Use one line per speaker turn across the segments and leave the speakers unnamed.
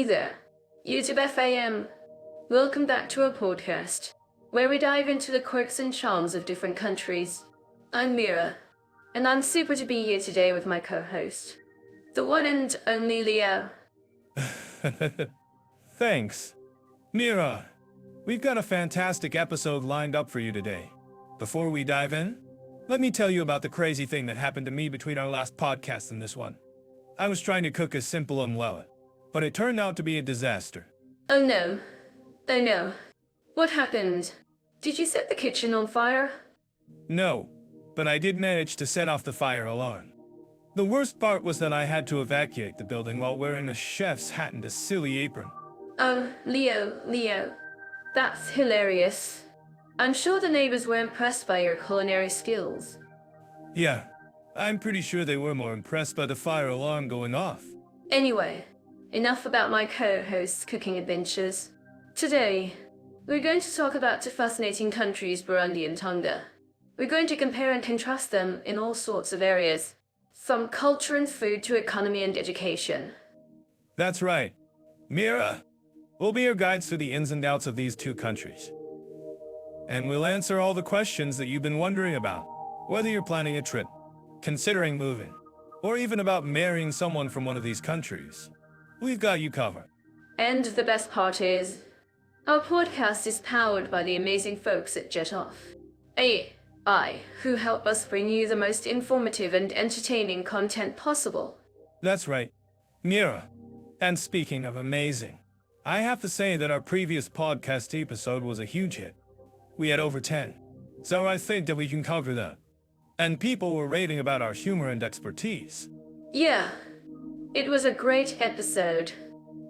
Hey there, YouTube FAM. Welcome back to our podcast, where we dive into the quirks and charms of different countries. I'm Mira, and I'm super to be here today with my co-host, the one and only Leo.
Thanks. Mira, we've got a fantastic episode lined up for you today. Before we dive in, let me tell you about the crazy thing that happened to me between our last podcast and this one. I was trying to cook a simple omelette, but it turned out to be a disaster.
Oh no. Oh no. What happened? Did you set the kitchen on fire?
No, but I did manage to set off the fire alarm. The worst part was that I had to evacuate the building while wearing a chef's hat and a silly apron.
Oh, Leo. That's hilarious. I'm sure the neighbors were impressed by your culinary skills.
Yeah, I'm pretty sure they were more impressed by the fire alarm going off.
Anyway, enough about my co-host's cooking adventures. Today, we're going to talk about two fascinating countries, Burundi and Tonga. We're going to compare and contrast them in all sorts of areas, from culture and food to economy and education.
That's right. Mira, we'll be your guides through the ins and outs of these two countries. And we'll answer all the questions that you've been wondering about, whether you're planning a trip, considering moving, or even about marrying someone from one of these countries. We've got you covered.
And the best part is, our podcast is powered by the amazing folks at JetOff, AI, who help us bring you the most informative and entertaining content possible.
That's right, Mira. And speaking of amazing, I have to say that our previous podcast episode was a huge hit. We had over 10, so I think that we can cover that. And people were raving about our humor and expertise.
Yeah, it was a great episode,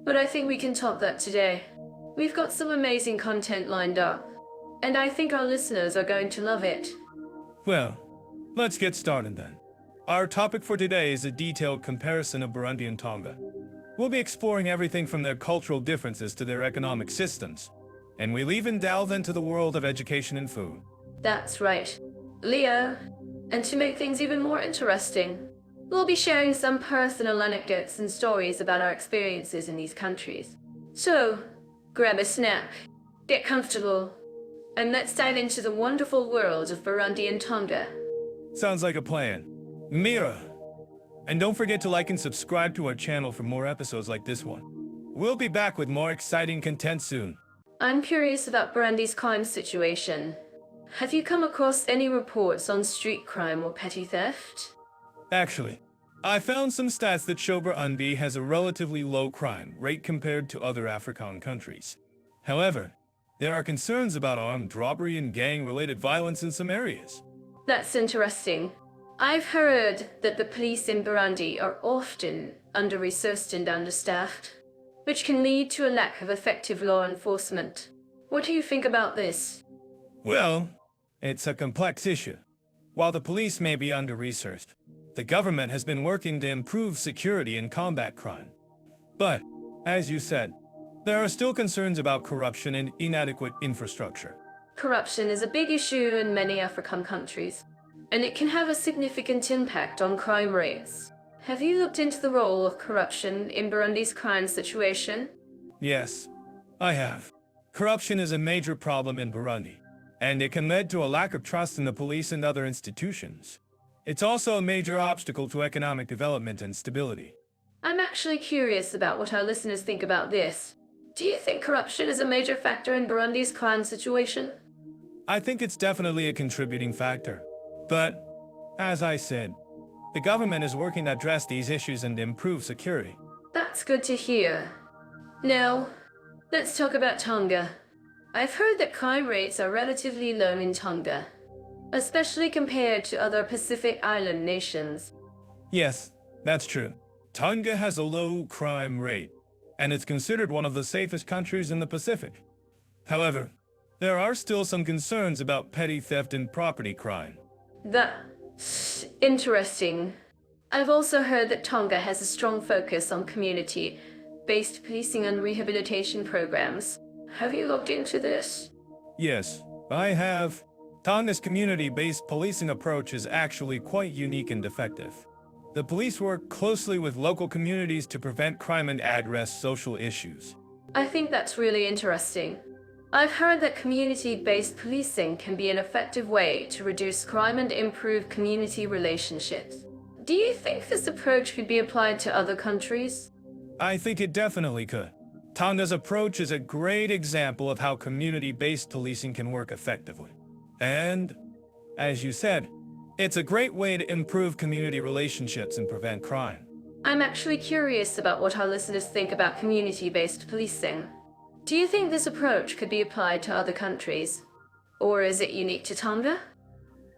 but I think we can top that today. We've got some amazing content lined up, and I think our listeners are going to love it.
Well, let's get started then. Our topic for today is a detailed comparison of Burundi and Tonga. We'll be exploring everything from their cultural differences to their economic systems, and we'll even delve into the world of education and food.
That's right, Leo. And to make things even more interesting, we'll be sharing some personal anecdotes and stories about our experiences in these countries. So, grab a snack, get comfortable, and let's dive into the wonderful world of Burundi and Tonga.
Sounds like a plan. Mira! And don't forget to like and subscribe to our channel for more episodes like this one. We'll be back with more exciting content soon.
I'm curious about Burundi's crime situation. Have you come across any reports on street crime or petty theft?
Actually, I found some stats that show Burundi has a relatively low crime rate compared to other African countries. However, there are concerns about armed robbery and gang-related violence in some areas.
That's interesting. I've heard that the police in Burundi are often under-resourced and understaffed, which can lead to a lack of effective law enforcement. What do you think about this?
Well, it's a complex issue. While the police may be under-resourced, the government has been working to improve security and combat crime. But, as you said, there are still concerns about corruption and inadequate infrastructure.
Corruption is a big issue in many African countries, and it can have a significant impact on crime rates. Have you looked into the role of corruption in Burundi's crime situation?
Yes, I have. Corruption is a major problem in Burundi, and it can lead to a lack of trust in the police and other institutions. It's also a major obstacle to economic development and stability.
I'm actually curious about what our listeners think about this. Do you think corruption is a major factor in Burundi's crime situation?
I think it's definitely a contributing factor. But, as I said, the government is working to address these issues and improve security.
That's good to hear. Now, let's talk about Tonga. I've heard that crime rates are relatively low in Tonga, especially compared to other Pacific Island nations.
Yes, that's true. Tonga has a low crime rate, and it's considered one of the safest countries in the Pacific. However, there are still some concerns about petty theft and property crime.
That's interesting. I've also heard that Tonga has a strong focus on community-based policing and rehabilitation programs. Have you looked into this?
Yes, I have. Tonga's community-based policing approach is actually quite unique and effective. The police work closely with local communities to prevent crime and address social issues.
I think that's really interesting. I've heard that community-based policing can be an effective way to reduce crime and improve community relationships. Do you think this approach could be applied to other countries?
I think it definitely could. Tonga's approach is a great example of how community-based policing can work effectively. And, as you said, it's a great way to improve community relationships and prevent crime.
I'm actually curious about what our listeners think about community-based policing. Do you think this approach could be applied to other countries? Or is it unique to Tonga?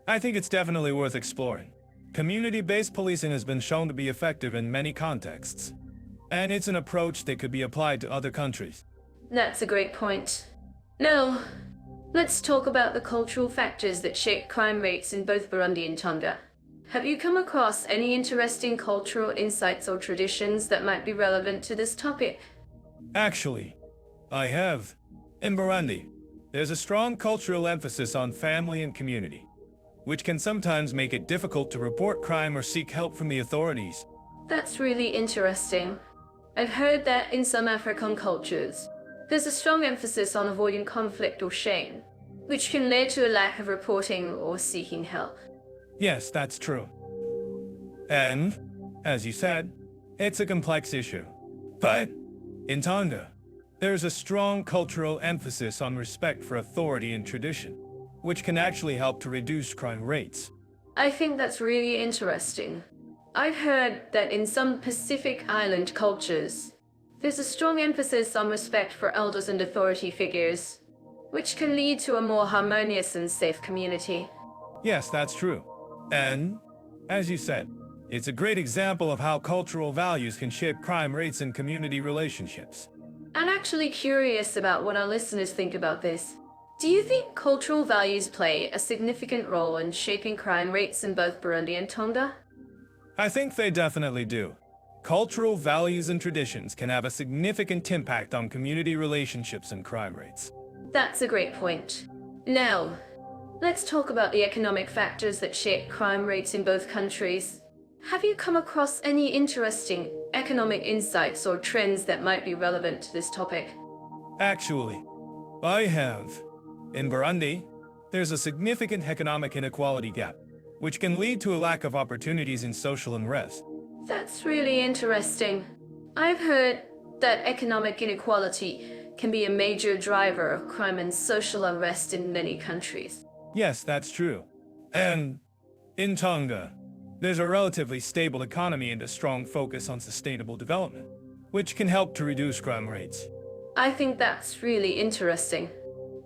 I think it's definitely worth exploring. Community-based policing has been shown to be effective in many contexts, and it's an approach that could be applied to other countries.
That's a great point. Now, let's talk about the cultural factors that shape crime rates in both Burundi and Tonga. Have you come across any interesting cultural insights or traditions that might be relevant to this topic?
Actually, I have. In Burundi, there's a strong cultural emphasis on family and community, which can sometimes make it difficult to report crime or seek help from the authorities.
That's really interesting. I've heard that in some African cultures, there's a strong emphasis on avoiding conflict or shame, which can lead to a lack of reporting or seeking help.
Yes, that's true. And, as you said, it's a complex issue. But, in Tonga, there's a strong cultural emphasis on respect for authority and tradition, which can actually help to reduce crime rates.
I think that's really interesting. I've heard that in some Pacific Island cultures, there's a strong emphasis on respect for elders and authority figures, which can lead to a more harmonious and safe community.
Yes, that's true. And, as you said, it's a great example of how cultural values can shape crime rates and community relationships.
I'm actually curious about what our listeners think about this. Do you think cultural values play a significant role in shaping crime rates in both Burundi and Tonga?
I think they definitely do. Cultural values and traditions can have a significant impact on community relationships and crime rates.
That's a great point. Now, let's talk about the economic factors that shape crime rates in both countries. Have you come across any interesting economic insights or trends that might be relevant to this topic?
Actually, I have. In Burundi, there's a significant economic inequality gap, which can lead to a lack of opportunities in social unrest.
That's really interesting. I've heard that economic inequality can be a major driver of crime and social unrest in many countries.
Yes, that's true. And in Tonga, there's a relatively stable economy and a strong focus on sustainable development, which can help to reduce crime rates.
I think that's really interesting.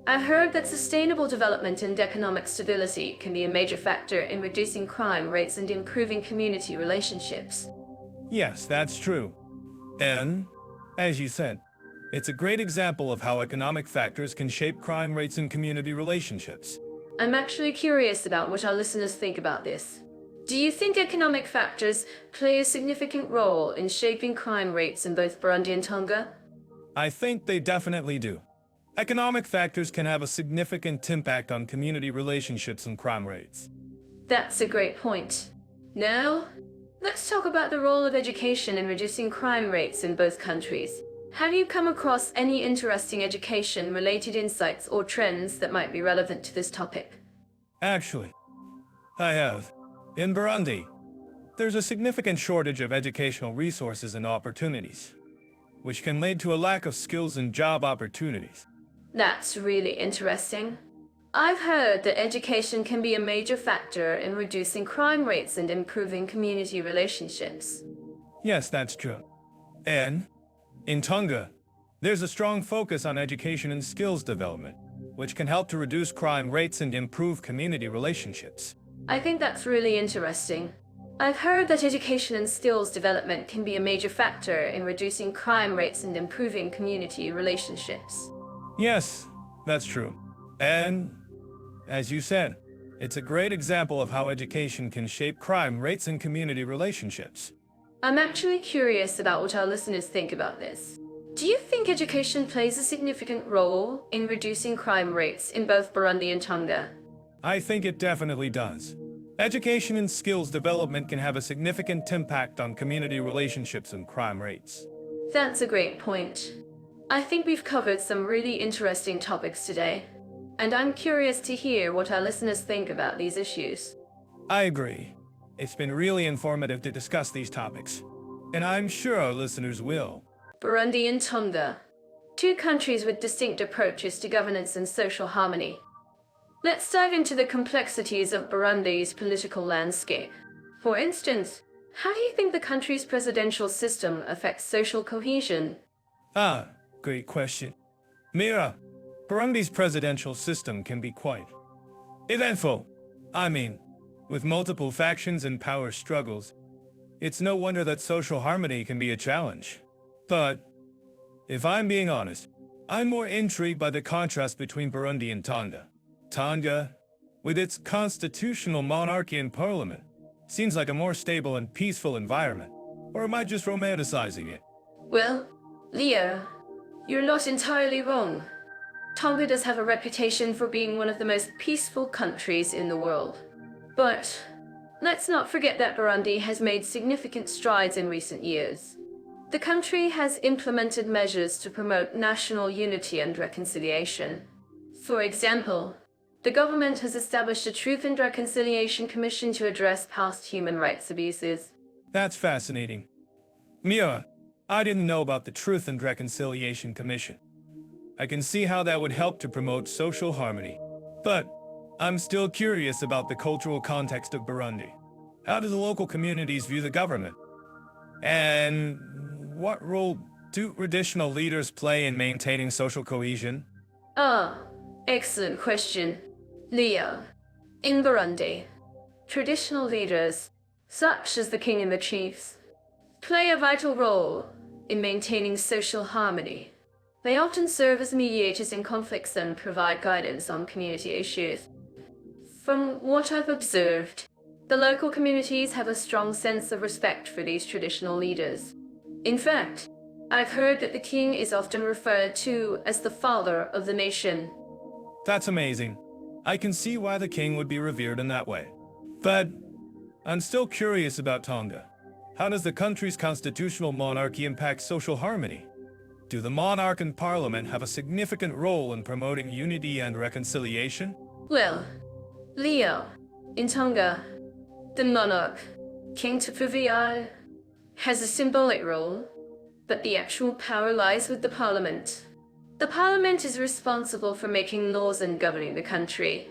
I've heard that sustainable development and economic stability can be a major factor in reducing crime rates and improving community relationships.
Yes, that's true. And, as you said, it's a great example of how economic factors can shape crime rates and community relationships.
I'm actually curious about what our listeners think about this. Do you think economic factors play a significant role in shaping crime rates in both Burundi and Tonga?
I think they definitely do. Economic factors can have a significant impact on community relationships and crime rates.
That's a great point. Now, let's talk about the role of education in reducing crime rates in both countries. Have you come across any interesting education-related insights or trends that might be relevant to this topic?
Actually, I have. In Burundi, there's a significant shortage of educational resources and opportunities, which can lead to a lack of skills and job opportunities.
That's really interesting. I've heard that education can be a major factor in reducing crime rates and improving community relationships.
Yes, that's true. And, in Tonga, there's a strong focus on education and skills development, which can help to reduce crime rates and improve community relationships.
I think that's really interesting. I've heard that education and skills development can be a major factor in reducing crime rates and improving community relationships.
Yes, that's true. And, as you said, it's a great example of how education can shape crime rates and community relationships.
I'm actually curious about what our listeners think about this. Do you think education plays a significant role in reducing crime rates in both Burundi and Tonga?
I think it definitely does. Education and skills development can have a significant impact on community relationships and crime rates.
That's a great point. I think we've covered some really interesting topics today, and I'm curious to hear what our listeners think about these issues.
I agree. It's been really informative to discuss these topics, and I'm sure our listeners will.
Burundi and Tonga, two countries with distinct approaches to governance and social harmony. Let's dive into the complexities of Burundi's political landscape. For instance, how do you think the country's presidential system affects social cohesion?
Great question. Mira, Burundi's presidential system can be quite eventful. With multiple factions and power struggles, it's no wonder that social harmony can be a challenge. But, if I'm being honest, I'm more intrigued by the contrast between Burundi and Tonga. Tonga, with its constitutional monarchy and parliament, seems like a more stable and peaceful environment. Or am I just romanticizing it?
Well, Leo, you're not entirely wrong. Tonga does have a reputation for being one of the most peaceful countries in the world. But let's not forget that Burundi has made significant strides in recent years. The country has implemented measures to promote national unity and reconciliation. For example, the government has established a Truth and Reconciliation Commission to address past human rights abuses.
That's fascinating. Mira, I didn't know about the Truth and Reconciliation Commission. I can see how that would help to promote social harmony. But I'm still curious about the cultural context of Burundi. How do the local communities view the government? And what role do traditional leaders play in maintaining social cohesion?
Excellent question, Leo. In Burundi, traditional leaders, such as the king and the chiefs, play a vital role in maintaining social harmony. They often serve as mediators in conflicts and provide guidance on community issues. From what I've observed, the local communities have a strong sense of respect for these traditional leaders. In fact, I've heard that the king is often referred to as the father of the nation.
That's amazing. I can see why the king would be revered in that way. But I'm still curious about Tonga. How does the country's constitutional monarchy impact social harmony? Do the monarch and parliament have a significant role in promoting unity and reconciliation?
Well, Leo, in Tonga, the monarch, King Tapu, has a symbolic role, but the actual power lies with the parliament. The parliament is responsible for making laws and governing the country.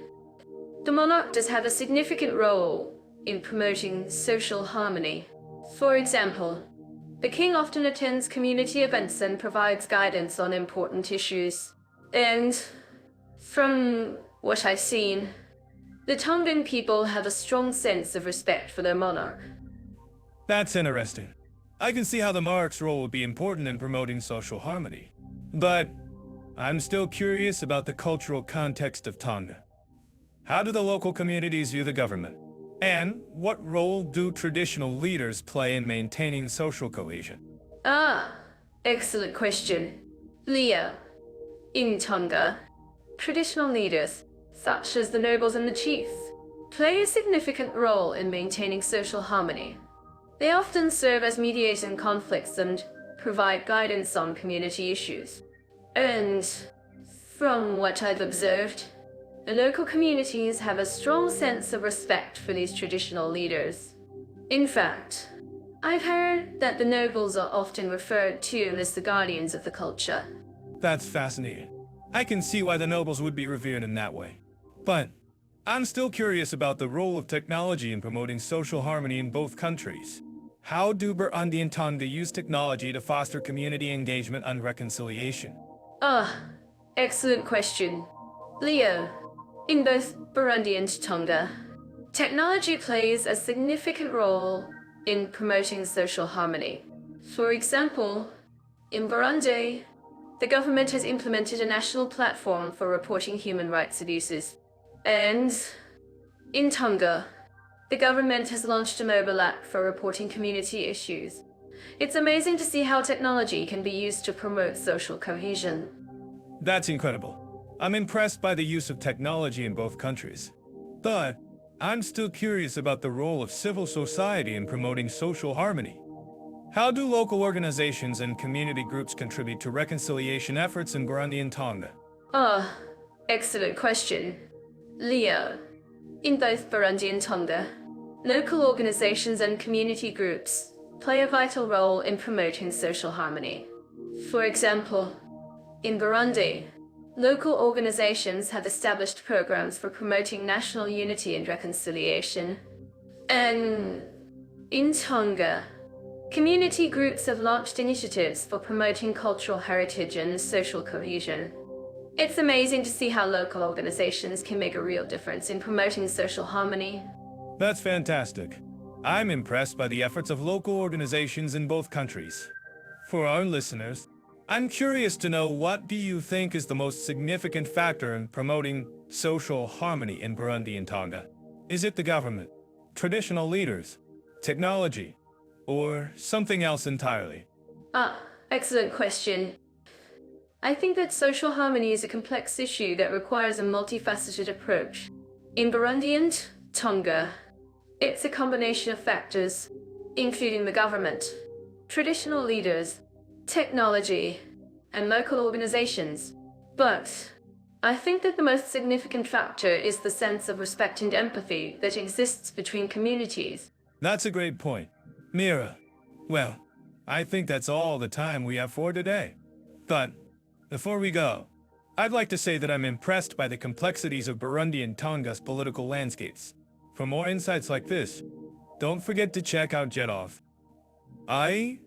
The monarch does have a significant role in promoting social harmony. For example, the king often attends community events and provides guidance on important issues. And from what I've seen, the Tongan people have a strong sense of respect for their monarch.
That's interesting. I can see how the monarch's role would be important in promoting social harmony. But I'm still curious about the cultural context of Tonga. How do the local communities view the government? And what role do traditional leaders play in maintaining social cohesion?
Excellent question. Leo, in Tonga, traditional leaders, such as the nobles and the chiefs, play a significant role in maintaining social harmony. They often serve as mediators in conflicts and provide guidance on community issues. And from what I've observed, the local communities have a strong sense of respect for these traditional leaders. In fact, I've heard that the nobles are often referred to as the guardians of the culture.
That's fascinating. I can see why the nobles would be revered in that way. But I'm still curious about the role of technology in promoting social harmony in both countries. How do Burundi and Tonga use technology to foster community engagement and reconciliation?
Excellent question. Leo, in both Burundi and Tonga, technology plays a significant role in promoting social harmony. For example, in Burundi, the government has implemented a national platform for reporting human rights abuses. And in Tonga, the government has launched a mobile app for reporting community issues. It's amazing to see how technology can be used to promote social cohesion.
That's incredible. I'm impressed by the use of technology in both countries. But I'm still curious about the role of civil society in promoting social harmony. How do local organizations and community groups contribute to reconciliation efforts in Burundi and Tonga?
Ah, excellent question. Leo, in both Burundi and Tonga, local organizations and community groups play a vital role in promoting social harmony. For example, in Burundi, local organizations have established programs for promoting national unity and reconciliation. And in Tonga, community groups have launched initiatives for promoting cultural heritage and social cohesion. It's amazing to see how local organizations can make a real difference in promoting social harmony.
That's fantastic. I'm impressed by the efforts of local organizations in both countries. For our listeners, I'm curious to know, what do you think is the most significant factor in promoting social harmony in Burundi and Tonga? Is it the government, traditional leaders, technology, or something else entirely?
Excellent question. I think that social harmony is a complex issue that requires a multifaceted approach. In Burundi and Tonga, it's a combination of factors, including the government, traditional leaders, technology, and local organizations. But I think that the most significant factor is the sense of respect and empathy that exists between communities.
That's a great point. Mira, well, I think that's all the time we have for today. But before we go, I'd like to say that I'm impressed by the complexities of Burundi and Tonga's political landscapes. For more insights like this, don't forget to check out Jetoff. Bye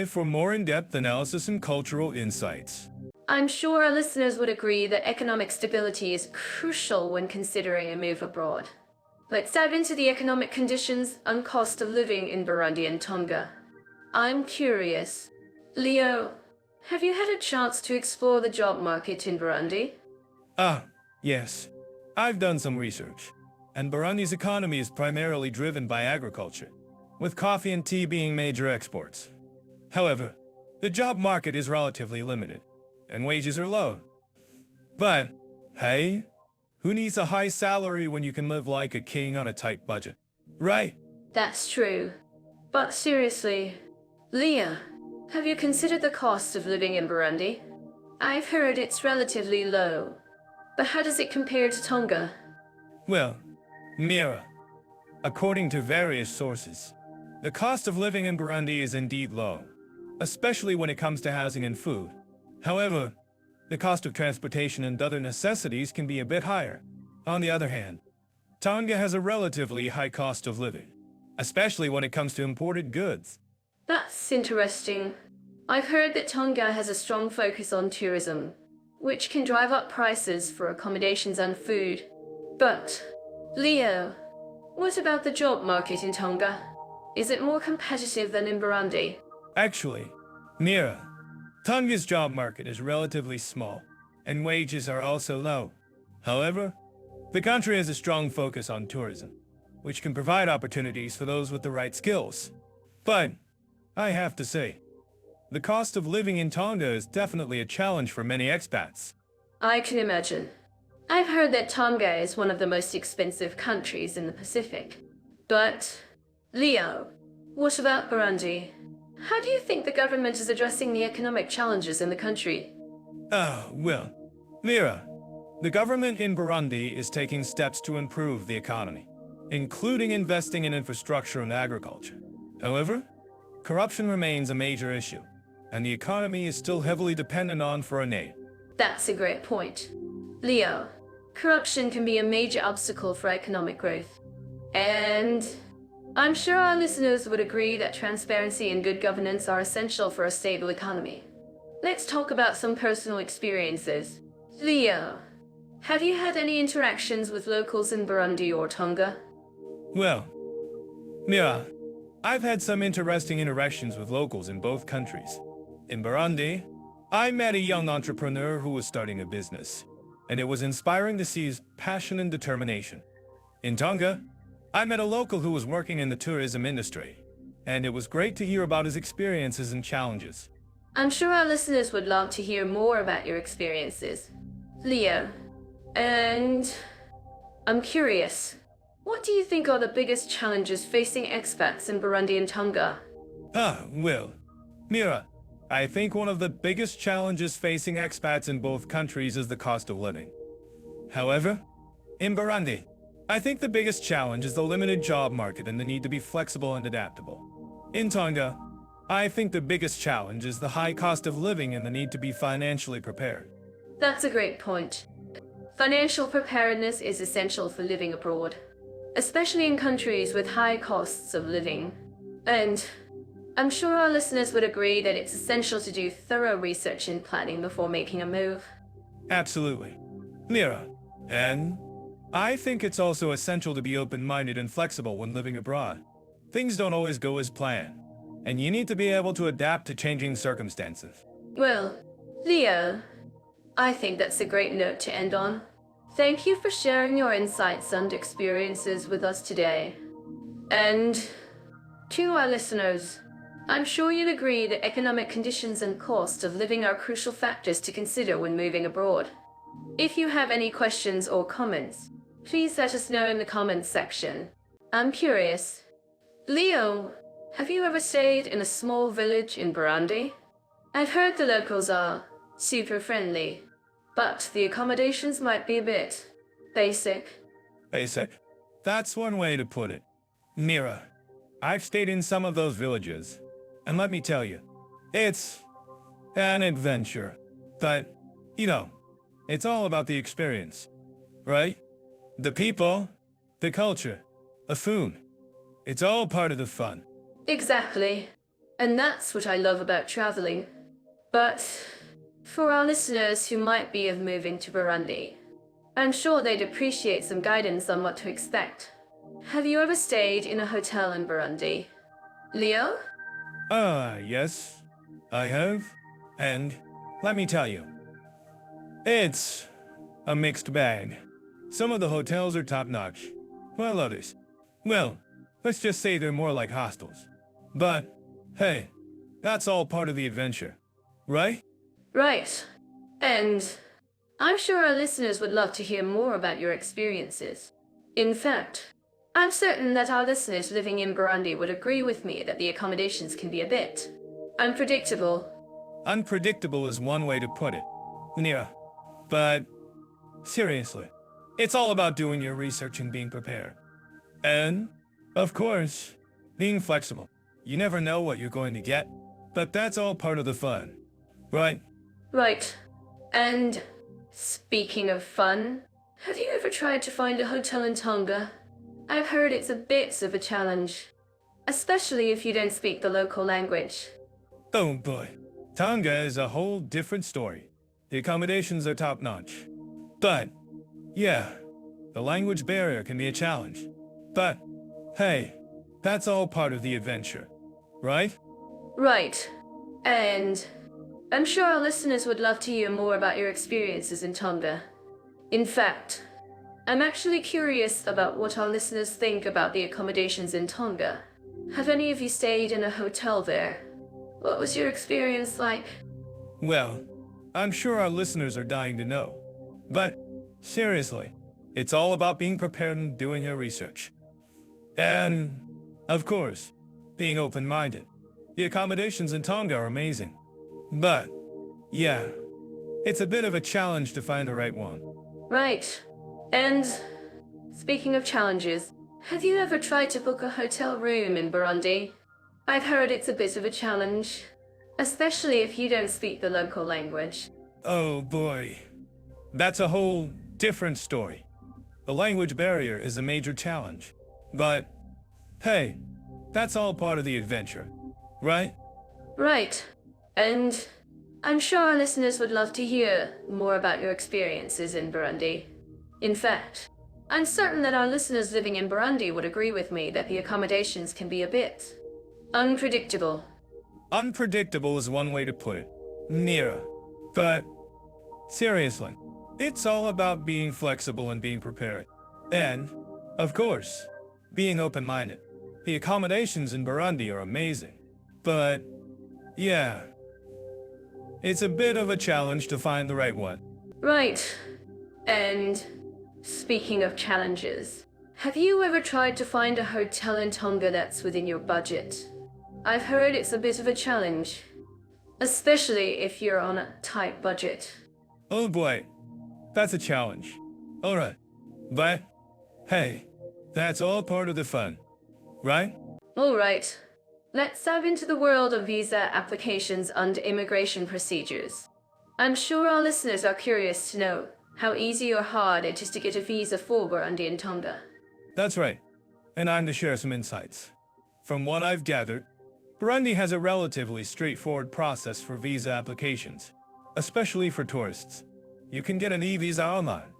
for more in-depth analysis and cultural insights.
I'm sure our listeners would agree that economic stability is crucial when considering a move abroad. Let's dive into the economic conditions and cost of living in Burundi and Tonga. I'm curious, Leo, have you had a chance to explore the job market in Burundi?
Yes. I've done some research, and Burundi's economy is primarily driven by agriculture, with coffee and tea being major exports. However, the job market is relatively limited, and wages are low. But, hey, who needs a high salary when you can live like a king on a tight budget? Right?
That's true. But seriously, Leo, have you considered the cost of living in Burundi? I've heard it's relatively low, but how does it compare to Tonga?
Well, Mira, according to various sources, the cost of living in Burundi is indeed low, especially when it comes to housing and food. However, the cost of transportation and other necessities can be a bit higher. On the other hand, Tonga has a relatively high cost of living, especially when it comes to imported goods.
That's interesting. I've heard that Tonga has a strong focus on tourism, which can drive up prices for accommodations and food. But, Leo, what about the job market in Tonga? Is it more competitive than in Burundi?
Actually, Mira, Tonga's job market is relatively small, and wages are also low. However, the country has a strong focus on tourism, which can provide opportunities for those with the right skills. But, I have to say, the cost of living in Tonga is definitely a challenge for many expats.
I can imagine. I've heard that Tonga is one of the most expensive countries in the Pacific. But, Leo, what about Burundi? How do you think the government is addressing the economic challenges in the country?
Well, Mira, the government in Burundi is taking steps to improve the economy, including investing in infrastructure and agriculture. However, corruption remains a major issue, and the economy is still heavily dependent on foreign aid.
That's a great point. Leo, corruption can be a major obstacle for economic growth. And I'm sure our listeners would agree that transparency and good governance are essential for a stable economy. Let's talk about some personal experiences. Leo, have you had any interactions with locals in Burundi or Tonga?
Well, Mira, I've had some interesting interactions with locals in both countries. In Burundi, I met a young entrepreneur who was starting a business, and it was inspiring to see his passion and determination. In Tonga, I met a local who was working in the tourism industry, and it was great to hear about his experiences and challenges.
I'm sure our listeners would love to hear more about your experiences. Leo, and I'm curious, What do you think are the biggest challenges facing expats in Burundi and Tonga?
Well, Mira, I think one of the biggest challenges facing expats in both countries is the cost of living. However, in Burundi, I think the biggest challenge is the limited job market and the need to be flexible and adaptable. In Tonga, I think the biggest challenge is the high cost of living and the need to be financially prepared.
That's a great point. Financial preparedness is essential for living abroad, especially in countries with high costs of living. And I'm sure our listeners would agree that it's essential to do thorough research and planning before making a move.
Absolutely. Mira, and I think it's also essential to be open-minded and flexible when living abroad. Things don't always go as planned, and you need to be able to adapt to changing circumstances.
Well, Leo, I think that's a great note to end on. Thank you for sharing your insights and experiences with us today. And to our listeners, I'm sure you'll agree that economic conditions and cost of living are crucial factors to consider when moving abroad. If you have any questions or comments, please let us know in the comments section. I'm curious. Leo, have you ever stayed in a small village in Burundi? I've heard the locals are super friendly, but the accommodations might be a bit basic.
Basic? That's one way to put it. Mira, I've stayed in some of those villages, and let me tell you, it's an adventure. But, it's all about the experience, right? The people, the culture, the food. It's all part of the fun.
Exactly. And that's what I love about traveling. But for our listeners who might be of moving to Burundi, I'm sure they'd appreciate some guidance on what to expect. Have you ever stayed in a hotel in Burundi? Leo?
Yes, I have. And let me tell you, it's a mixed bag. Some of the hotels are top-notch, while others, well, let's just say they're more like hostels. But, hey, that's all part of the adventure, right?
Right. And I'm sure our listeners would love to hear more about your experiences. In fact, I'm certain that our listeners living in Burundi would agree with me that the accommodations can be a bit unpredictable.
Unpredictable is one way to put it, Mira. But, seriously, it's all about doing your research and being prepared. And, of course, being flexible. You never know what you're going to get, but that's all part of the fun, right?
Right. And speaking of fun, have you ever tried to find a hotel in Tonga? I've heard it's a bit of a challenge, especially if you don't speak the local language.
Oh boy, Tonga is a whole different story. The accommodations are top-notch. But, yeah, the language barrier can be a challenge. But, hey, that's all part of the adventure, right?
Right. And I'm sure our listeners would love to hear more about your experiences in Tonga. In fact, I'm actually curious about what our listeners think about the accommodations in Tonga. Have any of you stayed in a hotel there? What was your experience like?
Well, I'm sure our listeners are dying to know. But, seriously, it's all about being prepared and doing your research. And, of course, being open-minded. The accommodations in Tonga are amazing. But, yeah, it's a bit of a challenge to find the right one.
Right. And speaking of challenges, have you ever tried to book a hotel room in Burundi? I've heard it's a bit of a challenge, especially if you don't speak the local language.
Oh boy, that's a whole different story. The language barrier is a major challenge. But, hey, that's all part of the adventure, right?
Right. And I'm sure our listeners would love to hear more about your experiences in Burundi. In fact, I'm certain that our listeners living in Burundi would agree with me that the accommodations can be a bit unpredictable.
Unpredictable is one way to put it, Mira. But, seriously, it's all about being flexible and being prepared. And, of course, being open-minded. The accommodations in Burundi are amazing. But, yeah, it's a bit of a challenge to find the right one.
Right. And speaking of challenges, Have you ever tried to find a hotel in Tonga that's within your budget? I've heard it's a bit of a challenge, especially if you're on a tight budget.
Oh boy, that's a challenge. Alright, but hey, that's all part of the fun, right?
Alright, let's dive into the world of visa applications and immigration procedures. I'm sure our listeners are curious to know how easy or hard it is to get a visa for Burundi and Tonga.
That's right, and I'm to share some insights. From what I've gathered, Burundi has a relatively straightforward process for visa applications, especially for tourists. You can get an e-visa online,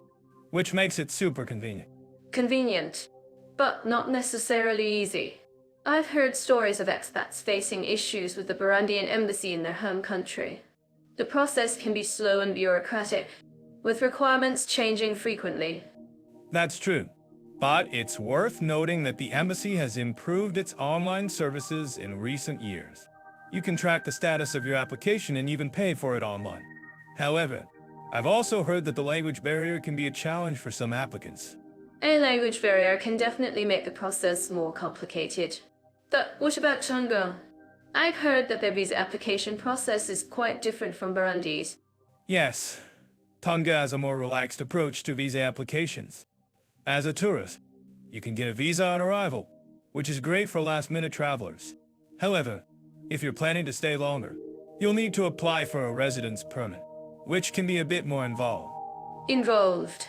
which makes it super convenient.
Convenient, but not necessarily easy. I've heard stories of expats facing issues with the Burundian embassy in their home country. The process can be slow and bureaucratic, with requirements changing frequently.
That's true, but it's worth noting that the embassy has improved its online services in recent years. You can track the status of your application and even pay for it online. However, I've also heard that the language barrier can be a challenge for some applicants.
A language barrier can definitely make the process more complicated. But what about Tonga? I've heard that their visa application process is quite different from Burundi's.
Yes, Tonga has a more relaxed approach to visa applications. As a tourist, you can get a visa on arrival, which is great for last-minute travelers. However, if you're planning to stay longer, you'll need to apply for a residence permit, which can be a bit more involved.
Involved,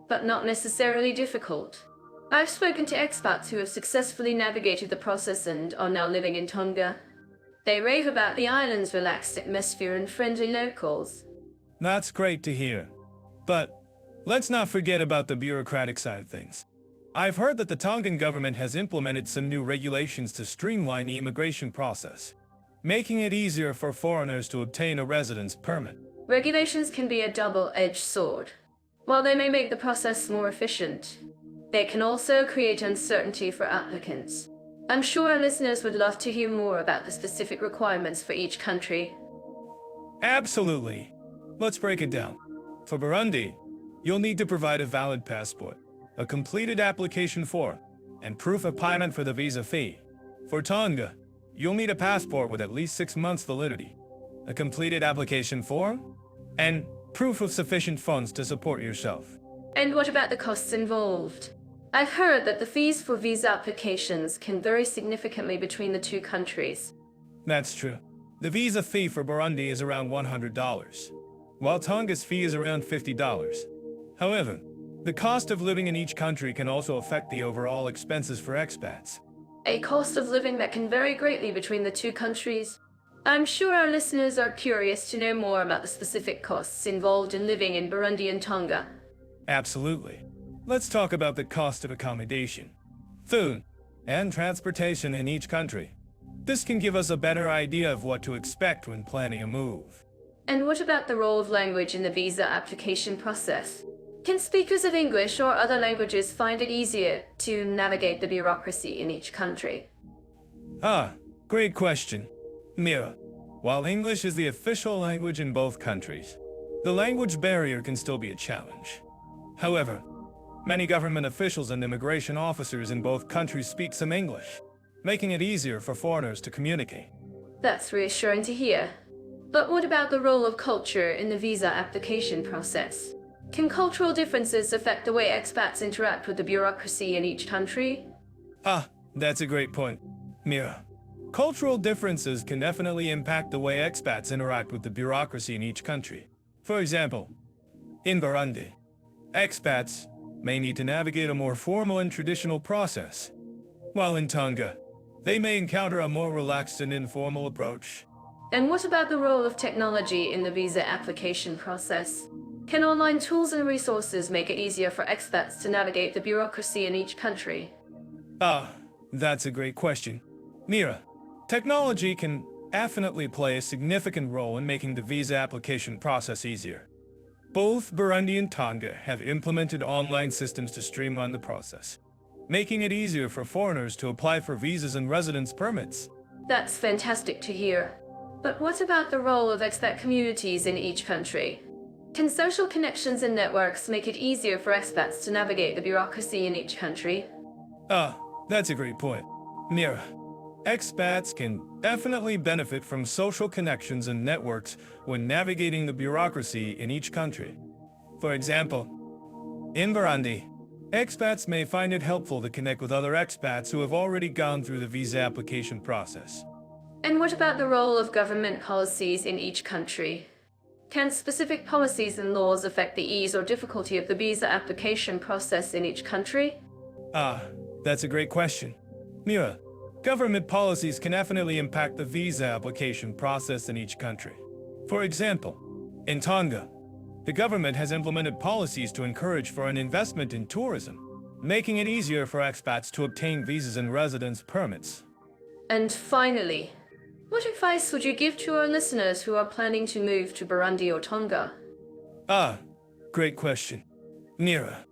but not necessarily difficult. I've spoken to expats who have successfully navigated the process and are now living in Tonga. They rave about the island's relaxed atmosphere and friendly locals.
That's great to hear. But let's not forget about the bureaucratic side of things. I've heard that the Tongan government has implemented some new regulations to streamline the immigration process, making it easier for foreigners to obtain a residence permit.
Regulations can be a double-edged sword. While they may make the process more efficient, they can also create uncertainty for applicants. I'm sure our listeners would love to hear more about the specific requirements for each country.
Absolutely. Let's break it down. For Burundi, you'll need to provide a valid passport, a completed application form, and proof of payment for the visa fee. For Tonga, you'll need a passport with at least 6 months validity, a completed application form, and proof of sufficient funds to support yourself.
And what about the costs involved? I've heard that the fees for visa applications can vary significantly between the two countries.
That's true. The visa fee for Burundi is around $100, while Tonga's fee is around $50. However, the cost of living in each country can also affect the overall expenses for expats.
A cost of living that can vary greatly between the two countries. I'm sure our listeners are curious to know more about the specific costs involved in living in Burundi and Tonga.
Absolutely. Let's talk about the cost of accommodation, food, and transportation in each country. This can give us a better idea of what to expect when planning a move.
And what about the role of language in the visa application process? Can speakers of English or other languages find it easier to navigate the bureaucracy in each country?
Great question. Mira, while English is the official language in both countries, the language barrier can still be a challenge. However, many government officials and immigration officers in both countries speak some English, making it easier for foreigners to communicate.
That's reassuring to hear. But what about the role of culture in the visa application process? Can cultural differences affect the way expats interact with the bureaucracy in each country?
That's a great point, Mira. Cultural differences can definitely impact the way expats interact with the bureaucracy in each country. For example, in Burundi, expats may need to navigate a more formal and traditional process, while in Tonga, they may encounter a more relaxed and informal approach.
And what about the role of technology in the visa application process? Can online tools and resources make it easier for expats to navigate the bureaucracy in each country?
That's a great question. Mira, technology can definitely play a significant role in making the visa application process easier. Both Burundi and Tonga have implemented online systems to streamline the process, making it easier for foreigners to apply for visas and residence permits.
That's fantastic to hear. But what about the role of expat communities in each country? Can social connections and networks make it easier for expats to navigate the bureaucracy in each country?
Ah, that's a great point. Mira, expats can definitely benefit from social connections and networks when navigating the bureaucracy in each country. For example, in Burundi, expats may find it helpful to connect with other expats who have already gone through the visa application process.
And what about the role of government policies in each country? Can specific policies and laws affect the ease or difficulty of the visa application process in each country?
Ah, that's a great question. Mira, government policies can definitely impact the visa application process in each country. For example, in Tonga, the government has implemented policies to encourage foreign investment in tourism, making it easier for expats to obtain visas and residence permits.
And finally, what advice would you give to our listeners who are planning to move to Burundi or Tonga?
Ah, great question. Mira,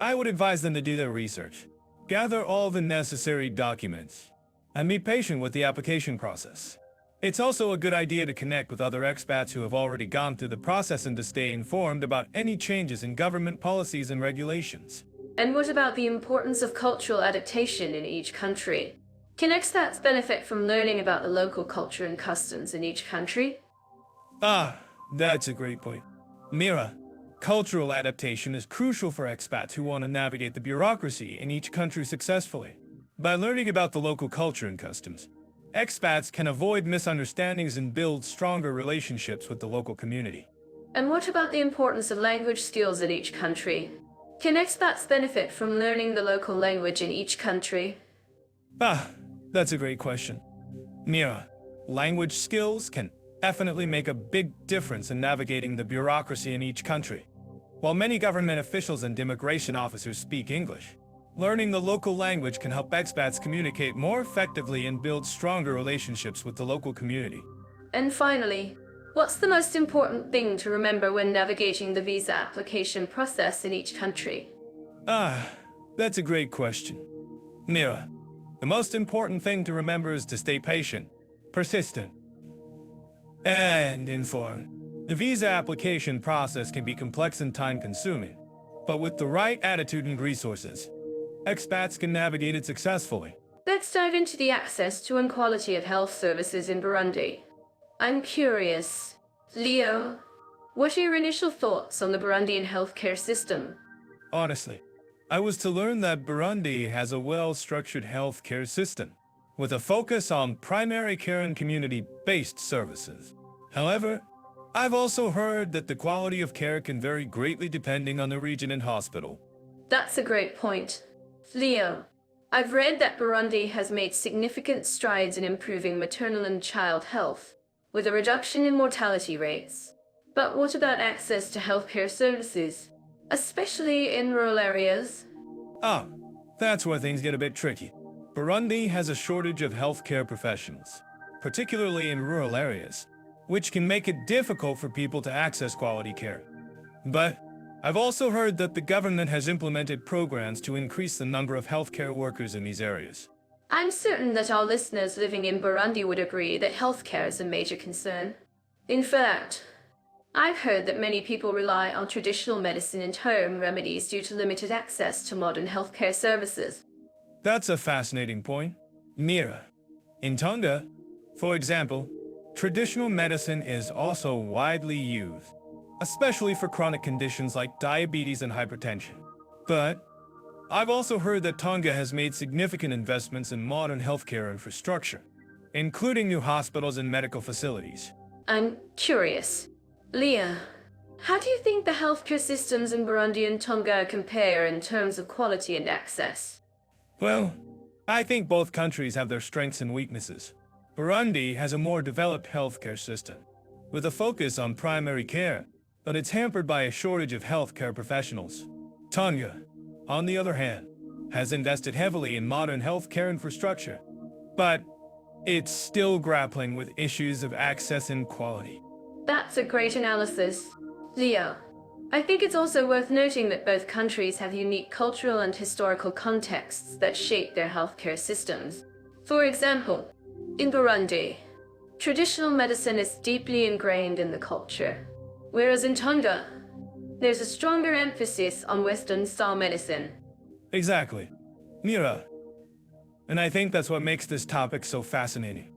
I would advise them to do their research, gather all the necessary documents, and be patient with the application process. It's also a good idea to connect with other expats who have already gone through the process and to stay informed about any changes in government policies and regulations.
And what about the importance of cultural adaptation in each country? Can expats benefit from learning about the local culture and customs in each country?
Ah, that's a great point. Mira, cultural adaptation is crucial for expats who want to navigate the bureaucracy in each country successfully. By learning about the local culture and customs, expats can avoid misunderstandings and build stronger relationships with the local community.
And what about the importance of language skills in each country? Can expats benefit from learning the local language in each country?
Ah, that's a great question. Mira, language skills can definitely make a big difference in navigating the bureaucracy in each country. While many government officials and immigration officers speak English, learning the local language can help expats communicate more effectively and build stronger relationships with the local community.
And finally, what's the most important thing to remember when navigating the visa application process in each country?
Ah, that's a great question. Mira, the most important thing to remember is to stay patient, persistent, and informed. The visa application process can be complex and time-consuming, but with the right attitude and resources, expats can navigate it successfully.
Let's dive into the access to and quality of health services in Burundi. I'm curious, Leo, what are your initial thoughts on the Burundian healthcare system?
Honestly, I was to learn that Burundi has a well-structured healthcare system, with a focus on primary care and community-based services. However, I've also heard that the quality of care can vary greatly depending on the region and hospital.
That's a great point. Leo, I've read that Burundi has made significant strides in improving maternal and child health, with a reduction in mortality rates. But what about access to healthcare services, especially in rural areas?
Ah, that's where things get a bit tricky. Burundi has a shortage of healthcare professionals, particularly in rural areas, which can make it difficult for people to access quality care. But I've also heard that the government has implemented programs to increase the number of healthcare workers in these areas.
I'm certain that our listeners living in Burundi would agree that healthcare is a major concern. In fact, I've heard that many people rely on traditional medicine and home remedies due to limited access to modern healthcare services.
That's a fascinating point. Mira, in Tonga, for example, traditional medicine is also widely used, especially for chronic conditions like diabetes and hypertension. But I've also heard that Tonga has made significant investments in modern healthcare infrastructure, including new hospitals and medical facilities.
I'm curious. Leah, how do you think the healthcare systems in Burundi and Tonga compare in terms of quality and access?
Well, I think both countries have their strengths and weaknesses. Burundi has a more developed healthcare system, with a focus on primary care, but it's hampered by a shortage of healthcare professionals. Tonga, on the other hand, has invested heavily in modern healthcare infrastructure, but it's still grappling with issues of access and quality.
That's a great analysis. Leo, I think it's also worth noting that both countries have unique cultural and historical contexts that shape their healthcare systems. For example, in Burundi, traditional medicine is deeply ingrained in the culture, whereas in Tonga, there's a stronger emphasis on Western-style medicine.
Exactly. Mira. And I think that's what makes this topic so fascinating.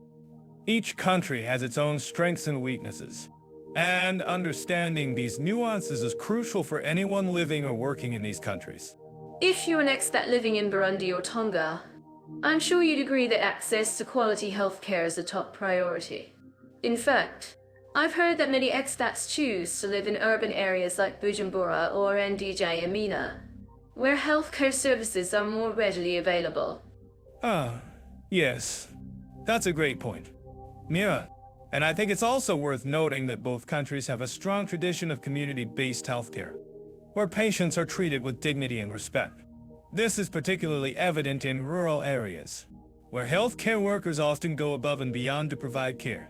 Each country has its own strengths and weaknesses. And understanding these nuances is crucial for anyone living or working in these countries.
If you're an expat living in Burundi or Tonga, I'm sure you'd agree that access to quality healthcare is a top priority. In fact, I've heard that many expats choose to live in urban areas like Bujumbura or NDJ Amina, where healthcare services are more readily available.
Yes. That's a great point. Mira, and I think it's also worth noting that both countries have a strong tradition of community-based healthcare, where patients are treated with dignity and respect. This is particularly evident in rural areas, where healthcare workers often go above and beyond to provide care.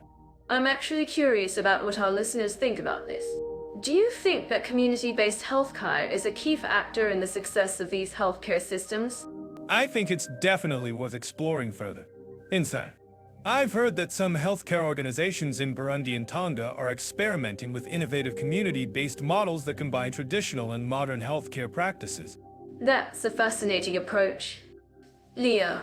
I'm actually curious about what our listeners think about this. Do you think that community-based healthcare is a key factor in the success of these healthcare systems?
I think it's definitely worth exploring further. In fact, I've heard that some healthcare organizations in Burundi and Tonga are experimenting with innovative community-based models that combine traditional and modern healthcare practices.
That's a fascinating approach. Leo,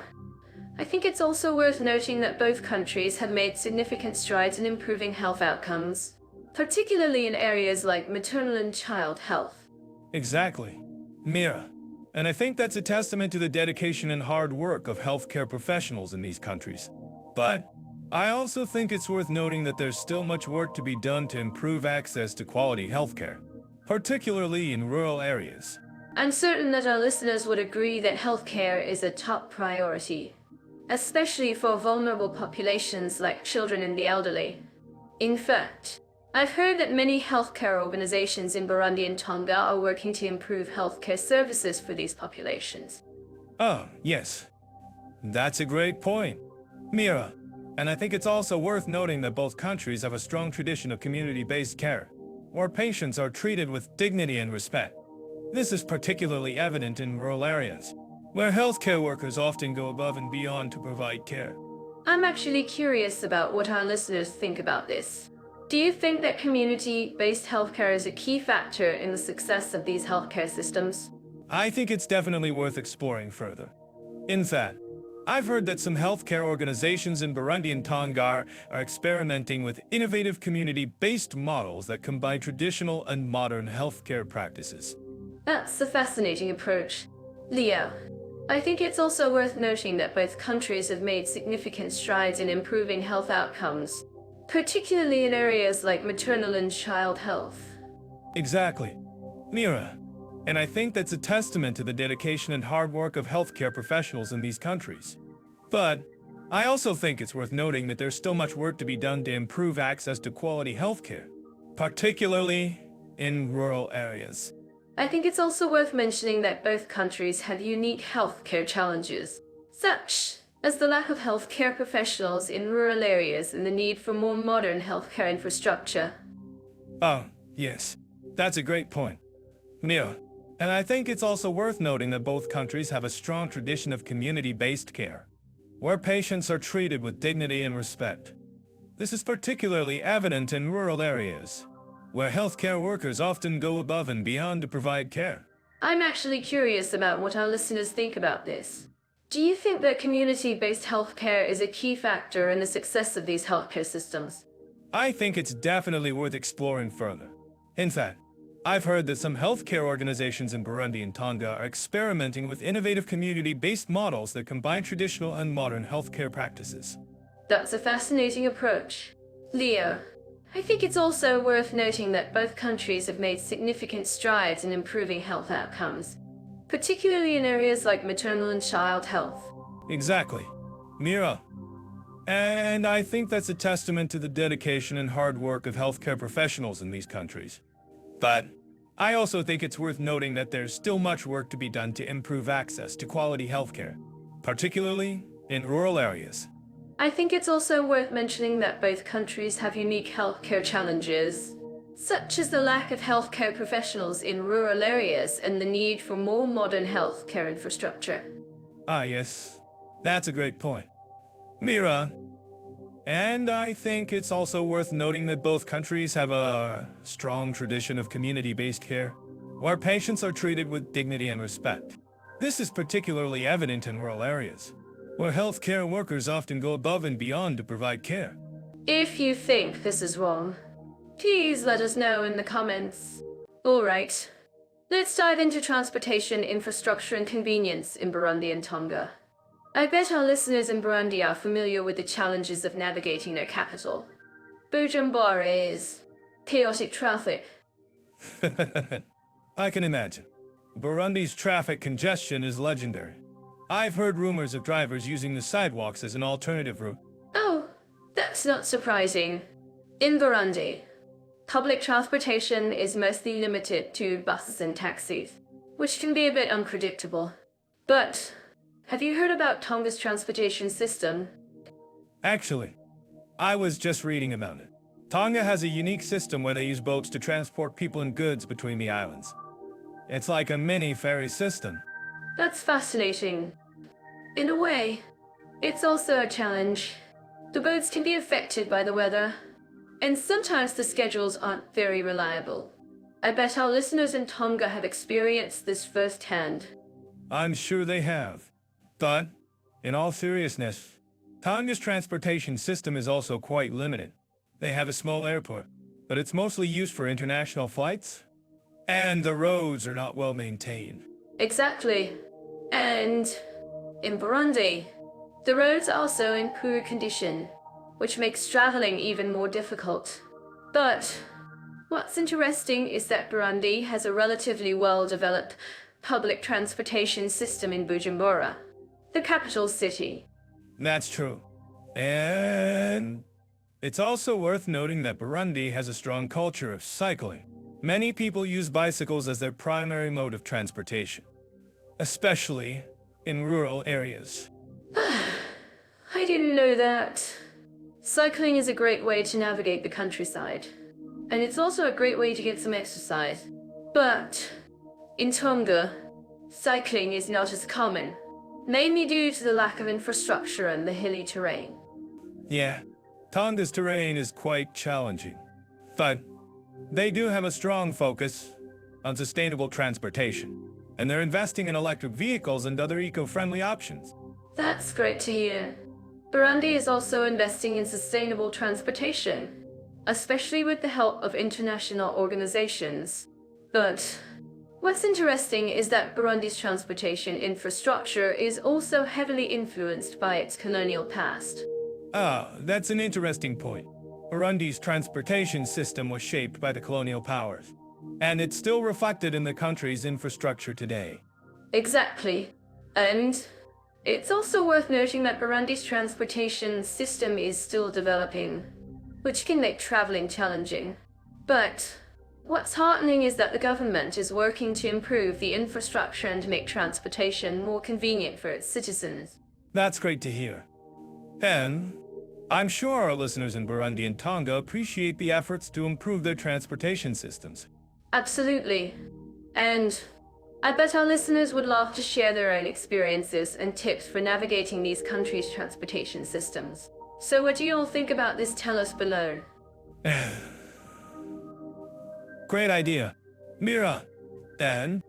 I think it's also worth noting that both countries have made significant strides in improving health outcomes, particularly in areas like maternal and child health.
Exactly. Mira. And I think that's a testament to the dedication and hard work of healthcare professionals in these countries. But I also think it's worth noting that there's still much work to be done to improve access to quality healthcare, particularly in rural areas.
I'm certain that our listeners would agree that healthcare is a top priority, especially for vulnerable populations like children and the elderly. In fact, I've heard that many healthcare organizations in Burundi and Tonga are working to improve healthcare services for these populations.
Oh, yes. That's a great point, Mira. And I think it's also worth noting that both countries have a strong tradition of community-based care, where patients are treated with dignity and respect. This is particularly evident in rural areas, where healthcare workers often go above and beyond to provide care.
I'm actually curious about what our listeners think about this. Do you think that community-based healthcare is a key factor in the success of these healthcare systems?
I think it's definitely worth exploring further. In fact, I've heard that some healthcare organizations in Burundi and Tonga are experimenting with innovative community-based models that combine traditional and modern healthcare practices.
That's a fascinating approach. Leo, I think it's also worth noting that both countries have made significant strides in improving health outcomes, particularly in areas like maternal and child health.
Exactly. Mira. And I think that's a testament to the dedication and hard work of healthcare professionals in these countries. But I also think it's worth noting that there's still much work to be done to improve access to quality healthcare, particularly in rural areas.
I think it's also worth mentioning that both countries have unique healthcare challenges, such as the lack of healthcare professionals in rural areas and the need for more modern healthcare infrastructure.
Oh, yes. That's a great point. Mira. And I think it's also worth noting that both countries have a strong tradition of community-based care, where patients are treated with dignity and respect. This is particularly evident in rural areas, where healthcare workers often go above and beyond to provide care.
I'm actually curious about what our listeners think about this. Do you think that community-based healthcare is a key factor in the success of these healthcare systems?
I think it's definitely worth exploring further. In fact, I've heard that some healthcare organizations in Burundi and Tonga are experimenting with innovative community-based models that combine traditional and modern healthcare practices.
That's a fascinating approach. Leo, I think it's also worth noting that both countries have made significant strides in improving health outcomes, particularly in areas like maternal and child health.
Exactly. Mira. And I think that's a testament to the dedication and hard work of healthcare professionals in these countries. But I also think it's worth noting that there's still much work to be done to improve access to quality healthcare, particularly in rural areas.
I think it's also worth mentioning that both countries have unique healthcare challenges, such as the lack of healthcare professionals in rural areas and the need for more modern healthcare infrastructure.
Ah, yes. That's a great point. Mira. And I think it's also worth noting that both countries have a strong tradition of community-based care, where patients are treated with dignity and respect. This is particularly evident in rural areas, where healthcare workers often go above and beyond to provide care.
If you think this is wrong, please let us know in the comments. Alright, let's dive into transportation, infrastructure, and convenience in Burundi and Tonga. I bet our listeners in Burundi are familiar with the challenges of navigating their capital. Bujumbura is chaotic traffic.
I can imagine. Burundi's traffic congestion is legendary. I've heard rumors of drivers using the sidewalks as an alternative route.
Oh, that's not surprising. In Burundi, public transportation is mostly limited to buses and taxis, which can be a bit unpredictable. But have you heard about Tonga's transportation system?
Actually, I was just reading about it. Tonga has a unique system where they use boats to transport people and goods between the islands. It's like a mini ferry system.
That's fascinating. In a way, it's also a challenge. The boats can be affected by the weather, and sometimes the schedules aren't very reliable. I bet our listeners in Tonga have experienced this firsthand.
I'm sure they have. But, in all seriousness, Tonga's transportation system is also quite limited. They have a small airport, but it's mostly used for international flights, and the roads are not well maintained.
Exactly. And in Burundi, the roads are also in poor condition, which makes traveling even more difficult. But what's interesting is that Burundi has a relatively well-developed public transportation system in Bujumbura, the capital city.
That's true. And it's also worth noting that Burundi has a strong culture of cycling. Many people use bicycles as their primary mode of transportation, especially in rural areas.
I didn't know that. Cycling is a great way to navigate the countryside, and it's also a great way to get some exercise. But in Tonga, cycling is not as common, mainly due to the lack of infrastructure and the hilly terrain.
Yeah, Tonga's terrain is quite challenging, but they do have a strong focus on sustainable transportation, and they're investing in electric vehicles and other eco-friendly options.
That's great to hear. Burundi is also investing in sustainable transportation, especially with the help of international organizations. But what's interesting is that Burundi's transportation infrastructure is also heavily influenced by its colonial past.
Ah, that's an interesting point. Burundi's transportation system was shaped by the colonial powers, and it's still reflected in the country's infrastructure today.
Exactly. And it's also worth noting that Burundi's transportation system is still developing, which can make traveling challenging. But what's heartening is that the government is working to improve the infrastructure and make transportation more convenient for its citizens.
That's great to hear. And I'm sure our listeners in Burundi and Tonga appreciate the efforts to improve their transportation systems.
Absolutely. And I bet our listeners would love to share their own experiences and tips for navigating these countries' transportation systems. So what do you all think about this? Tell us below.
Great idea. Mira, and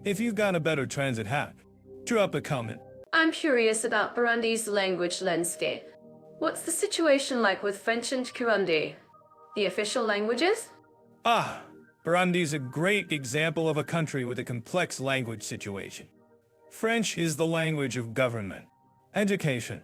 if you've got a better transit hack, drop a comment.
I'm curious about Burundi's language landscape. What's the situation like with French and Kirundi, the official languages?
Burundi's a great example of a country with a complex language situation. French is the language of government, education,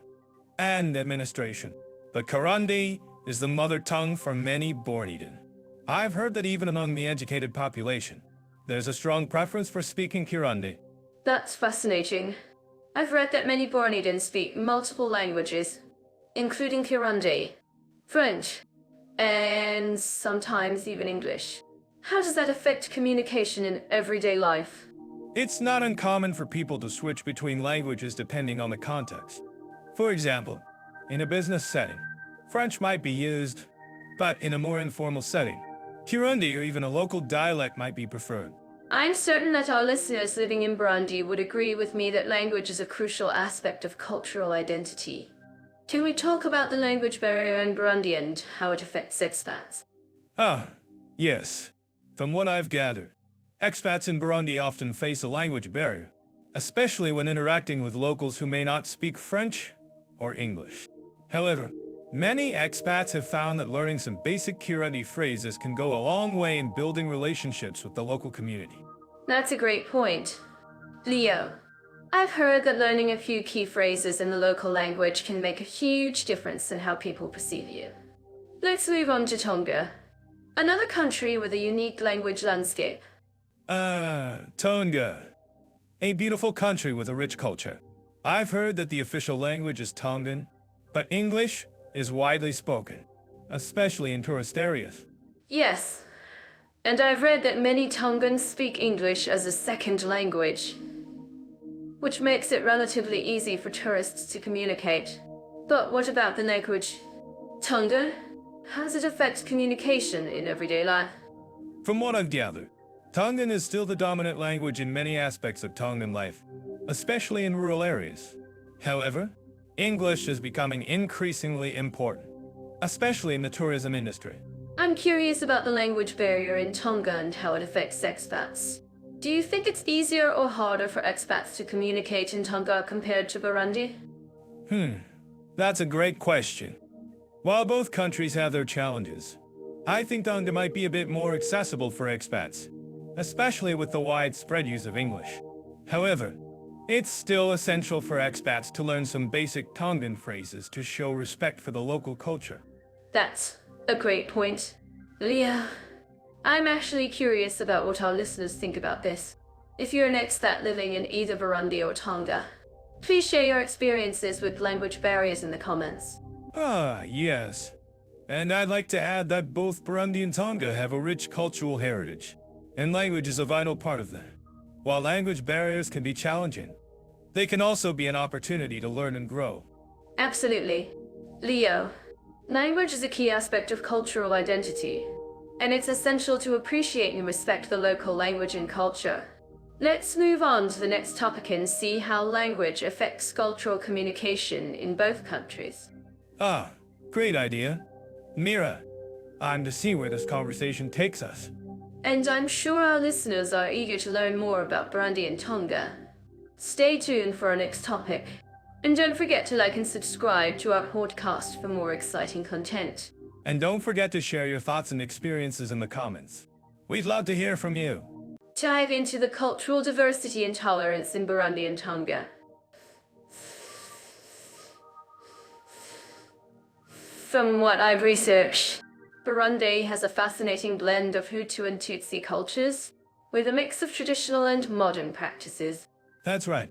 and administration. But Kirundi is the mother tongue for many Burundian. I've heard that even among the educated population, there's a strong preference for speaking Kirundi.
That's fascinating. I've read that many Burundians speak multiple languages, including Kirundi, French, and sometimes even English. How does that affect communication in everyday life?
It's not uncommon for people to switch between languages depending on the context. For example, in a business setting, French might be used, but in a more informal setting, Kirundi or even a local dialect might be preferred.
I'm certain that our listeners living in Burundi would agree with me that language is a crucial aspect of cultural identity. Can we talk about the language barrier in Burundi and how it affects expats?
Ah, yes. From what I've gathered, expats in Burundi often face a language barrier, especially when interacting with locals who may not speak French or English. However, many expats have found that learning some basic Kirundi phrases can go a long way in building relationships with the local community.
That's a great point. Leo, I've heard that learning a few key phrases in the local language can make a huge difference in how people perceive you. Let's move on to Tonga, another country with a unique language landscape.
Tonga. A beautiful country with a rich culture. I've heard that the official language is Tongan, but English is widely spoken, especially in tourist areas.
Yes, and I've read that many Tongans speak English as a second language, which makes it relatively easy for tourists to communicate. But what about the language? Tonga? How does it affect communication in everyday life?
From what I've gathered, Tongan is still the dominant language in many aspects of Tongan life, especially in rural areas. However, English is becoming increasingly important, especially in the tourism industry.
I'm curious about the language barrier in Tonga and how it affects expats. Do you think it's easier or harder for expats to communicate in Tonga compared to Burundi?
That's a great question. While both countries have their challenges, I think Tonga might be a bit more accessible for expats, especially with the widespread use of English. However, it's still essential for expats to learn some basic Tongan phrases to show respect for the local culture.
That's a great point. Leah, I'm actually curious about what our listeners think about this. If you're an expat living in either Burundi or Tonga, please share your experiences with language barriers in the comments.
Yes. And I'd like to add that both Burundi and Tonga have a rich cultural heritage, and language is a vital part of them. While language barriers can be challenging, they can also be an opportunity to learn and grow.
Absolutely. Leo, language is a key aspect of cultural identity, and it's essential to appreciate and respect the local language and culture. Let's move on to the next topic and see how language affects cultural communication in both countries.
Great idea. Mira, I'm to see where this conversation takes us.
And I'm sure our listeners are eager to learn more about Burundi and Tonga. Stay tuned for our next topic. And don't forget to like and subscribe to our podcast for more exciting content.
And don't forget to share your thoughts and experiences in the comments. We'd love to hear from you.
Dive into the cultural diversity and tolerance in Burundi and Tonga. From what I've researched, Burundi has a fascinating blend of Hutu and Tutsi cultures, with a mix of traditional and modern practices.
That's right.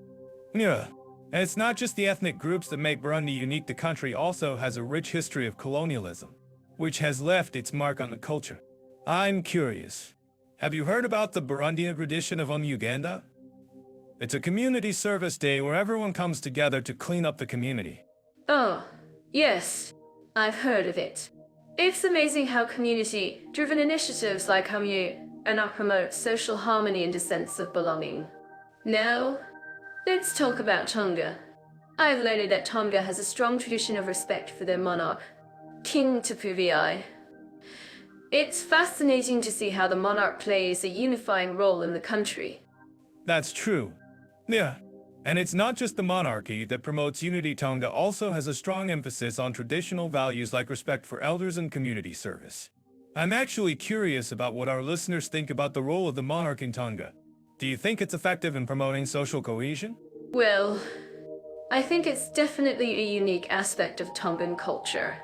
Yeah. And it's not just the ethnic groups that make Burundi unique. The country also has a rich history of colonialism, which has left its mark on the culture. I'm curious. Have you heard about the Burundian tradition of Uganda? It's a community service day where everyone comes together to clean up the community.
Oh, yes, I've heard of it. It's amazing how community-driven initiatives like now promote social harmony and a sense of belonging. Now, let's talk about Tonga. I've learned that Tonga has a strong tradition of respect for their monarch, King Tapuvi. It's fascinating to see how the monarch plays a unifying role in the country.
That's true. Yeah. And it's not just the monarchy that promotes unity. Tonga also has a strong emphasis on traditional values like respect for elders and community service. I'm actually curious about what our listeners think about the role of the monarch in Tonga. Do you think it's effective in promoting social cohesion?
Well, I think it's definitely a unique aspect of Tongan culture.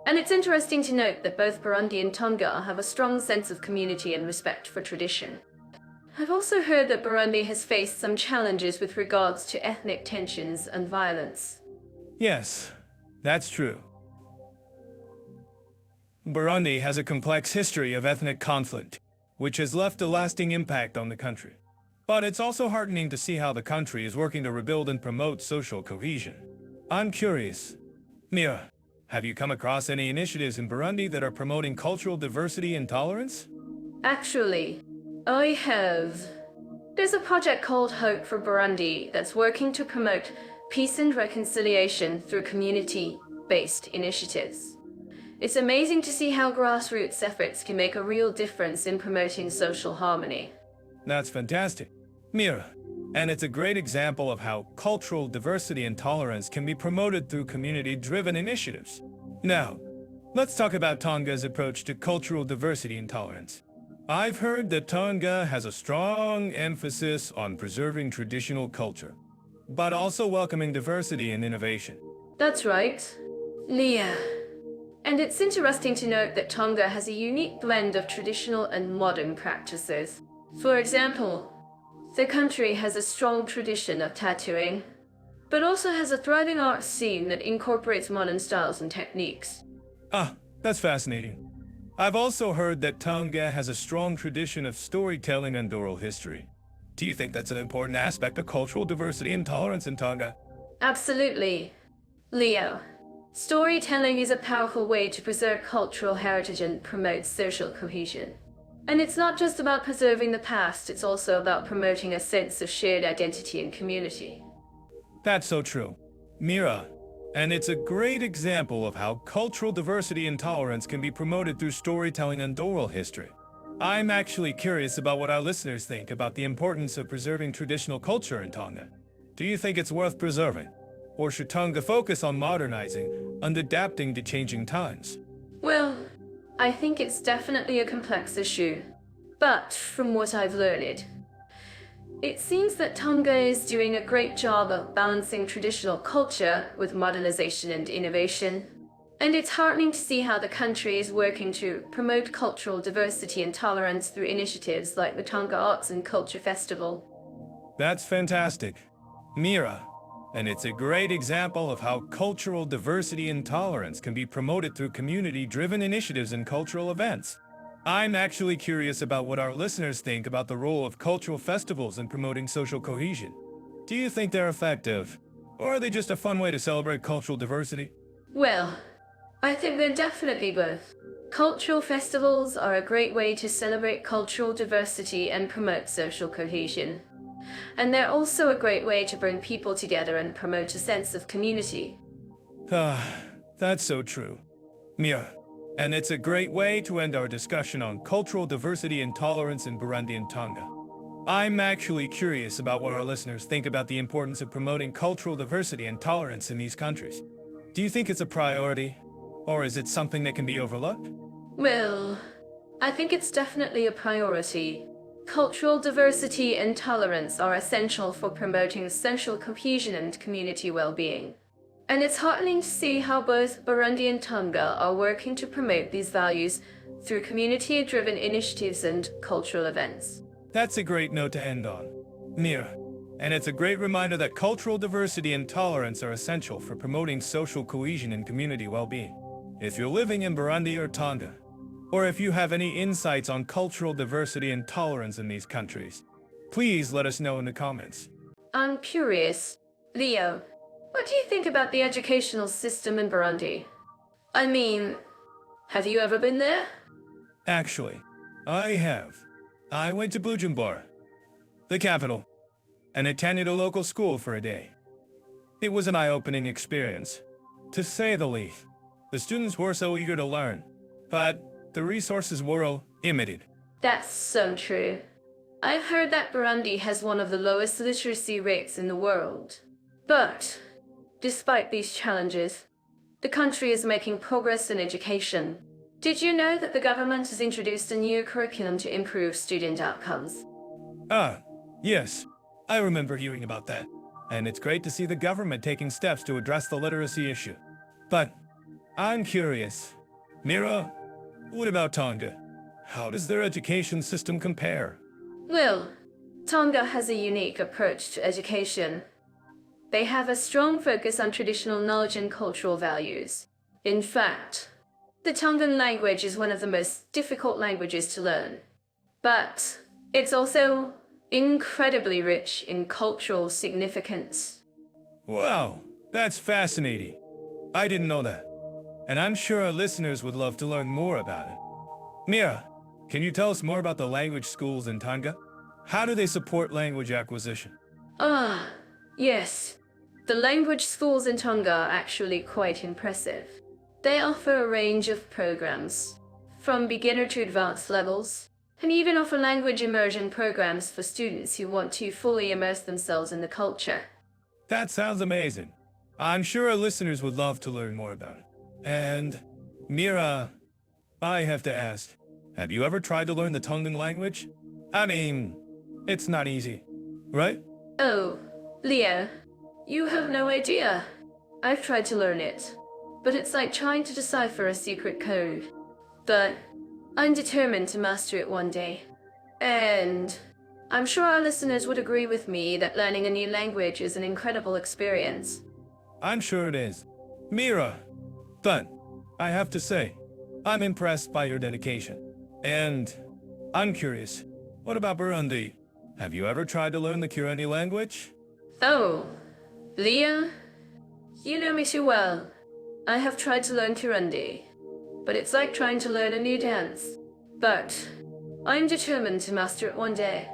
And it's interesting to note that both Burundi and Tonga have a strong sense of community and respect for tradition. I've also heard that Burundi has faced some challenges with regards to ethnic tensions and violence.
Yes, that's true. Burundi has a complex history of ethnic conflict, which has left a lasting impact on the country. But it's also heartening to see how the country is working to rebuild and promote social cohesion. I'm curious. Mira, have you come across any initiatives in Burundi that are promoting cultural diversity and tolerance?
Actually, I have. There's a project called Hope for Burundi that's working to promote peace and reconciliation through community remittance-based initiatives. It's amazing to see how grassroots efforts can make a real difference in promoting social harmony.
That's fantastic, Mira. And it's a great example of how cultural diversity and tolerance can be promoted through community-driven initiatives. Now, let's talk about Tonga's approach to cultural diversity and tolerance. I've heard that Tonga has a strong emphasis on preserving traditional culture, but also welcoming diversity and innovation.
That's right, Leah. And it's interesting to note that Tonga has a unique blend of traditional and modern practices. For example, the country has a strong tradition of tattooing, but also has a thriving art scene that incorporates modern styles and techniques.
Ah, that's fascinating. I've also heard that Tonga has a strong tradition of storytelling and oral history. Do you think that's an important aspect of cultural diversity and tolerance in Tonga?
Absolutely, Leo. Storytelling is a powerful way to preserve cultural heritage and promote social cohesion. And it's not just about preserving the past, it's also about promoting a sense of shared identity and community.
That's so true, Mira. And it's a great example of how cultural diversity and tolerance can be promoted through storytelling and oral history. I'm actually curious about what our listeners think about the importance of preserving traditional culture in Tonga. Do you think it's worth preserving? Or should Tonga focus on modernizing and adapting to changing times?
Well, I think it's definitely a complex issue. But from what I've learned, it seems that Tonga is doing a great job of balancing traditional culture with modernization and innovation. And it's heartening to see how the country is working to promote cultural diversity and tolerance through initiatives like the Tonga Arts and Culture Festival.
That's fantastic, Mira. And it's a great example of how cultural diversity and tolerance can be promoted through community-driven initiatives and cultural events. I'm actually curious about what our listeners think about the role of cultural festivals in promoting social cohesion. Do you think they're effective, or are they just a fun way to celebrate cultural diversity?
Well, I think they're definitely both. Cultural festivals are a great way to celebrate cultural diversity and promote social cohesion. And they're also a great way to bring people together and promote a sense of community.
That's so true, Mira. And it's a great way to end our discussion on cultural diversity and tolerance in Burundi and Tonga. I'm actually curious about what our listeners think about the importance of promoting cultural diversity and tolerance in these countries. Do you think it's a priority, or is it something that can be overlooked?
Well, I think it's definitely a priority. Cultural diversity and tolerance are essential for promoting social cohesion and community well-being. And it's heartening to see how both Burundi and Tonga are working to promote these values through community-driven initiatives and cultural events.
That's a great note to end on, Mira. And it's a great reminder that cultural diversity and tolerance are essential for promoting social cohesion and community well-being. If you're living in Burundi or Tonga, or if you have any insights on cultural diversity and tolerance in these countries, please let us know in the comments.
I'm curious, Leo, what do you think about the educational system in Burundi? I mean, have you ever been there?
Actually, I have. I went to Bujumbura, the capital, and attended a local school for a day. It was an eye-opening experience, to say the least. The students were so eager to learn, but the resources were limited.
That's so true. I've heard that Burundi has one of the lowest literacy rates in the world. But, despite these challenges, the country is making progress in education. Did you know that the government has introduced a new curriculum to improve student outcomes?
Yes. I remember hearing about that. And it's great to see the government taking steps to address the literacy issue. But I'm curious, Mira, what about Tonga? How does their education system compare?
Well, Tonga has a unique approach to education. They have a strong focus on traditional knowledge and cultural values. In fact, the Tongan language is one of the most difficult languages to learn. But it's also incredibly rich in cultural significance.
Wow, that's fascinating. I didn't know that. And I'm sure our listeners would love to learn more about it. Mira, can you tell us more about the language schools in Tonga? How do they support language acquisition?
Yes. The language schools in Tonga are actually quite impressive. They offer a range of programs, from beginner to advanced levels, and even offer language immersion programs for students who want to fully immerse themselves in the culture.
That sounds amazing. I'm sure our listeners would love to learn more about it. And, Mira, I have to ask, have you ever tried to learn the Tongan language? I mean, it's not easy, right?
Oh, Leo, you have no idea. I've tried to learn it, but it's like trying to decipher a secret code. But I'm determined to master it one day. And I'm sure our listeners would agree with me that learning a new language is an incredible experience.
I'm sure it is. Mira, but I have to say, I'm impressed by your dedication. And I'm curious, what about Burundi? Have you ever tried to learn the Kirundi language?
Oh, Leo, you know me too well. I have tried to learn Kirundi, but it's like trying to learn a new dance. But I'm determined to master it one day.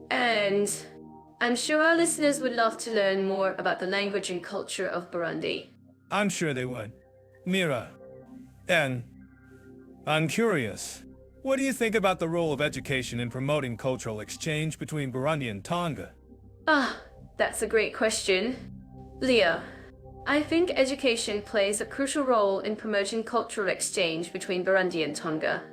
And I'm sure our listeners would love to learn more about the language and culture of Burundi.
I'm sure they would. Mira, and I'm curious, what do you think about the role of education in promoting cultural exchange between Burundi and Tonga?
Ah, that's a great question. Leo, I think education plays a crucial role in promoting cultural exchange between Burundi and Tonga.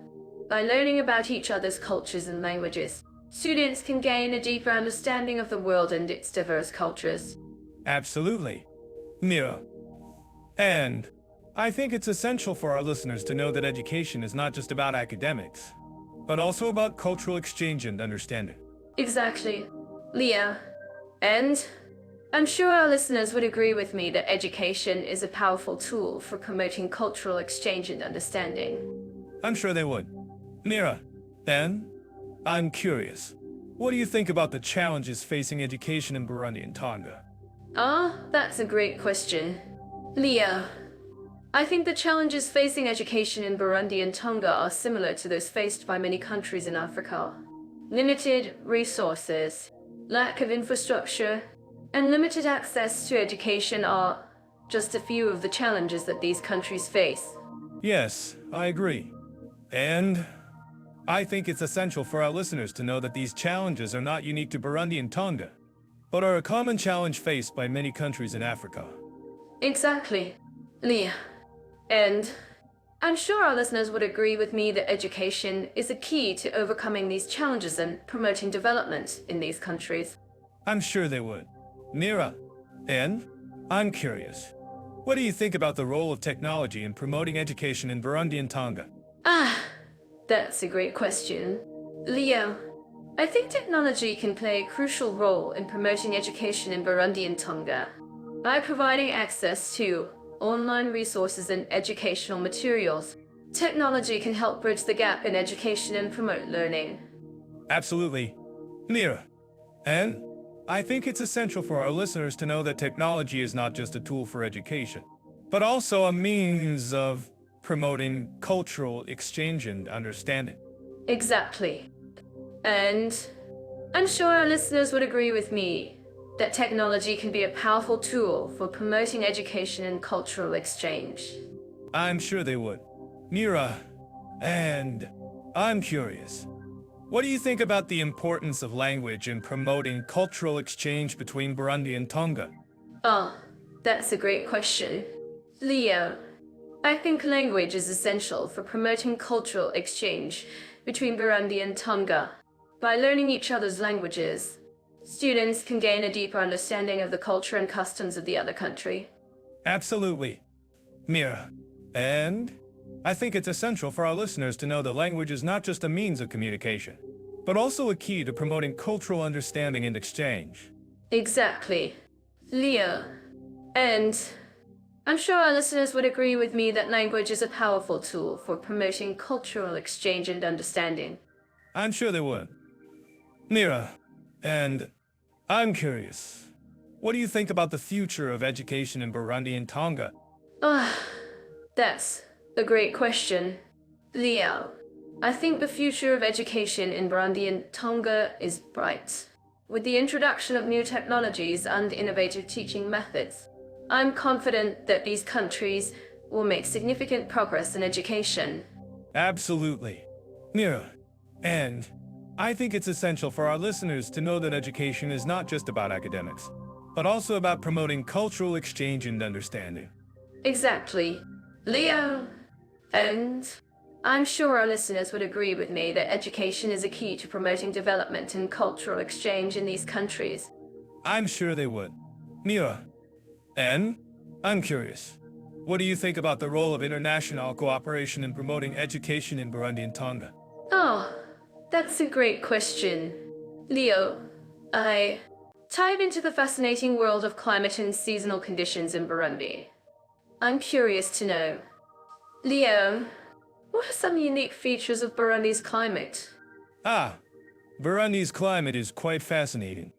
By learning about each other's cultures and languages, students can gain a deeper understanding of the world and its diverse cultures.
Absolutely. Mira, and I think it's essential for our listeners to know that education is not just about academics, but also about cultural exchange and understanding.
Exactly, Leo. And I'm sure our listeners would agree with me that education is a powerful tool for promoting cultural exchange and understanding.
I'm sure they would. Mira, and I'm curious, what do you think about the challenges facing education in Burundi and Tonga?
Ah, that's a great question. Leo, I think the challenges facing education in Burundi and Tonga are similar to those faced by many countries in Africa. Limited resources, lack of infrastructure, and limited access to education are just a few of the challenges that these countries face.
Yes, I agree. And I think it's essential for our listeners to know that these challenges are not unique to Burundi and Tonga, but are a common challenge faced by many countries in Africa.
Exactly, Leah. And I'm sure our listeners would agree with me that education is a key to overcoming these challenges and promoting development in these countries.
I'm sure they would. Mira, and I'm curious, what do you think about the role of technology in promoting education in Burundi and Tonga?
Ah, that's a great question. Leo, I think technology can play a crucial role in promoting education in Burundi and Tonga. By providing access to online resources and educational materials, technology can help bridge the gap in education and promote learning.
Absolutely. Mira, and I think it's essential for our listeners to know that technology is not just a tool for education, but also a means of promoting cultural exchange and understanding.
Exactly. And I'm sure our listeners would agree with me that technology can be a powerful tool for promoting education and cultural exchange.
I'm sure they would. Mira, and I'm curious, what do you think about the importance of language in promoting cultural exchange between Burundi and Tonga?
Oh, that's a great question. Leo, I think language is essential for promoting cultural exchange between Burundi and Tonga. By learning each other's languages, students can gain a deeper understanding of the culture and customs of the other country.
Absolutely. Mira, and I think it's essential for our listeners to know that language is not just a means of communication, but also a key to promoting cultural understanding and exchange.
Exactly. Leo. And I'm sure our listeners would agree with me that language is a powerful tool for promoting cultural exchange and understanding.
I'm sure they would. Mira, and I'm curious, what do you think about the future of education in Burundi and Tonga?
Ah, that's a great question. Leo, I think the future of education in Burundi and Tonga is bright. With the introduction of new technologies and innovative teaching methods, I'm confident that these countries will make significant progress in education.
Absolutely. Mira, and I think it's essential for our listeners to know that education is not just about academics, but also about promoting cultural exchange and understanding.
Exactly. Leo, and I'm sure our listeners would agree with me that education is a key to promoting development and cultural exchange in these countries.
I'm sure they would. Mira, and I'm curious. What do you think about the role of international cooperation in promoting education in Burundi and Tonga?
Oh, that's a great question. Leo, I dive into the fascinating world of climate and seasonal conditions in Burundi. I'm curious to know, Leo, what are some unique features of Burundi's climate?
Ah, Burundi's climate is quite fascinating.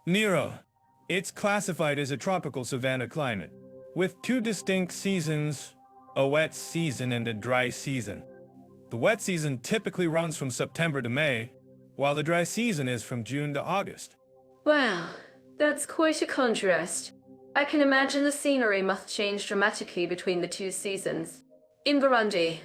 Mira, it's classified as a tropical savanna climate, with two distinct seasons, a wet season and a dry season. The wet season typically runs from September to May, while the dry season is from June to August.
Wow, that's quite a contrast. I can imagine the scenery must change dramatically between the two seasons. In Burundi,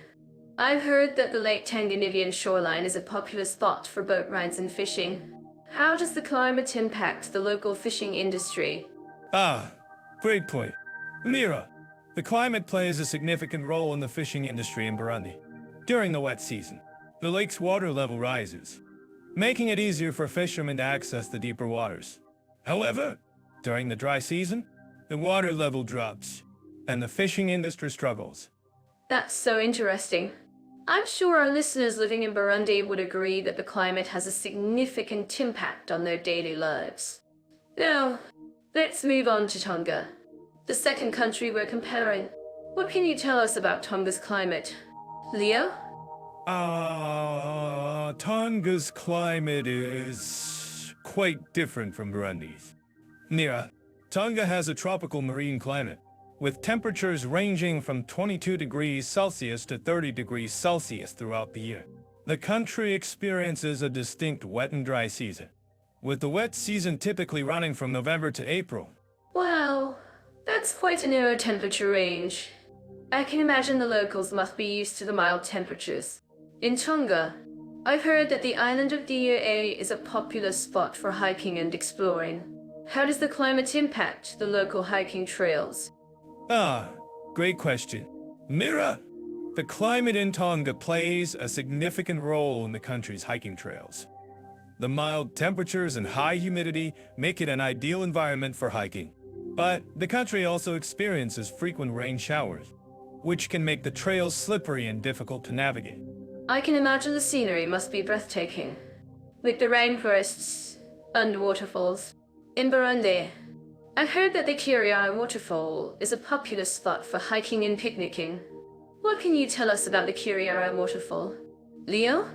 I've heard that the Lake Tanganyika shoreline is a popular spot for boat rides and fishing. How does the climate impact the local fishing industry?
Ah, great point. Mira, the climate plays a significant role in the fishing industry in Burundi. During the wet season, the lake's water level rises, making it easier for fishermen to access the deeper waters. However, during the dry season, the water level drops, and the fishing industry struggles.
That's so interesting. I'm sure our listeners living in Burundi would agree that the climate has a significant impact on their daily lives. Now, let's move on to Tonga, the second country we're comparing. What can you tell us about Tonga's climate? Leo?
Tonga's climate is quite different from Burundi's. Mira, Tonga has a tropical marine climate, with temperatures ranging from 22 degrees Celsius to 30 degrees Celsius throughout the year. The country experiences a distinct wet and dry season, with the wet season typically running from November to April.
Wow, that's quite a narrow temperature range. I can imagine the locals must be used to the mild temperatures. In Tonga, I've heard that the island of Dieu is a popular spot for hiking and exploring. How does the climate impact the local hiking trails?
Ah, great question. Mira, the climate in Tonga plays a significant role in the country's hiking trails. The mild temperatures and high humidity make it an ideal environment for hiking. But the country also experiences frequent rain showers, which can make the trails slippery and difficult to navigate.
I can imagine the scenery must be breathtaking, with the rainforests and waterfalls. In Burundi, I heard that the Kiria waterfall is a popular spot for hiking and picnicking. What can you tell us about the Kiria waterfall? Leo?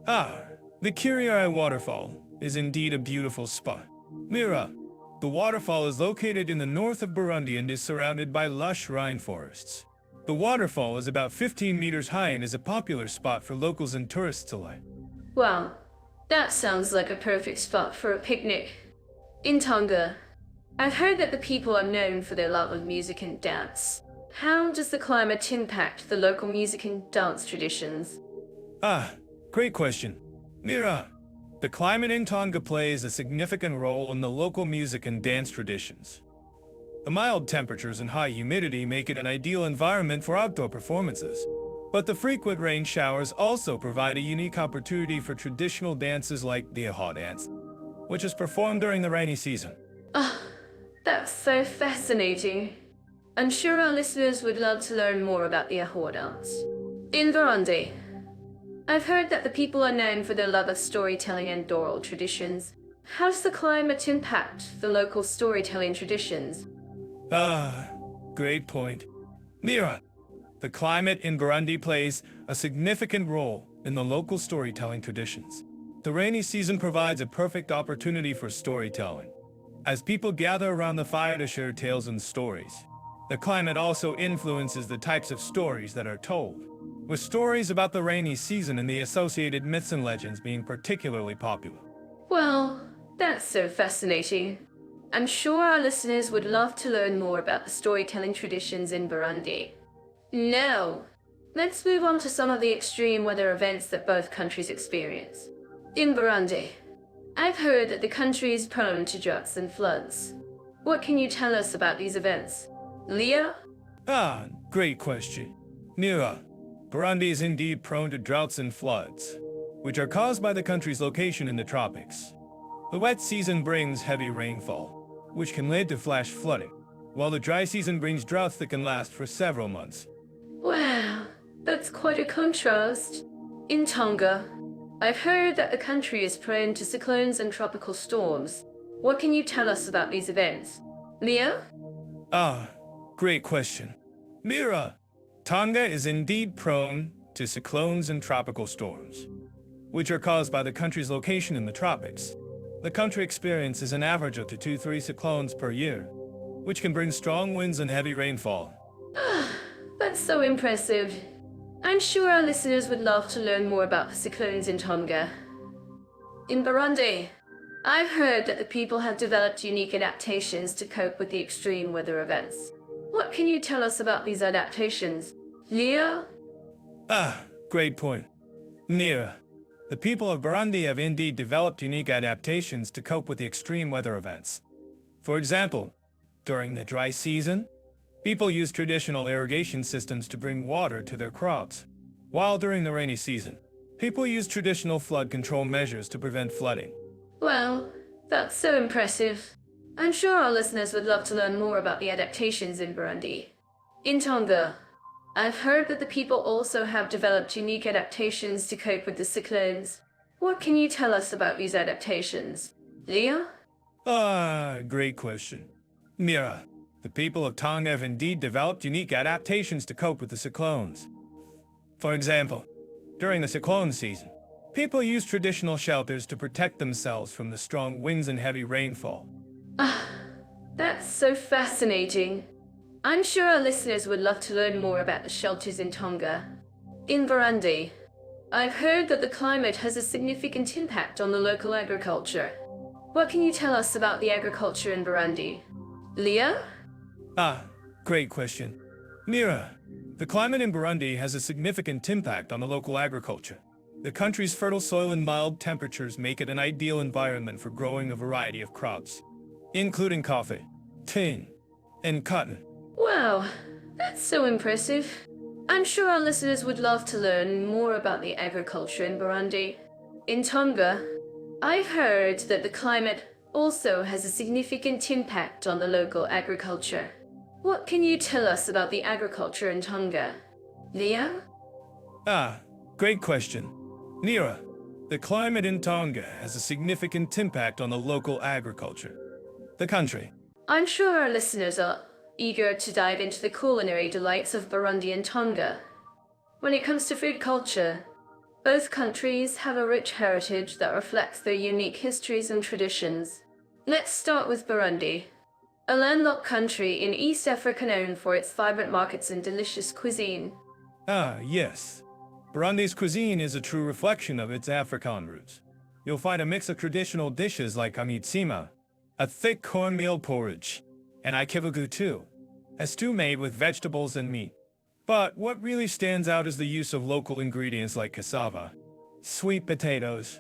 Ah, the Kiria waterfall is indeed a beautiful spot. Mira, the waterfall is located in the north of Burundi and is surrounded by lush rainforests. The waterfall is about 15 meters high and is a popular spot for locals and tourists alike.
Wow, that sounds like a perfect spot for a picnic. In Tonga, I've heard that the people are known for their love of music and dance. How does the climate impact the local music and dance traditions?
Ah, great question. Mira, the climate in Tonga plays a significant role in the local music and dance traditions. The mild temperatures and high humidity make it an ideal environment for outdoor performances. But the frequent rain showers also provide a unique opportunity for traditional dances like the Aha dance, which is performed during the rainy season.
Ah, that's so fascinating. I'm sure our listeners would love to learn more about the Aha dance. In Burundi, I've heard that the people are known for their love of storytelling and oral traditions. How does the climate impact the local storytelling traditions?
Ah, great point. Mira, the climate in Burundi plays a significant role in the local storytelling traditions. The rainy season provides a perfect opportunity for storytelling, as people gather around the fire to share tales and stories. The climate also influences the types of stories that are told, with stories about the rainy season and the associated myths and legends being particularly popular.
Well, That's so fascinating. I'm sure our listeners would love to learn more about the storytelling traditions in Burundi. Now, let's move on to some of the extreme weather events that both countries experience. In Burundi, I've heard that the country is prone to droughts and floods. What can you tell us about these events? Leah?
Great question. Mira, Burundi is indeed prone to droughts and floods, which are caused by the country's location in the tropics. The wet season brings heavy rainfall, which can lead to flash flooding, while the dry season brings droughts that can last for several months.
Wow, that's quite a contrast. In Tonga, I've heard that the country is prone to cyclones and tropical storms. What can you tell us about these events? Leah?
Great question. Mira, Tonga is indeed prone to cyclones and tropical storms, which are caused by the country's location in the tropics. The country experiences an average of 2 to 3 cyclones per year, which can bring strong winds and heavy rainfall.
That's so impressive. I'm sure our listeners would love to learn more about the cyclones in Tonga. In Burundi, I've heard that the people have developed unique adaptations to cope with the extreme weather events. What can you tell us about these adaptations? Leah?
Great point. Mira, the people of Burundi have indeed developed unique adaptations to cope with the extreme weather events. For example, during the dry season, people use traditional irrigation systems to bring water to their crops, while during the rainy season, people use traditional flood control measures to prevent flooding.
Well, that's so impressive. I'm sure our listeners would love to learn more about the adaptations in Burundi. In Tonga, I've heard that the people also have developed unique adaptations to cope with the cyclones. What can you tell us about these adaptations? Leah?
Great question. Mira, the people of Tonga have indeed developed unique adaptations to cope with the cyclones. For example, during the cyclone season, people use traditional shelters to protect themselves from the strong winds and heavy rainfall.
That's so fascinating. I'm sure our listeners would love to learn more about the shelters in Tonga. In Burundi, I've heard that the climate has a significant impact on the local agriculture. What can you tell us about the agriculture in Burundi? Leah?
Great question. Mira, the climate in Burundi has a significant impact on the local agriculture. The country's fertile soil and mild temperatures make it an ideal environment for growing a variety of crops, including coffee, tea, and cotton.
Wow, that's so impressive. I'm sure our listeners would love to learn more about the agriculture in Burundi. In Tonga, I've heard that the climate also has a significant impact on the local agriculture. What can you tell us about the agriculture in Tonga? Leah?
Great question. Mira, the climate in Tonga has a significant impact on the local agriculture. The country.
I'm sure our listeners are eager to dive into the culinary delights of Burundi and Tonga. When it comes to food culture, both countries have a rich heritage that reflects their unique histories and traditions. Let's start with Burundi, a landlocked country in East Africa known for its vibrant markets and delicious cuisine.
Yes. Burundi's cuisine is a true reflection of its African roots. You'll find a mix of traditional dishes like amitsima, a thick cornmeal porridge, and ikivugu too, a stew made with vegetables and meat. But what really stands out is the use of local ingredients like cassava, sweet potatoes,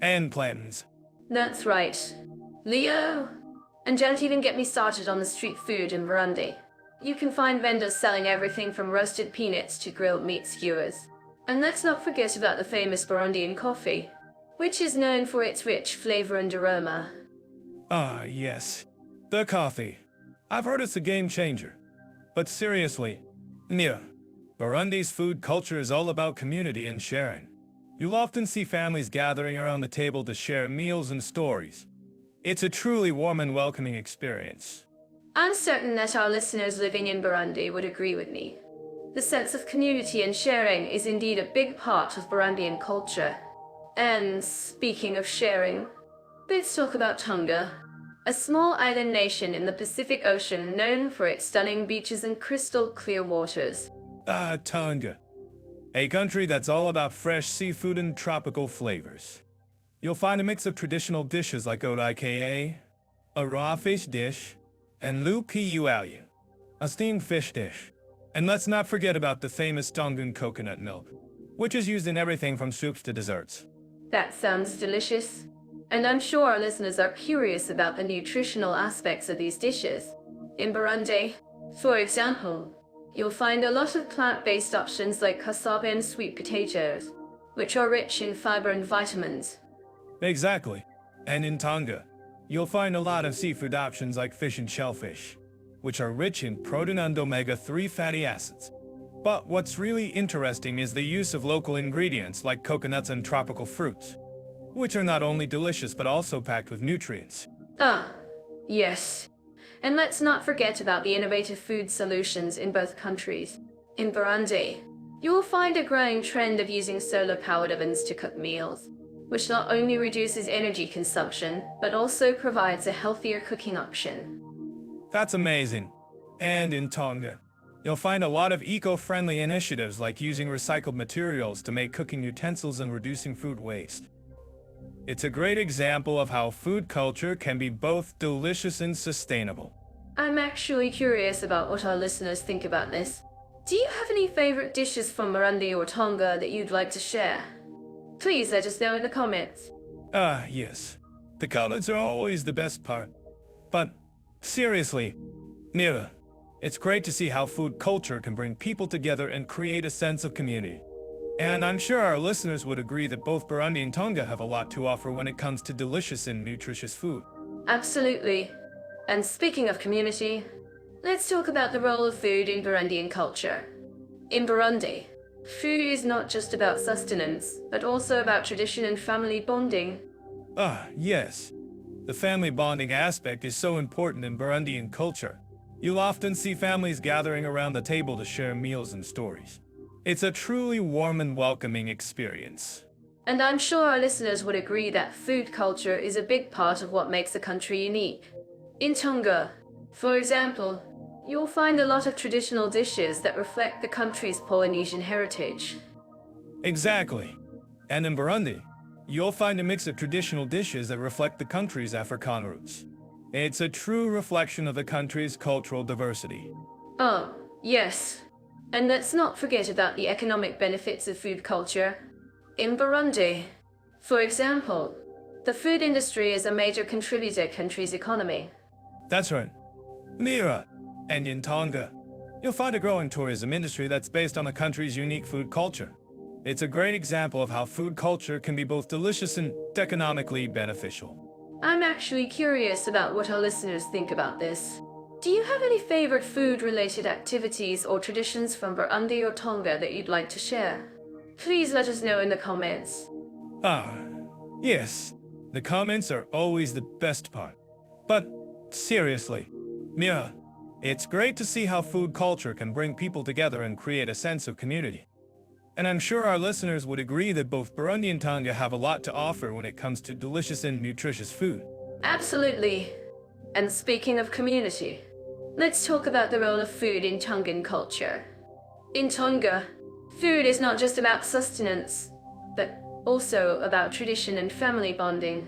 and plantains.
That's right. Leo! And don't even get me started on the street food in Burundi. You can find vendors selling everything from roasted peanuts to grilled meat skewers. And let's not forget about the famous Burundian coffee, which is known for its rich flavor and aroma.
Yes. The coffee. I've heard it's a game changer. But seriously, Nia, Burundi's food culture is all about community and sharing. You'll often see families gathering around the table to share meals and stories. It's a truly warm and welcoming experience.
I'm certain that our listeners living in Burundi would agree with me. The sense of community and sharing is indeed a big part of Burundian culture. And speaking of sharing, let's talk about Tonga, a small island nation in the Pacific Ocean known for its stunning beaches and crystal clear waters.
Tonga. A country that's all about fresh seafood and tropical flavors. you'll find a mix of traditional dishes like odika, a raw fish dish, and luku'alofa, a steamed fish dish. And let's not forget about the famous Tongan coconut milk, which is used in everything from soups to desserts.
That sounds delicious. And I'm sure our listeners are curious about the nutritional aspects of these dishes. In Burundi, for example, you'll find a lot of plant-based options like cassava and sweet potatoes, which are rich in fiber and vitamins.
Exactly. And in Tonga, you'll find a lot of seafood options like fish and shellfish, which are rich in protein and omega-3 fatty acids. But what's really interesting is the use of local ingredients like coconuts and tropical fruits, which are not only delicious but also packed with nutrients.
Ah, yes. And let's not forget about the innovative food solutions in both countries. In Burundi, you'll find a growing trend of using solar-powered ovens to cook meals, which not only reduces energy consumption, but also provides a healthier cooking option.
That's amazing. And in Tonga, you'll find a lot of eco-friendly initiatives like using recycled materials to make cooking utensils and reducing food waste. It's a great example of how food culture can be both delicious and sustainable.
I'm actually curious about what our listeners think about this. Do you have any favorite dishes from Burundi or Tonga that you'd like to share? Please let us know in the comments.
Yes. The comments are always the best part. But seriously, Mira, it's great to see how food culture can bring people together and create a sense of community. And I'm sure our listeners would agree that both Burundi and Tonga have a lot to offer when it comes to delicious and nutritious food.
Absolutely. And speaking of community, let's talk about the role of food in Burundian culture. In Burundi, food is not just about sustenance, but also about tradition and family bonding.
Yes. The family bonding aspect is so important in Burundian culture. You'll often see families gathering around the table to share meals and stories. It's a truly warm and welcoming experience.
And I'm sure our listeners would agree that food culture is a big part of what makes a country unique. In Tonga, for example, you'll find a lot of traditional dishes that reflect the country's Polynesian heritage.
Exactly. And in Burundi, you'll find a mix of traditional dishes that reflect the country's African roots. It's a true reflection of the country's cultural diversity.
Oh, yes. And let's not forget about the economic benefits of food culture. In Burundi, for example, the food industry is a major contributor to the country's economy.
That's right. Mira, and in Tonga, you'll find a growing tourism industry that's based on the country's unique food culture. It's a great example of how food culture can be both delicious and economically beneficial.
I'm actually curious about what our listeners think about this. Do you have any favorite food-related activities or traditions from Burundi or Tonga that you'd like to share? Please let us know in the comments.
Yes. The comments are always the best part. But seriously, Mira, it's great to see how food culture can bring people together and create a sense of community. And I'm sure our listeners would agree that both Burundi and Tonga have a lot to offer when it comes to delicious and nutritious food.
Absolutely. And speaking of community, let's talk about the role of food in Tongan culture. In Tonga, food is not just about sustenance, but also about tradition and family bonding.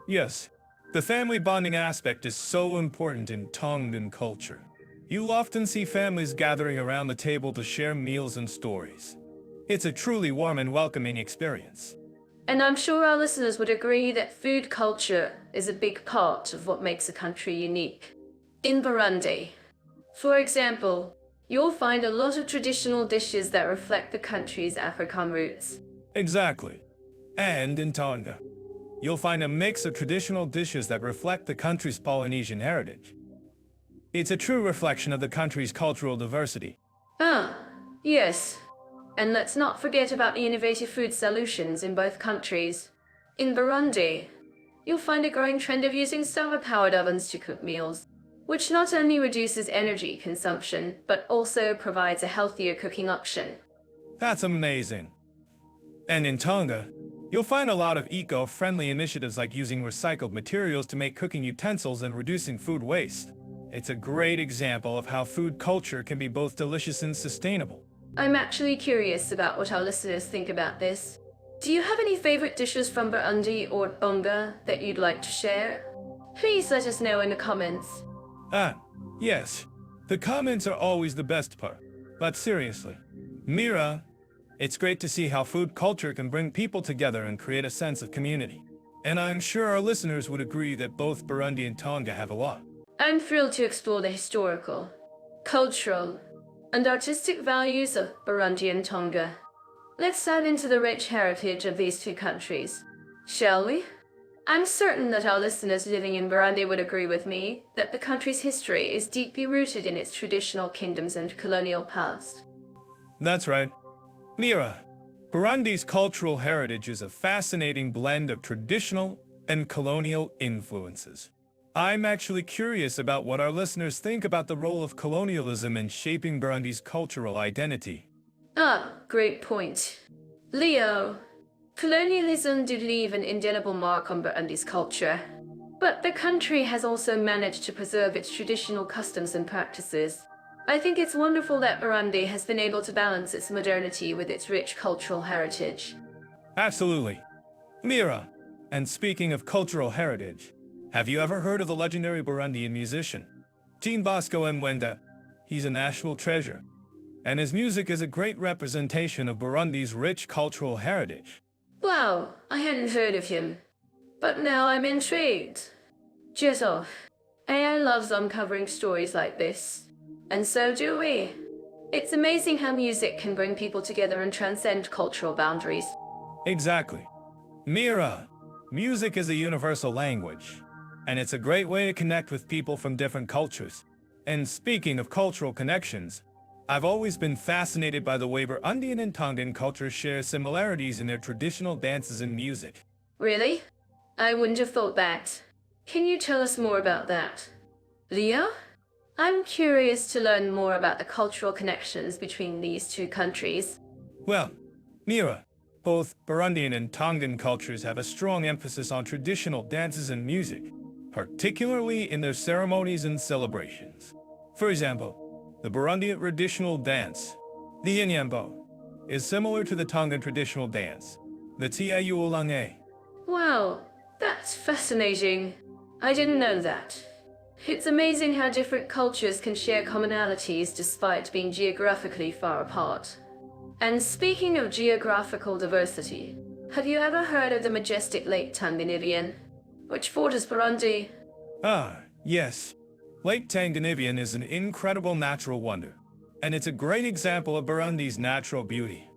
Yes. The family bonding aspect is so important in Tongan culture. You'll often see families gathering around the table to share meals and stories. It's a truly warm and welcoming experience.
And I'm sure our listeners would agree that food culture is a big part of what makes a country unique. In Burundi, for example, you'll find a lot of traditional dishes that reflect the country's African roots.
Exactly. And in Tonga, you'll find a mix of traditional dishes that reflect the country's Polynesian heritage. It's a true reflection of the country's cultural diversity.
Yes. And let's not forget about the innovative food solutions in both countries. In Burundi, you'll find a growing trend of using solar-powered ovens to cook meals, which not only reduces energy consumption, but also provides a healthier cooking option.
That's amazing. And in Tonga, you'll find a lot of eco-friendly initiatives like using recycled materials to make cooking utensils and reducing food waste. It's a great example of how food culture can be both delicious and sustainable.
I'm actually curious about what our listeners think about this. Do you have any favorite dishes from Burundi or Tonga that you'd like to share? Please let us know in the comments.
Ah, yes. The comments are always the best part. But seriously, Mira, it's great to see how food culture can bring people together and create a sense of community. And I'm sure our listeners would agree that both Burundi and Tonga have a lot.
I'm thrilled to explore the historical, cultural, and artistic values of Burundi and Tonga. Let's dive into the rich heritage of these two countries, shall we? I'm certain that our listeners living in Burundi would agree with me that the country's history is deeply rooted in its traditional kingdoms and colonial past.
That's right. Mira, Burundi's cultural heritage is a fascinating blend of traditional and colonial influences. I'm actually curious about what our listeners think about the role of colonialism in shaping Burundi's cultural identity.
Ah, great point. Leo, colonialism did leave an indelible mark on Burundi's culture, but the country has also managed to preserve its traditional customs and practices. I think it's wonderful that Burundi has been able to balance its modernity with its rich cultural heritage.
Absolutely. Mira, and speaking of cultural heritage, have you ever heard of the legendary Burundian musician, Jean Bosco Mwenda? He's a national treasure, and his music is a great representation of Burundi's rich cultural heritage.
Wow, I hadn't heard of him, but now I'm intrigued. Just off. AI loves uncovering stories like this. And so do we. It's amazing how music can bring people together and transcend cultural boundaries.
Exactly. Mira, music is a universal language, and it's a great way to connect with people from different cultures. And speaking of cultural connections, I've always been fascinated by the way Burundian and Tongan cultures share similarities in their traditional dances and music.
Really? I wouldn't have thought that. Can you tell us more about that? Leo? I'm curious to learn more about the cultural connections between these two countries.
Well, Mira, both Burundian and Tongan cultures have a strong emphasis on traditional dances and music, particularly in their ceremonies and celebrations. For example, the Burundian traditional dance, the Inyambo, is similar to the Tongan traditional dance, the Tiaulange.
Wow, that's fascinating. I didn't know that. It's amazing how different cultures can share commonalities despite being geographically far apart. And speaking of geographical diversity, have you ever heard of the majestic Lake Tanganyika, which borders Burundi?
Ah, yes. Lake Tanganyika is an incredible natural wonder, and it's a great example of Burundi's natural beauty.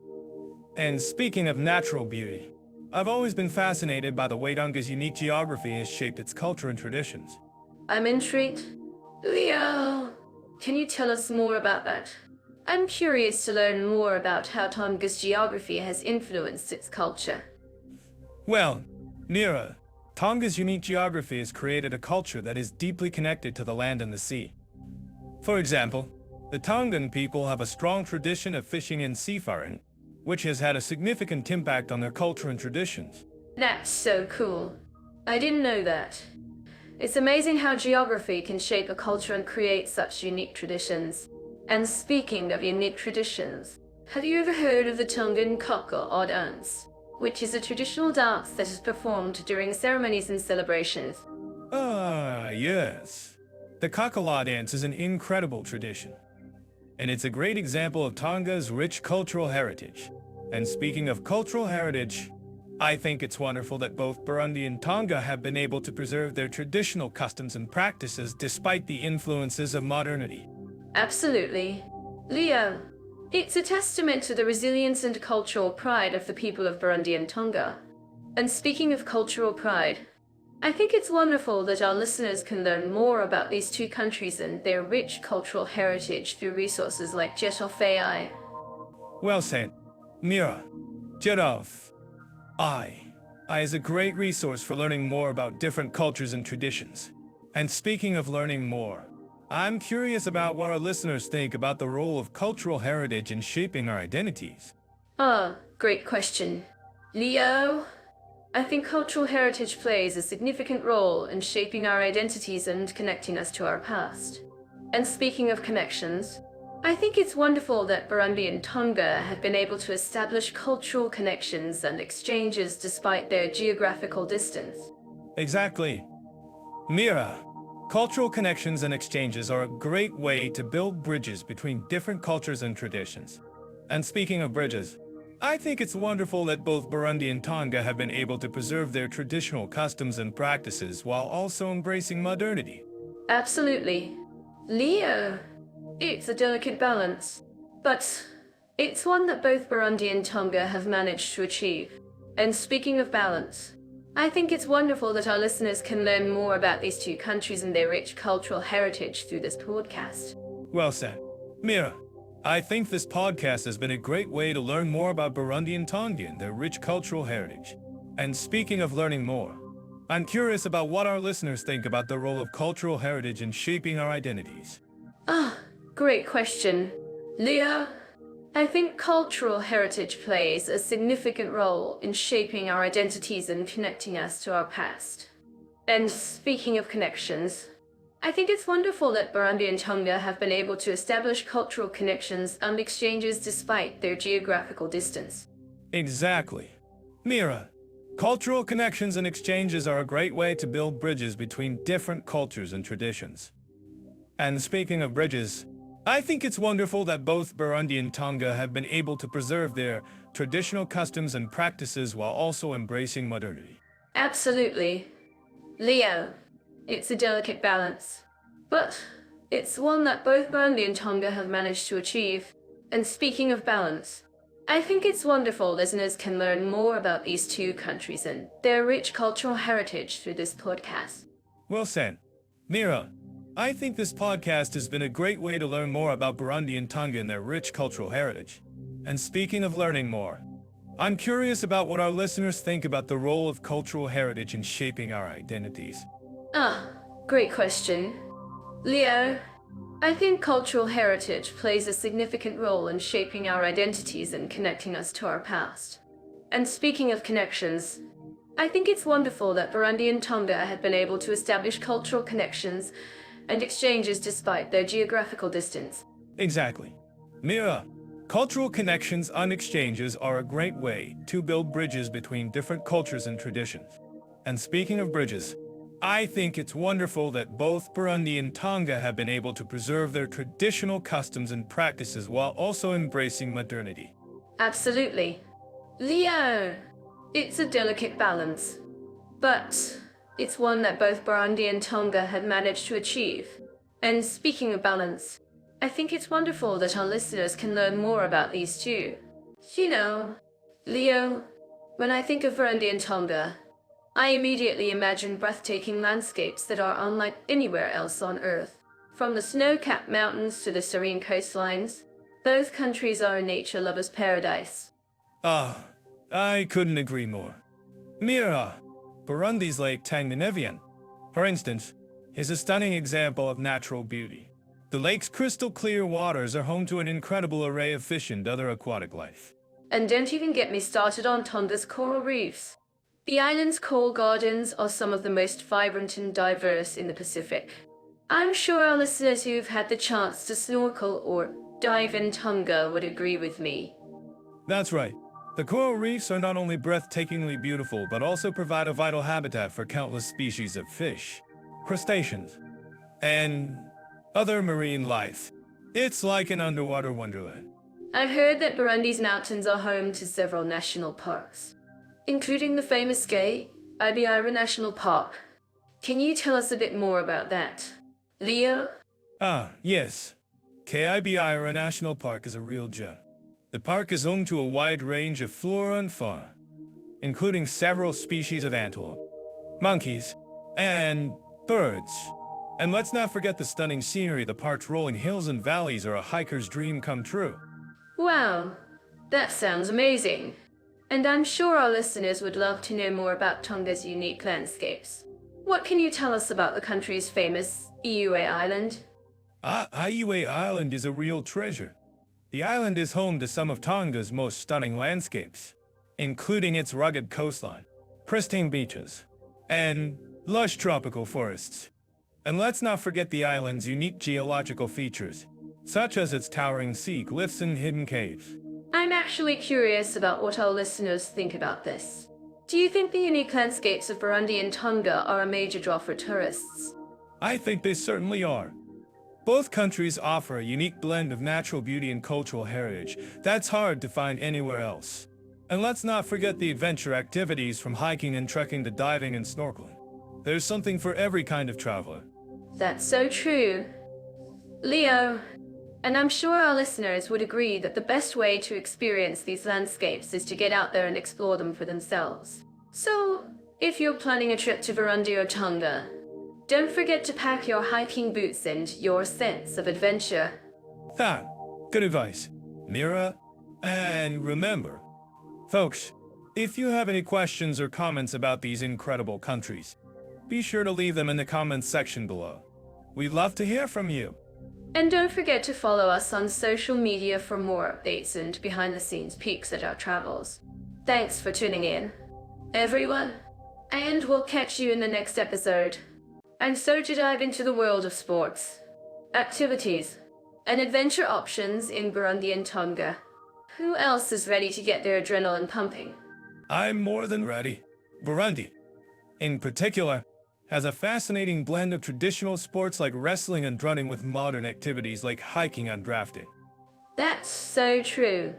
And speaking of natural beauty, I've always been fascinated by the way Tonga's unique geography has shaped its culture and traditions.
I'm intrigued. Leo, can you tell us more about that? I'm curious to learn more about how Tonga's geography has influenced its culture.
Well, Mira, Tonga's unique geography has created a culture that is deeply connected to the land and the sea. For example, the Tongan people have a strong tradition of fishing and seafaring, which has had a significant impact on their culture and traditions.
That's so cool. I didn't know that. It's amazing how geography can shape a culture and create such unique traditions. And speaking of unique traditions, have you ever heard of the Tongan kaka or dance, which is a traditional dance that is performed during ceremonies and celebrations?
Ah, yes. The kakala dance is an incredible tradition, and it's a great example of Tonga's rich cultural heritage. And speaking of cultural heritage, I think it's wonderful that both Burundi and Tonga have been able to preserve their traditional customs and practices despite the influences of modernity.
Absolutely. Leo, it's a testament to the resilience and cultural pride of the people of Burundi and Tonga. And speaking of cultural pride, I think it's wonderful that our listeners can learn more about these two countries and their rich cultural heritage through resources like Jetov AI.
Well said. Mira, Jetov AI is a great resource for learning more about different cultures and traditions. And speaking of learning more, I'm curious about what our listeners think about the role of cultural heritage in shaping our identities.
Ah, great question. Leo, I think cultural heritage plays a significant role in shaping our identities and connecting us to our past. And speaking of connections, I think it's wonderful that Burundi and Tonga have been able to establish cultural connections and exchanges despite their geographical distance.
Exactly. Mira, cultural connections and exchanges are a great way to build bridges between different cultures and traditions. And speaking of bridges, I think it's wonderful that both Burundi and Tonga have been able to preserve their traditional customs and practices while also embracing modernity.
Absolutely. Leo, it's a delicate balance, but it's one that both Burundi and Tonga have managed to achieve. And speaking of balance, I think it's wonderful that our listeners can learn more about these two countries and their rich cultural heritage through this podcast.
Well said. Mira, I think this podcast has been a great way to learn more about Burundi and Tonga and their rich cultural heritage. And speaking of learning more, I'm curious about what our listeners think about the role of cultural heritage in shaping our identities.
Great question. Leo, I think cultural heritage plays a significant role in shaping our identities and connecting us to our past. And speaking of connections, I think it's wonderful that Burundi and Tonga have been able to establish cultural connections and exchanges despite their geographical distance.
Exactly. Mira, cultural connections and exchanges are a great way to build bridges between different cultures and traditions. And speaking of bridges, I think it's wonderful that both Burundi and Tonga have been able to preserve their traditional customs and practices while also embracing modernity.
Absolutely. Leo, it's a delicate balance, but it's one that both Burundi and Tonga have managed to achieve. And speaking of balance, I think it's wonderful listeners can learn more about these two countries and their rich cultural heritage through this podcast.
Well said. Mira, I think this podcast has been a great way to learn more about Burundi and Tonga and their rich cultural heritage. And speaking of learning more, I'm curious about what our listeners think about the role of cultural heritage in shaping our identities.
Great question. Leo, I think cultural heritage plays a significant role in shaping our identities and connecting us to our past. And speaking of connections, I think it's wonderful that Burundi and Tonga have been able to establish cultural connections and exchanges despite their geographical distance.
Exactly. Mira, cultural connections and exchanges are a great way to build bridges between different cultures and traditions. And speaking of bridges, I think it's wonderful that both Burundi and Tonga have been able to preserve their traditional customs and practices while also embracing modernity.
Absolutely. Leo, it's a delicate balance, but it's one that both Burundi and Tonga have managed to achieve. And speaking of balance, I think it's wonderful that our listeners can learn more about these two. You know, Leo, when I think of Burundi and Tonga, I immediately imagine breathtaking landscapes that are unlike anywhere else on Earth. From the snow-capped mountains to the serene coastlines, both countries are a nature lover's paradise.
I couldn't agree more. Mira, Burundi's Lake Tanganyika, for instance, is a stunning example of natural beauty. The lake's crystal clear waters are home to an incredible array of fish and other aquatic life.
And don't even get me started on Tonga's coral reefs. The island's coral gardens are some of the most vibrant and diverse in the Pacific. I'm sure our listeners who've had the chance to snorkel or dive in Tonga would agree with me.
That's right. The coral reefs are not only breathtakingly beautiful, but also provide a vital habitat for countless species of fish, crustaceans, and other marine life. It's like an underwater wonderland.
I've heard that Burundi's mountains are home to several national parks, including the famous Ibira National Park. Can you tell us a bit more about that, Leo?
Yes. Ibira National Park is a real gem. The park is home to a wide range of flora and fauna, including several species of antelope, monkeys, and birds. And let's not forget the stunning scenery. The park's rolling hills and valleys are a hiker's dream come true.
Wow, that sounds amazing. And I'm sure our listeners would love to know more about Tonga's unique landscapes. What can you tell us about the country's famous Iue Island?
Iue Island is a real treasure. The island is home to some of Tonga's most stunning landscapes, including its rugged coastline, pristine beaches, and lush tropical forests. And let's not forget the island's unique geological features, such as its towering sea cliffs and hidden caves.
I'm actually curious about what our listeners think about this. Do you think the unique landscapes of Burundi and Tonga are a major draw for tourists?
I think they certainly are. Both countries offer a unique blend of natural beauty and cultural heritage that's hard to find anywhere else. And let's not forget the adventure activities from hiking and trekking to diving and snorkeling. There's something for every kind of traveler.
That's so true. Leo, and I'm sure our listeners would agree that the best way to experience these landscapes is to get out there and explore them for themselves. So, if you're planning a trip to Burundi or Tonga, don't forget to pack your hiking boots and your sense of adventure.
Good advice, Mira. And remember, folks, if you have any questions or comments about these incredible countries, be sure to leave them in the comments section below. We'd love to hear from you.
And don't forget to follow us on social media for more updates and behind-the-scenes peeks at our travels. Thanks for tuning in, everyone, and we'll catch you in the next episode. And so to dive into the world of sports, activities, and adventure options in Burundi and Tonga. Who else is ready to get their adrenaline pumping?
I'm more than ready. Burundi, in particular, has a fascinating blend of traditional sports like wrestling and running with modern activities like hiking and drafting.
That's so true.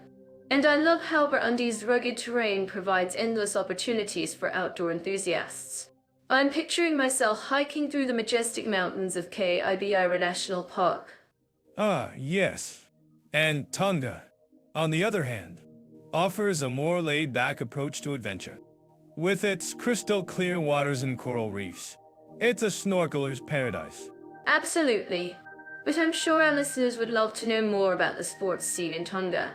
And I love how Burundi's rugged terrain provides endless opportunities for outdoor enthusiasts. I'm picturing myself hiking through the majestic mountains of Capita National Park.
Yes. And Tonga, on the other hand, offers a more laid-back approach to adventure. With its crystal-clear waters and coral reefs, it's a snorkeler's paradise.
Absolutely. But I'm sure our listeners would love to know more about the sports scene in Tonga.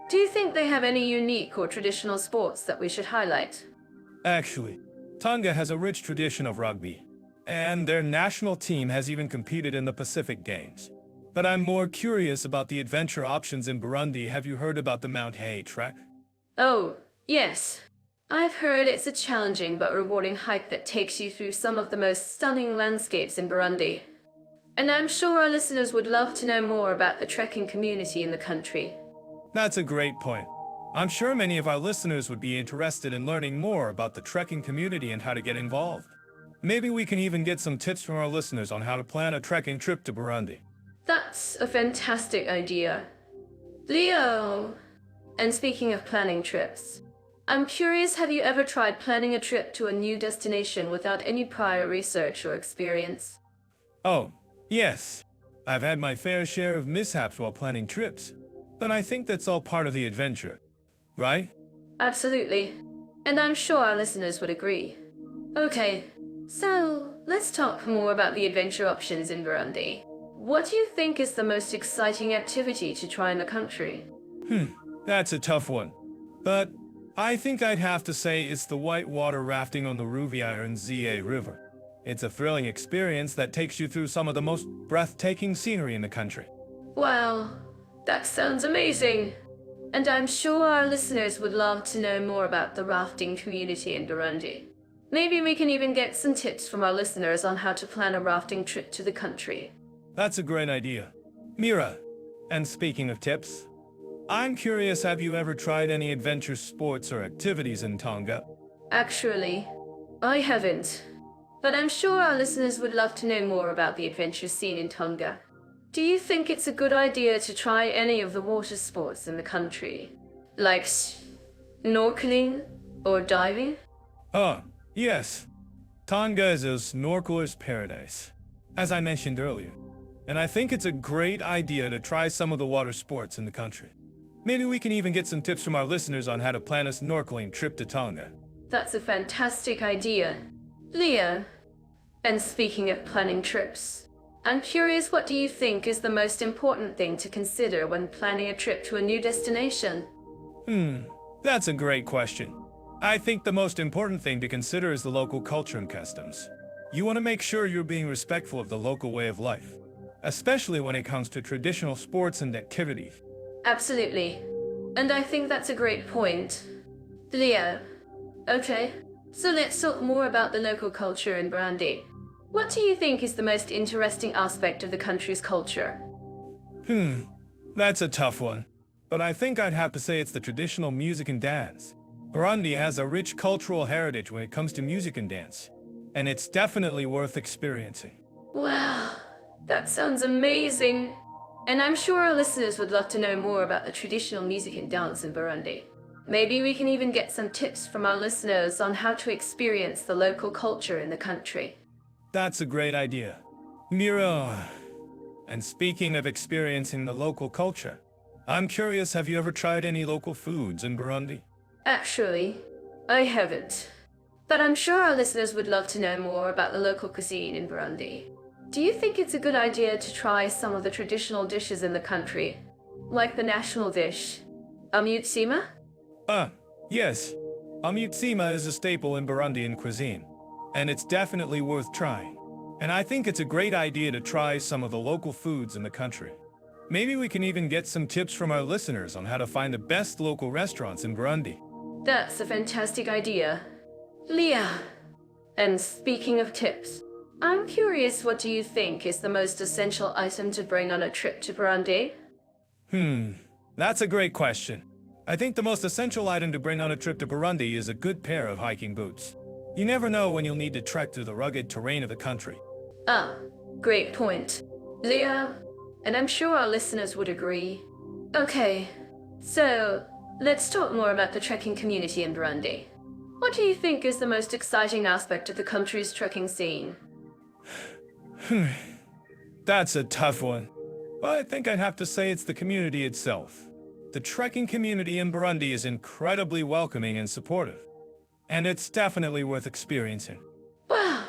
Do you think they have any unique or traditional sports that we should highlight?
Actually, Tonga has a rich tradition of rugby, and their national team has even competed in the Pacific Games. But I'm more curious about the adventure options in Burundi. Have you heard about the Mount Hay trek?
Oh, yes. I've heard it's a challenging but rewarding hike that takes you through some of the most stunning landscapes in Burundi. And I'm sure our listeners would love to know more about the trekking community in the country.
That's a great point. I'm sure many of our listeners would be interested in learning more about the trekking community and how to get involved. Maybe we can even get some tips from our listeners on how to plan a trekking trip to Burundi.
That's a fantastic idea. Leo! And speaking of planning trips, I'm curious, have you ever tried planning a trip to a new destination without any prior research or experience?
Oh, yes. I've had my fair share of mishaps while planning trips, but I think that's all part of the adventure, right?
Absolutely. And I'm sure our listeners would agree. Okay, so let's talk more about the adventure options in Burundi. What do you think is the most exciting activity to try in the country?
That's a tough one. But I think I'd have to say it's the whitewater rafting on the Ruvière and Za River. It's a thrilling experience that takes you through some of the most breathtaking scenery in the country.
Wow, that sounds amazing. And I'm sure our listeners would love to know more about the rafting community in Burundi. Maybe we can even get some tips from our listeners on how to plan a rafting trip to the country.
That's a great idea. Mira, and speaking of tips, I'm curious, have you ever tried any adventure sports or activities in Tonga?
Actually, I haven't. But I'm sure our listeners would love to know more about the adventure scene in Tonga. Do you think it's a good idea to try any of the water sports in the country? Like snorkeling or diving?
Yes. Tonga is a snorkeler's paradise, as I mentioned earlier. And I think it's a great idea to try some of the water sports in the country. Maybe we can even get some tips from our listeners on how to plan a snorkeling trip to Tonga.
That's a fantastic idea. Leah, and speaking of planning trips, I'm curious, what do you think is the most important thing to consider when planning a trip to a new destination?
That's a great question. I think the most important thing to consider is the local culture and customs. You want to make sure you're being respectful of the local way of life, especially when it comes to traditional sports and activities.
Absolutely. And I think that's a great point. Leo. Okay, so let's talk more about the local culture in Burundi. What do you think is the most interesting aspect of the country's culture?
That's a tough one. But I think I'd have to say it's the traditional music and dance. Burundi has a rich cultural heritage when it comes to music and dance, and it's definitely worth experiencing.
Wow, that sounds amazing. And I'm sure our listeners would love to know more about the traditional music and dance in Burundi. Maybe we can even get some tips from our listeners on how to experience the local culture in the country.
That's a great idea. Mira, and speaking of experiencing the local culture, I'm curious, have you ever tried any local foods in Burundi?
Actually, I haven't. But I'm sure our listeners would love to know more about the local cuisine in Burundi. Do you think it's a good idea to try some of the traditional dishes in the country? Like the national dish, amutsima?
Yes. Amutsima is a staple in Burundian cuisine, and it's definitely worth trying. And I think it's a great idea to try some of the local foods in the country. Maybe we can even get some tips from our listeners on how to find the best local restaurants in Burundi.
That's a fantastic idea. Leah, and speaking of tips, I'm curious, what do you think is the most essential item to bring on a trip to Burundi?
That's a great question. I think the most essential item to bring on a trip to Burundi is a good pair of hiking boots. You never know when you'll need to trek through the rugged terrain of the country.
Great point. Leah, and I'm sure our listeners would agree. Okay, so let's talk more about the trekking community in Burundi. What do you think is the most exciting aspect of the country's trekking scene?
That's a tough one. But I think I'd have to say it's the community itself. The trekking community in Burundi is incredibly welcoming and supportive, and it's definitely worth experiencing.
Wow,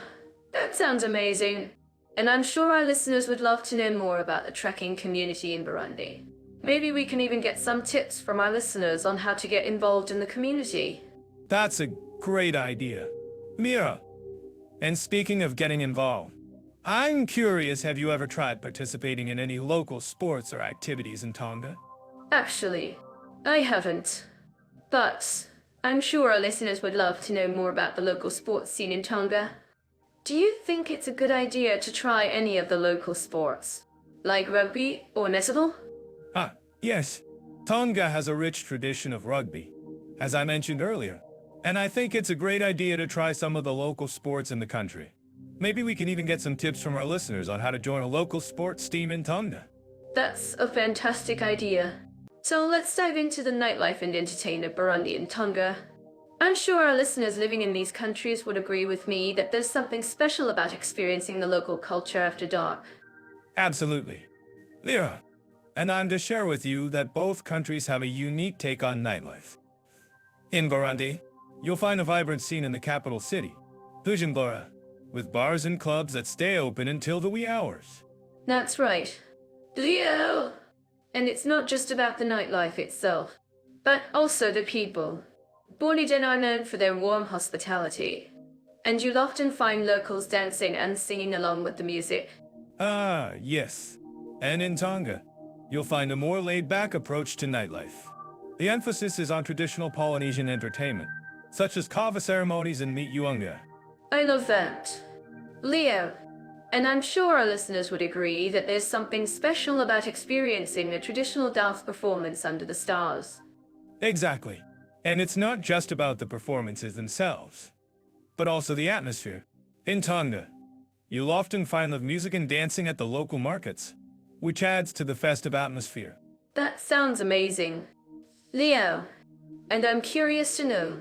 that sounds amazing. And I'm sure our listeners would love to know more about the trekking community in Burundi. Maybe we can even get some tips from our listeners on how to get involved in the community.
That's a great idea. Mira, and speaking of getting involved, I'm curious, have you ever tried participating in any local sports or activities in Tonga?
Actually, I haven't. But I'm sure our listeners would love to know more about the local sports scene in Tonga. Do you think it's a good idea to try any of the local sports, like rugby or netball?
Yes. Tonga has a rich tradition of rugby, as I mentioned earlier, and I think it's a great idea to try some of the local sports in the country. Maybe we can even get some tips from our listeners on how to join a local sports team in Tonga.
That's a fantastic idea. So let's dive into the nightlife and entertainment of Burundi and Tonga. I'm sure our listeners living in these countries would agree with me that there's something special about experiencing the local culture after dark.
Absolutely. Lyra, and I'm to share with you that both countries have a unique take on nightlife. In Burundi, you'll find a vibrant scene in the capital city, Bujumbura, with bars and clubs that stay open until the wee hours.
That's right. Leo! And it's not just about the nightlife itself, but also the people. Burundi are known for their warm hospitality, and you'll often find locals dancing and singing along with the music.
Yes. And in Tonga, you'll find a more laid-back approach to nightlife. The emphasis is on traditional Polynesian entertainment, such as kava ceremonies and meat yuanga.
I love that. Leo, and I'm sure our listeners would agree that there's something special about experiencing a traditional dance performance under the stars.
Exactly. And it's not just about the performances themselves, but also the atmosphere. In Tonga, you'll often find live music and dancing at the local markets, which adds to the festive atmosphere.
That sounds amazing. Leo, and I'm curious to know,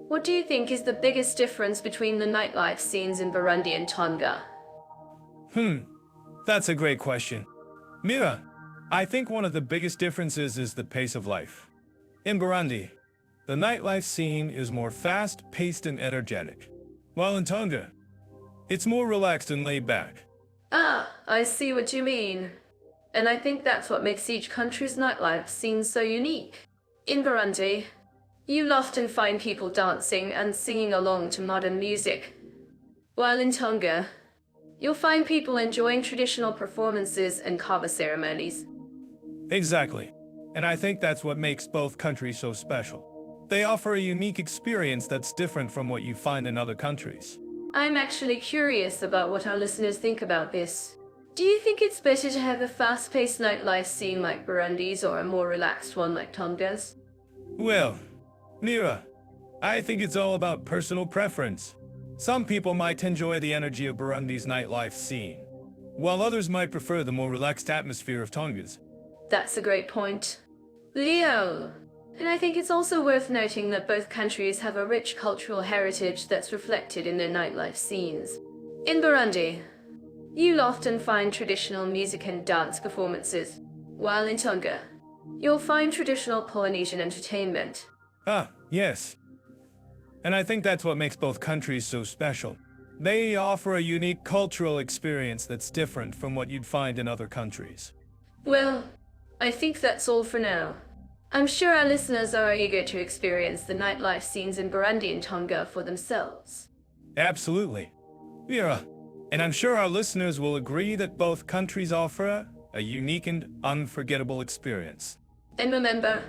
what do you think is the biggest difference between the nightlife scenes in Burundi and Tonga?
That's a great question. Mira, I think one of the biggest differences is the pace of life. In Burundi, the nightlife scene is more fast-paced and energetic, while in Tonga, it's more relaxed and laid back.
I see what you mean. And I think that's what makes each country's nightlife scene so unique. In Burundi, you'll often find people dancing and singing along to modern music, while in Tonga, you'll find people enjoying traditional performances and kava ceremonies.
Exactly. And I think that's what makes both countries so special. They offer a unique experience that's different from what you find in other countries.
I'm actually curious about what our listeners think about this. Do you think it's better to have a fast-paced nightlife scene like Burundi's or a more relaxed one like Tonga's?
Well, Mira, I think it's all about personal preference. Some people might enjoy the energy of Burundi's nightlife scene, while others might prefer the more relaxed atmosphere of Tonga's.
That's a great point. Leo! And I think it's also worth noting that both countries have a rich cultural heritage that's reflected in their nightlife scenes. In Burundi, you'll often find traditional music and dance performances, while in Tonga, you'll find traditional Polynesian entertainment.
Ah, yes. And I think that's what makes both countries so special. They offer a unique cultural experience that's different from what you'd find in other countries.
Well, I think that's all for now. I'm sure our listeners are eager to experience the nightlife scenes in Burundi and Tonga for themselves.
Absolutely. Mira, and I'm sure our listeners will agree that both countries offer a unique and unforgettable experience.
And remember,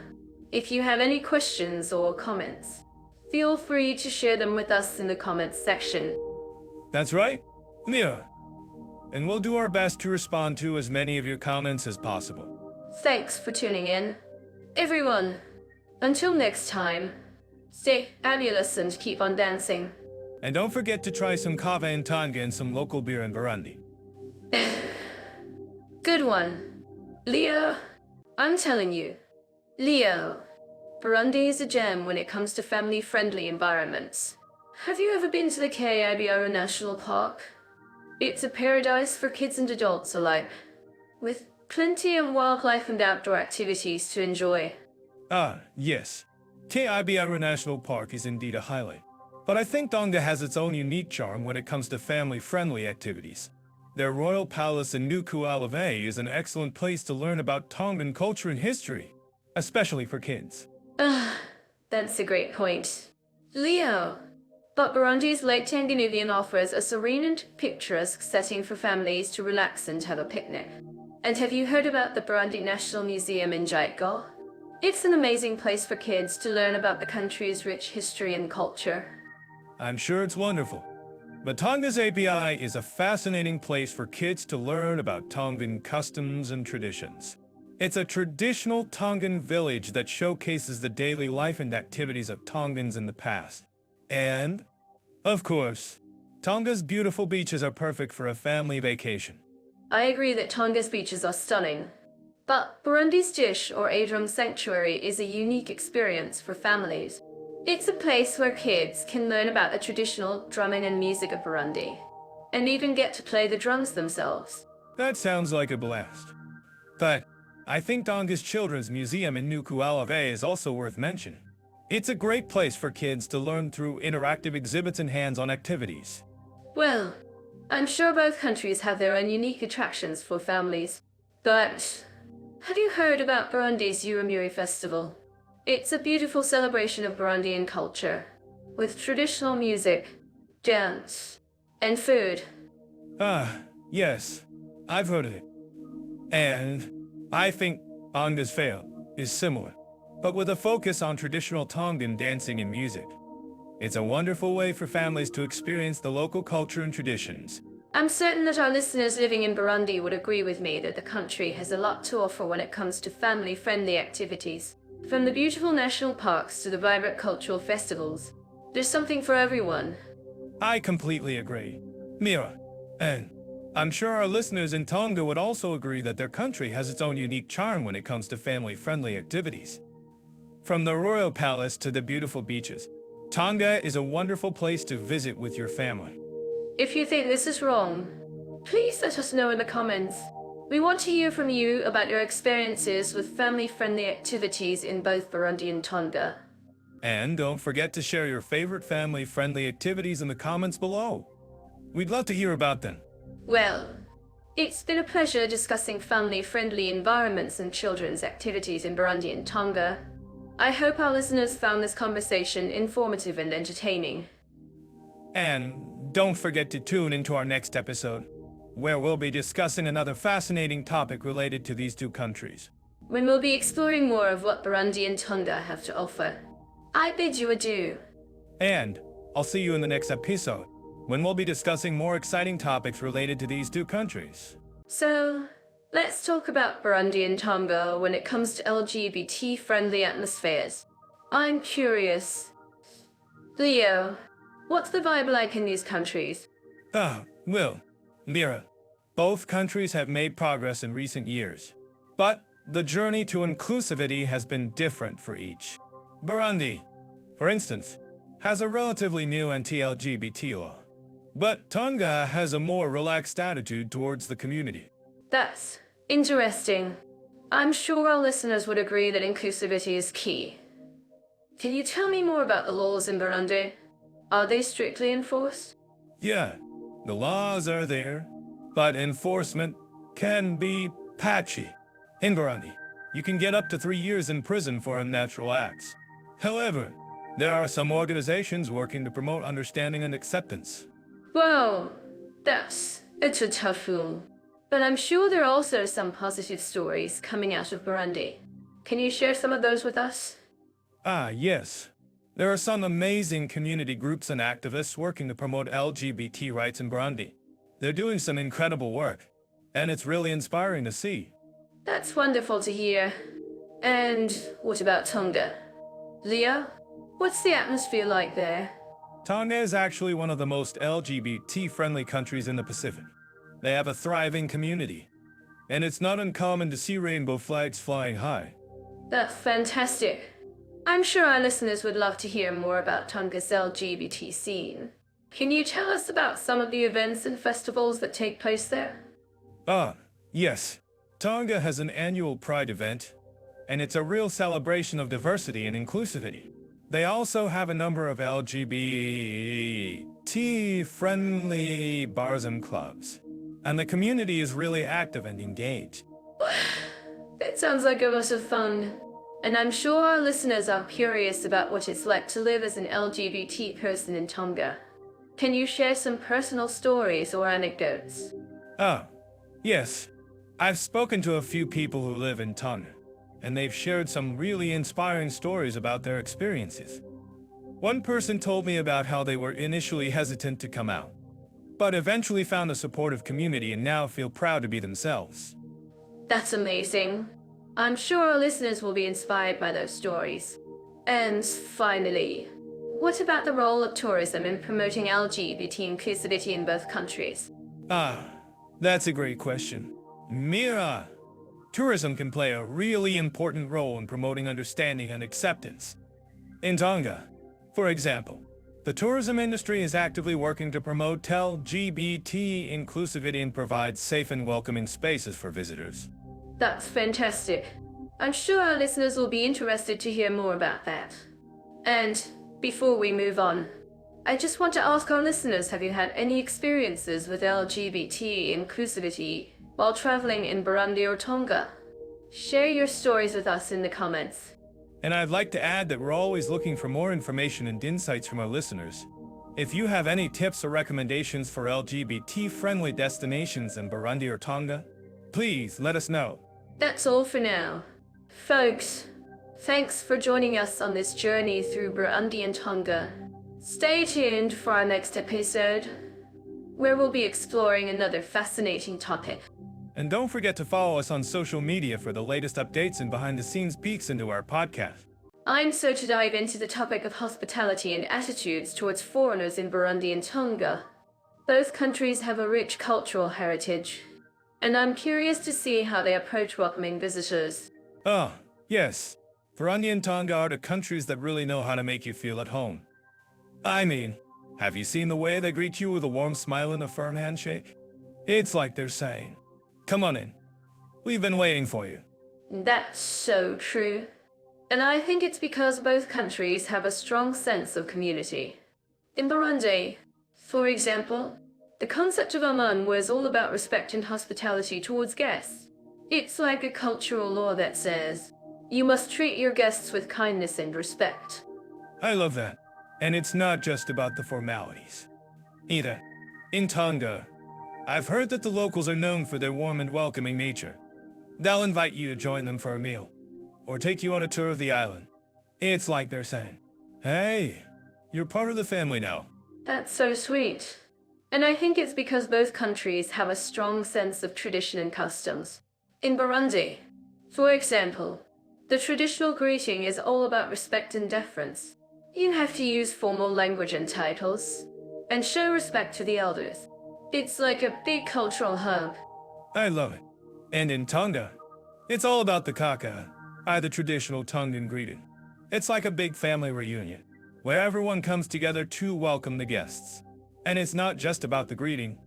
if you have any questions or comments, feel free to share them with us in the comments section.
That's right, Mira. And we'll do our best to respond to as many of your comments as possible.
Thanks for tuning in. Everyone, until next time, stay fabulous and keep on dancing.
And don't forget to try some kava in Tonga and some local beer in Burundi.
Good one. Leo, I'm telling you. Leo, Burundi is a gem when it comes to family-friendly environments. Have you ever been to the Capita National Park? It's a paradise for kids and adults alike, with plenty of wildlife and outdoor activities to enjoy.
Ah, yes. Capita National Park is indeed a highlight. But I think Tonga has its own unique charm when it comes to family-friendly activities. Their royal palace in Nuku'alofa is an excellent place to learn about Tongan culture and history, especially for kids.
That's a great point. Leo, but Burundi's Lake Tanganyika offers a serene and picturesque setting for families to relax and have a picnic. And have you heard about the Burundi National Museum in Jaiko? It's an amazing place for kids to learn about the country's rich history and culture.
I'm sure it's wonderful. But Tonga's API is a fascinating place for kids to learn about Tongan customs and traditions. It's a traditional Tongan village that showcases the daily life and activities of Tongans in the past. And, of course, Tonga's beautiful beaches are perfect for a family vacation.
I agree that Tonga's beaches are stunning. But Burundi's Dish or Adrum Sanctuary is a unique experience for families. It's a place where kids can learn about the traditional drumming and music of Burundi, and even get to play the drums themselves.
That sounds like a blast. But I think Tonga's Children's Museum in Nuku'alofa is also worth mention. It's a great place for kids to learn through interactive exhibits and hands-on activities.
Well, I'm sure both countries have their own unique attractions for families. But have you heard about Burundi's Urumuri Festival? It's a beautiful celebration of Burundian culture, with traditional music, dance, and food.
Ah, yes, I've heard of it. And I think Tonga's Fair is similar, but with a focus on traditional Tongan dancing and music. It's a wonderful way for families to experience the local culture and traditions.
I'm certain that our listeners living in Burundi would agree with me that the country has a lot to offer when it comes to family-friendly activities. From the beautiful national parks to the vibrant cultural festivals, there's something for everyone.
I completely agree. Mira, and I'm sure our listeners in Tonga would also agree that their country has its own unique charm when it comes to family-friendly activities. From the royal palace to the beautiful beaches, Tonga is a wonderful place to visit with your family.
If you think this is wrong, please let us know in the comments. We want to hear from you about your experiences with family-friendly activities in both Burundi and Tonga.
And don't forget to share your favorite family-friendly activities in the comments below. We'd love to hear about them.
Well, it's been a pleasure discussing family-friendly environments and children's activities in Burundi and Tonga. I hope our listeners found this conversation informative and entertaining.
And don't forget to tune into our next episode, where we'll be discussing another fascinating topic related to these two countries.
When we'll be exploring more of what Burundi and Tonga have to offer. I bid you adieu.
And I'll see you in the next episode, when we'll be discussing more exciting topics related to these two countries.
So, let's talk about Burundi and Tonga when it comes to LGBT-friendly atmospheres. I'm curious. Leo, what's the vibe like in these countries?
Well, Mira, both countries have made progress in recent years, but the journey to inclusivity has been different for each. Burundi, for instance, has a relatively new anti-LGBT law, but Tonga has a more relaxed attitude towards the community.
That's interesting. I'm sure our listeners would agree that inclusivity is key. Can you tell me more about the laws in Burundi? Are they strictly enforced?
Yeah, the laws are there, but enforcement can be patchy. In Burundi, you can get up to 3 years in prison for unnatural acts. However, there are some organizations working to promote understanding and acceptance.
Well, it's a tough one. But I'm sure there are also some positive stories coming out of Burundi. Can you share some of those with us?
Yes. There are some amazing community groups and activists working to promote LGBT rights in Burundi. They're doing some incredible work, and it's really inspiring to see.
That's wonderful to hear. And what about Tonga? Leah, what's the atmosphere like there?
Tonga is actually one of the most LGBT-friendly countries in the Pacific. They have a thriving community, and it's not uncommon to see rainbow flags flying high.
That's fantastic. I'm sure our listeners would love to hear more about Tonga's LGBT scene. Can you tell us about some of the events and festivals that take place there?
Yes. Tonga has an annual Pride event, and it's a real celebration of diversity and inclusivity. They also have a number of LGBT-friendly bars and clubs, and the community is really active and engaged.
That sounds like a lot of fun. And I'm sure our listeners are curious about what it's like to live as an LGBT person in Tonga. Can you share some personal stories or anecdotes?
Yes. I've spoken to a few people who live in Tonga, and they've shared some really inspiring stories about their experiences. One person told me about how they were initially hesitant to come out, but eventually found a supportive community and now feel proud to be themselves.
That's amazing. I'm sure our listeners will be inspired by those stories. And finally, what about the role of tourism in promoting LGBT inclusivity in both countries?
That's a great question. Mira, tourism can play a really important role in promoting understanding and acceptance. In Tonga, for example, the tourism industry is actively working to promote LGBT inclusivity and provide safe and welcoming spaces for visitors.
That's fantastic. I'm sure our listeners will be interested to hear more about that. And before we move on, I just want to ask our listeners, have you had any experiences with LGBT inclusivity while traveling in Burundi or Tonga? Share your stories with us in the comments.
And I'd like to add that we're always looking for more information and insights from our listeners. If you have any tips or recommendations for LGBT-friendly destinations in Burundi or Tonga, please let us know.
That's all for now. Folks, thanks for joining us on this journey through Burundi and Tonga. Stay tuned for our next episode, where we'll be exploring another fascinating topic.
And don't forget to follow us on social media for the latest updates and behind-the-scenes peeks into our podcast.
I'm so to dive into the topic of hospitality and attitudes towards foreigners in Burundi and Tonga. Both countries have a rich cultural heritage, and I'm curious to see how they approach welcoming visitors.
Yes. Burundi and Tonga are the countries that really know how to make you feel at home. I mean, have you seen the way they greet you with a warm smile and a firm handshake? It's like they're saying, "Come on in. We've been waiting for you."
That's so true. And I think it's because both countries have a strong sense of community. In Burundi, for example, the concept of aman was all about respect and hospitality towards guests. It's like a cultural law that says, you must treat your guests with kindness and respect.
I love that. And it's not just about the formalities either. In Tonga, I've heard that the locals are known for their warm and welcoming nature. They'll invite you to join them for a meal, or take you on a tour of the island. It's like they're saying, "Hey, you're part of the family now."
That's so sweet. And I think it's because both countries have a strong sense of tradition and customs. In Burundi, for example, the traditional greeting is all about respect and deference. You have to use formal language and titles, and show respect to the elders. It's like a big cultural hub.
I love it. And in Tonga, it's all about the kaka, the traditional Tongan greeting. It's like a big family reunion, where everyone comes together to welcome the guests. And it's not just about the greeting,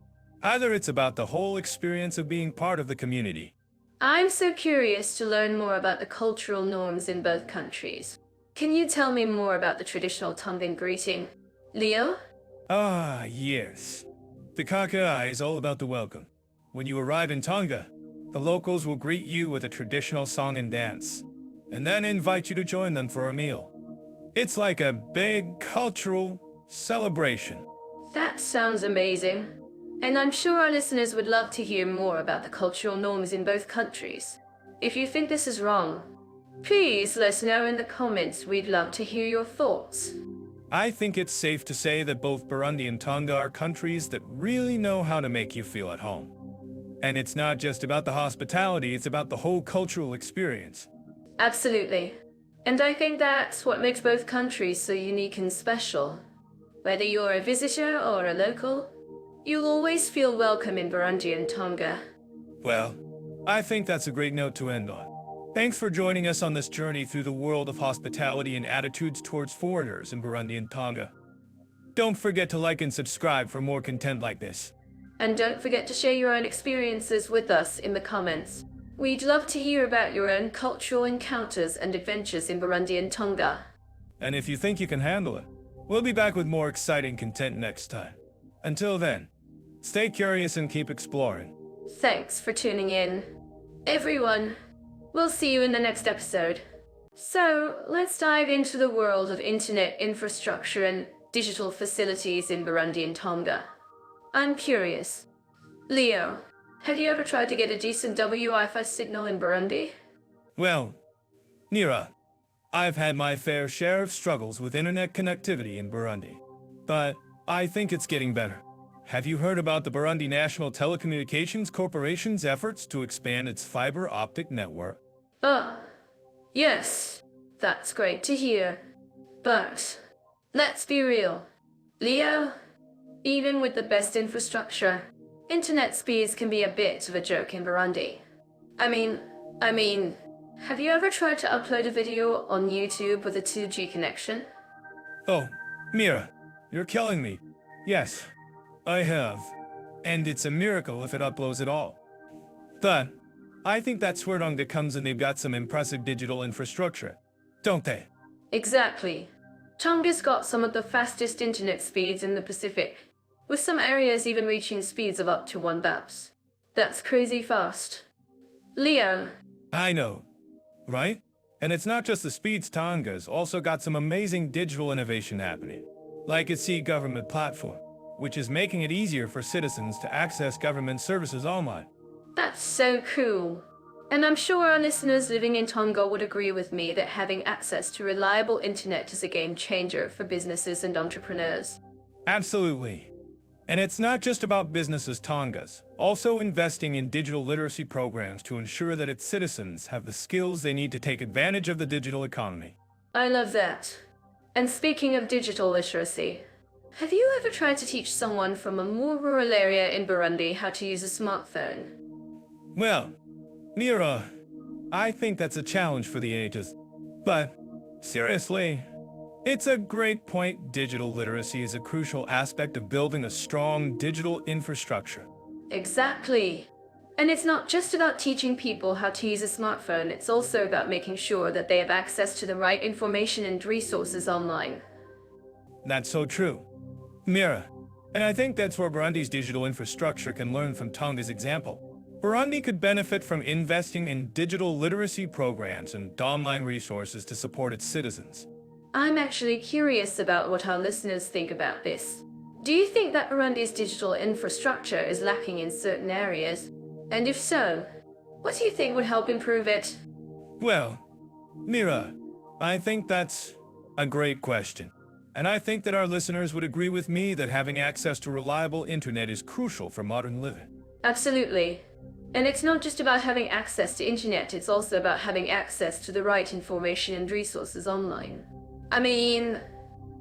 either it's about the whole experience of being part of the community.
I'm so curious to learn more about the cultural norms in both countries. Can you tell me more about the traditional Tongan greeting? Leo?
Ah, yes. The kaka is all about the welcome. When you arrive in Tonga, the locals will greet you with a traditional song and dance, and then invite you to join them for a meal. It's like a big cultural celebration.
That sounds amazing. And I'm sure our listeners would love to hear more about the cultural norms in both countries. If you think this is wrong, please let us know in the comments. We'd love to hear your thoughts.
I think it's safe to say that both Burundi and Tonga are countries that really know how to make you feel at home. And it's not just about the hospitality, it's about the whole cultural experience.
Absolutely. And I think that's what makes both countries so unique and special. Whether you're a visitor or a local, you'll always feel welcome in Burundi and Tonga.
Well, I think that's a great note to end on. Thanks for joining us on this journey through the world of hospitality and attitudes towards foreigners in Burundi and Tonga. Don't forget to like and subscribe for more content like this.
And don't forget to share your own experiences with us in the comments. We'd love to hear about your own cultural encounters and adventures in Burundi and Tonga.
And if you think you can handle it, we'll be back with more exciting content next time. Until then, stay curious and keep exploring.
Thanks for tuning in. Everyone, we'll see you in the next episode. So, let's dive into the world of internet infrastructure and digital facilities in Burundi and Tonga. I'm curious. Leo, have you ever tried to get a decent Wi-Fi signal in Burundi?
Well, Nira, I've had my fair share of struggles with internet connectivity in Burundi, but I think it's getting better. Have you heard about the Burundi National Telecommunications Corporation's efforts to expand its fiber optic network?
Yes, that's great to hear. But let's be real. Leo, even with the best infrastructure, internet speeds can be a bit of a joke in Burundi. I mean, have you ever tried to upload a video on YouTube with a 2G connection?
Oh, Mira, you're killing me. Yes, I have. And it's a miracle if it uploads at all. But I think that's where Tonga comes in. They've got some impressive digital infrastructure, don't they?
Exactly. Tonga's got some of the fastest internet speeds in the Pacific, with some areas even reaching speeds of up to 1 Mbps. That's crazy fast. Leo.
I know, right? And it's not just the speeds. Tonga's also got some amazing digital innovation happening, like its e-government platform, which is making it easier for citizens to access government services online.
That's so cool. And I'm sure our listeners living in Tonga would agree with me that having access to reliable internet is a game changer for businesses and entrepreneurs.
Absolutely. And it's not just about businesses. Tonga's also investing in digital literacy programs to ensure that its citizens have the skills they need to take advantage of the digital economy.
I love that. And speaking of digital literacy, have you ever tried to teach someone from a more rural area in Burundi how to use a smartphone?
Well, Nira, I think that's a challenge for the ages. But seriously, it's a great point. Digital literacy is a crucial aspect of building a strong digital infrastructure.
Exactly. And it's not just about teaching people how to use a smartphone, it's also about making sure that they have access to the right information and resources online.
That's so true, Mira. And I think that's where Burundi's digital infrastructure can learn from Tonga's example. Burundi could benefit from investing in digital literacy programs and online resources to support its citizens.
I'm actually curious about what our listeners think about this. Do you think that Burundi's digital infrastructure is lacking in certain areas? And if so, what do you think would help improve it?
Well, Mira, I think that's a great question. And I think that our listeners would agree with me that having access to reliable internet is crucial for modern living.
Absolutely. And it's not just about having access to internet, it's also about having access to the right information and resources online. I mean,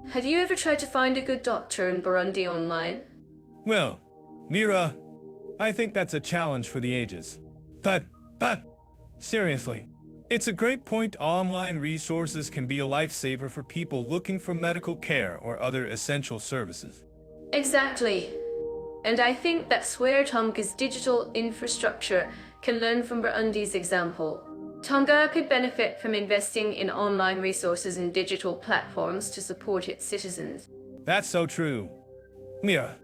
have you ever tried to find a good doctor in Burundi online?
Well, Mira, I think that's a challenge for the ages. But, seriously, it's a great point. Online resources can be a lifesaver for people looking for medical care or other essential services.
Exactly. And I think that's where Tonga's digital infrastructure can learn from Burundi's example. Tonga could benefit from investing in online resources and digital platforms to support its citizens.
That's so true, Mira.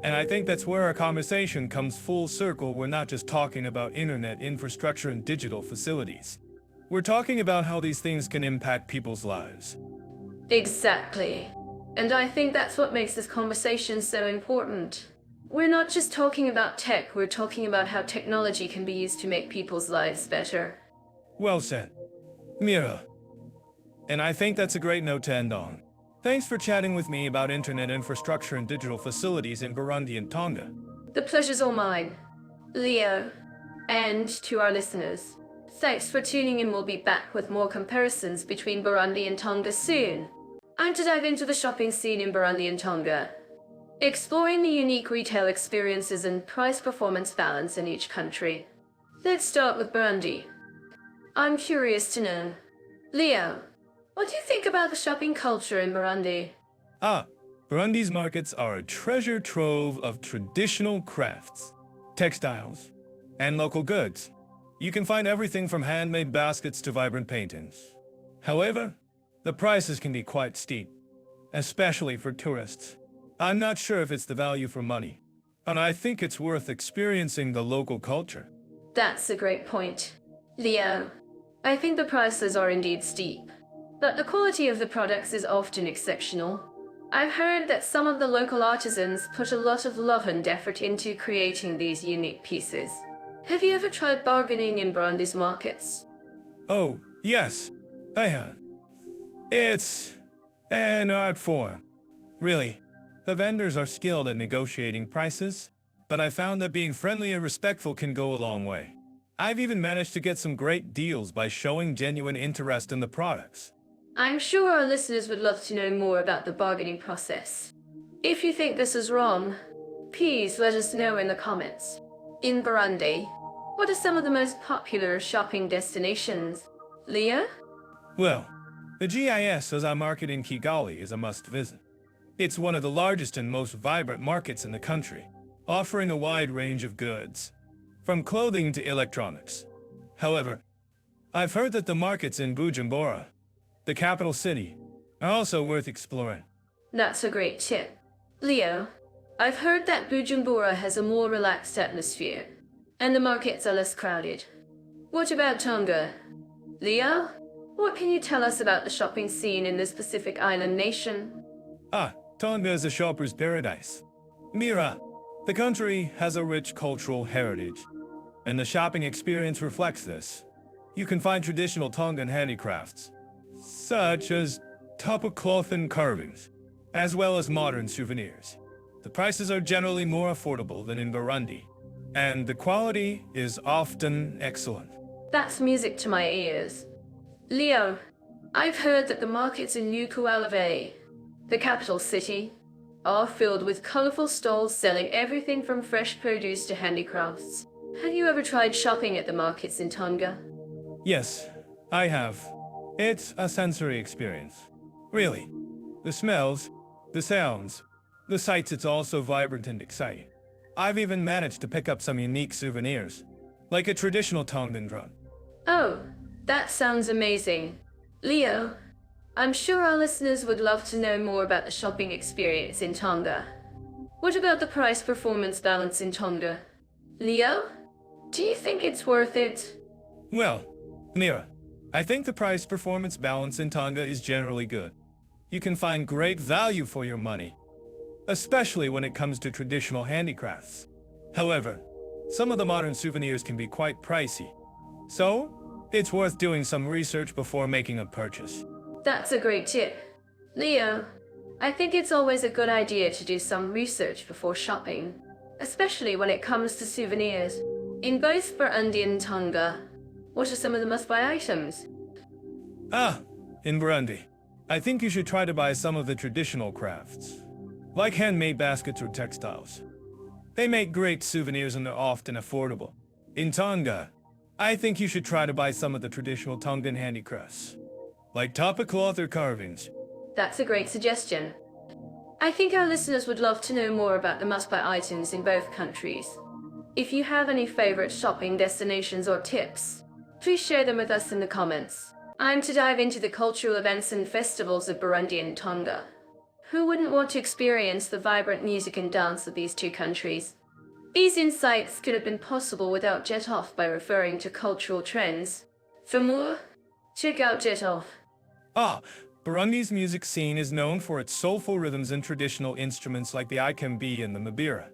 And I think that's where our conversation comes full circle. We're not just talking about internet infrastructure and digital facilities. We're talking about how these things can impact people's lives.
Exactly. And I think that's what makes this conversation so important. We're not just talking about tech, we're talking about how technology can be used to make people's lives better.
Well said, Mira. And I think that's a great note to end on. Thanks for chatting with me about internet infrastructure and digital facilities in Burundi and Tonga.
The pleasure's all mine, Leo. And to our listeners, thanks for tuning in. We'll be back with more comparisons between Burundi and Tonga soon. And to dive into the shopping scene in Burundi and Tonga, exploring the unique retail experiences and price-performance balance in each country. Let's start with Burundi. I'm curious to know, Leo, what do you think about the shopping culture in Burundi?
Burundi's markets are a treasure trove of traditional crafts, textiles, and local goods. You can find everything from handmade baskets to vibrant paintings. However, the prices can be quite steep, especially for tourists. I'm not sure if it's the value for money, and I think it's worth experiencing the local culture.
That's a great point, Leo. I think the prices are indeed steep, but the quality of the products is often exceptional. I've heard that some of the local artisans put a lot of love and effort into creating these unique pieces. Have you ever tried bargaining in Burundi's markets?
Oh, yes, I have. It's an art form, really. The vendors are skilled at negotiating prices, but I found that being friendly and respectful can go a long way. I've even managed to get some great deals by showing genuine interest in the products.
I'm sure our listeners would love to know more about the bargaining process. If you think this is wrong, please let us know in the comments. In Burundi, what are some of the most popular shopping destinations? Leah?
Well, the GIS as our market in Kigali is a must visit. It's one of the largest and most vibrant markets in the country, offering a wide range of goods, from clothing to electronics. However, I've heard that the markets in Bujumbura, the capital city, are also worth exploring.
That's a great tip. Leo, I've heard that Bujumbura has a more relaxed atmosphere, and the markets are less crowded. What about Tonga? Leo, what can you tell us about the shopping scene in this Pacific island nation?
Tonga is a shopper's paradise. Mira, the country has a rich cultural heritage, and the shopping experience reflects this. You can find traditional Tongan handicrafts, such as tapu cloth and carvings, as well as modern souvenirs. The prices are generally more affordable than in Burundi, and the quality is often excellent.
That's music to my ears. Leo, I've heard that the markets in Nuku'alofa, the capital city, are filled with colorful stalls selling everything from fresh produce to handicrafts. Have you ever tried shopping at the markets in Tonga?
Yes, I have. It's a sensory experience. Really. The smells, the sounds, the sights, it's all so vibrant and exciting. I've even managed to pick up some unique souvenirs, like a traditional Tongan drum.
Oh, that sounds amazing. Leo, I'm sure our listeners would love to know more about the shopping experience in Tonga. What about the price-performance balance in Tonga? Leo, do you think it's worth it?
Well, Mira, I think the price-performance balance in Tonga is generally good. You can find great value for your money, especially when it comes to traditional handicrafts. However, some of the modern souvenirs can be quite pricey, so it's worth doing some research before making a purchase.
That's a great tip. Leo, I think it's always a good idea to do some research before shopping, especially when it comes to souvenirs. In both Burundi and Tonga, what are some of the must-buy items?
In Burundi, I think you should try to buy some of the traditional crafts, like handmade baskets or textiles. They make great souvenirs and they're often affordable. In Tonga, I think you should try to buy some of the traditional Tongan handicrafts, like tapa cloth or carvings.
That's a great suggestion. I think our listeners would love to know more about the must-buy items in both countries. If you have any favorite shopping destinations or tips, please share them with us in the comments. I'm to dive into the cultural events and festivals of Burundi and Tonga. Who wouldn't want to experience the vibrant music and dance of these two countries? These insights could have been possible without Jet Off by referring to cultural trends. For more, check out Jet Off.
Burundi's music scene is known for its soulful rhythms and traditional instruments like the ikembe and the mbira.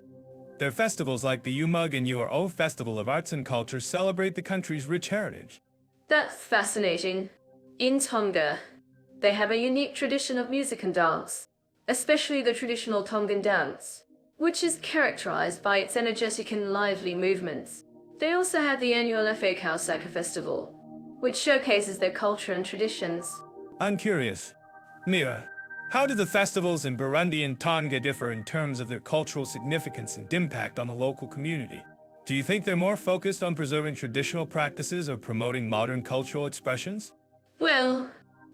Their festivals like the Umug and Uro Festival of Arts and Culture celebrate the country's rich heritage.
That's fascinating. In Tonga, they have a unique tradition of music and dance, especially the traditional Tongan dance, which is characterized by its energetic and lively movements. They also have the annual Saka Festival, which showcases their culture and traditions.
I'm curious, Mira, how do the festivals in Burundi and Tonga differ in terms of their cultural significance and impact on the local community? Do you think they're more focused on preserving traditional practices or promoting modern cultural expressions?
Well,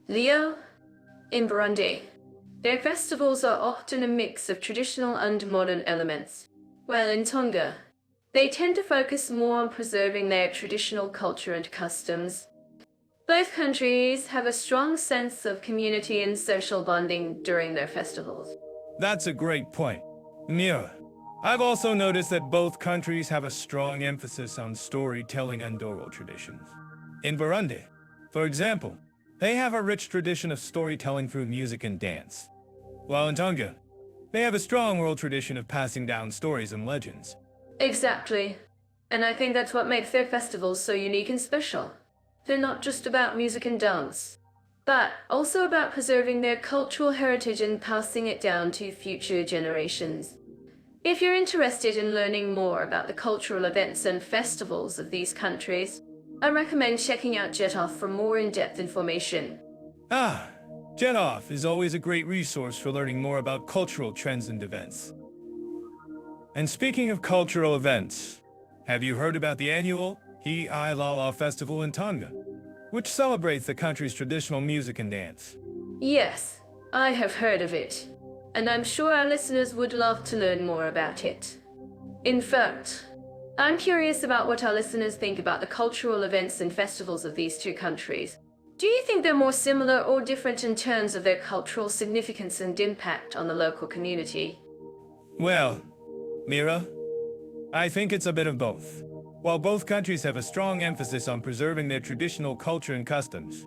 Leo, in Burundi, their festivals are often a mix of traditional and modern elements, while in Tonga, they tend to focus more on preserving their traditional culture and customs. Both countries have a strong sense of community and social bonding during their festivals.
That's a great point. Mira, I've also noticed that both countries have a strong emphasis on storytelling and oral traditions. In Burundi, for example, they have a rich tradition of storytelling through music and dance, while in Tonga, they have a strong oral tradition of passing down stories and legends.
Exactly. And I think that's what makes their festivals so unique and special. They're not just about music and dance, but also about preserving their cultural heritage and passing it down to future generations. If you're interested in learning more about the cultural events and festivals of these countries, I recommend checking out Jet Off for more in-depth information.
Jet Off is always a great resource for learning more about cultural trends and events. And speaking of cultural events, have you heard about the annual Lala Festival in Tonga, which celebrates the country's traditional music and dance?
Yes, I have heard of it, and I'm sure our listeners would love to learn more about it. In fact, I'm curious about what our listeners think about the cultural events and festivals of these two countries. Do you think they're more similar or different in terms of their cultural significance and impact on the local community?
Well, Mira, I think it's a bit of both. While both countries have a strong emphasis on preserving their traditional culture and customs,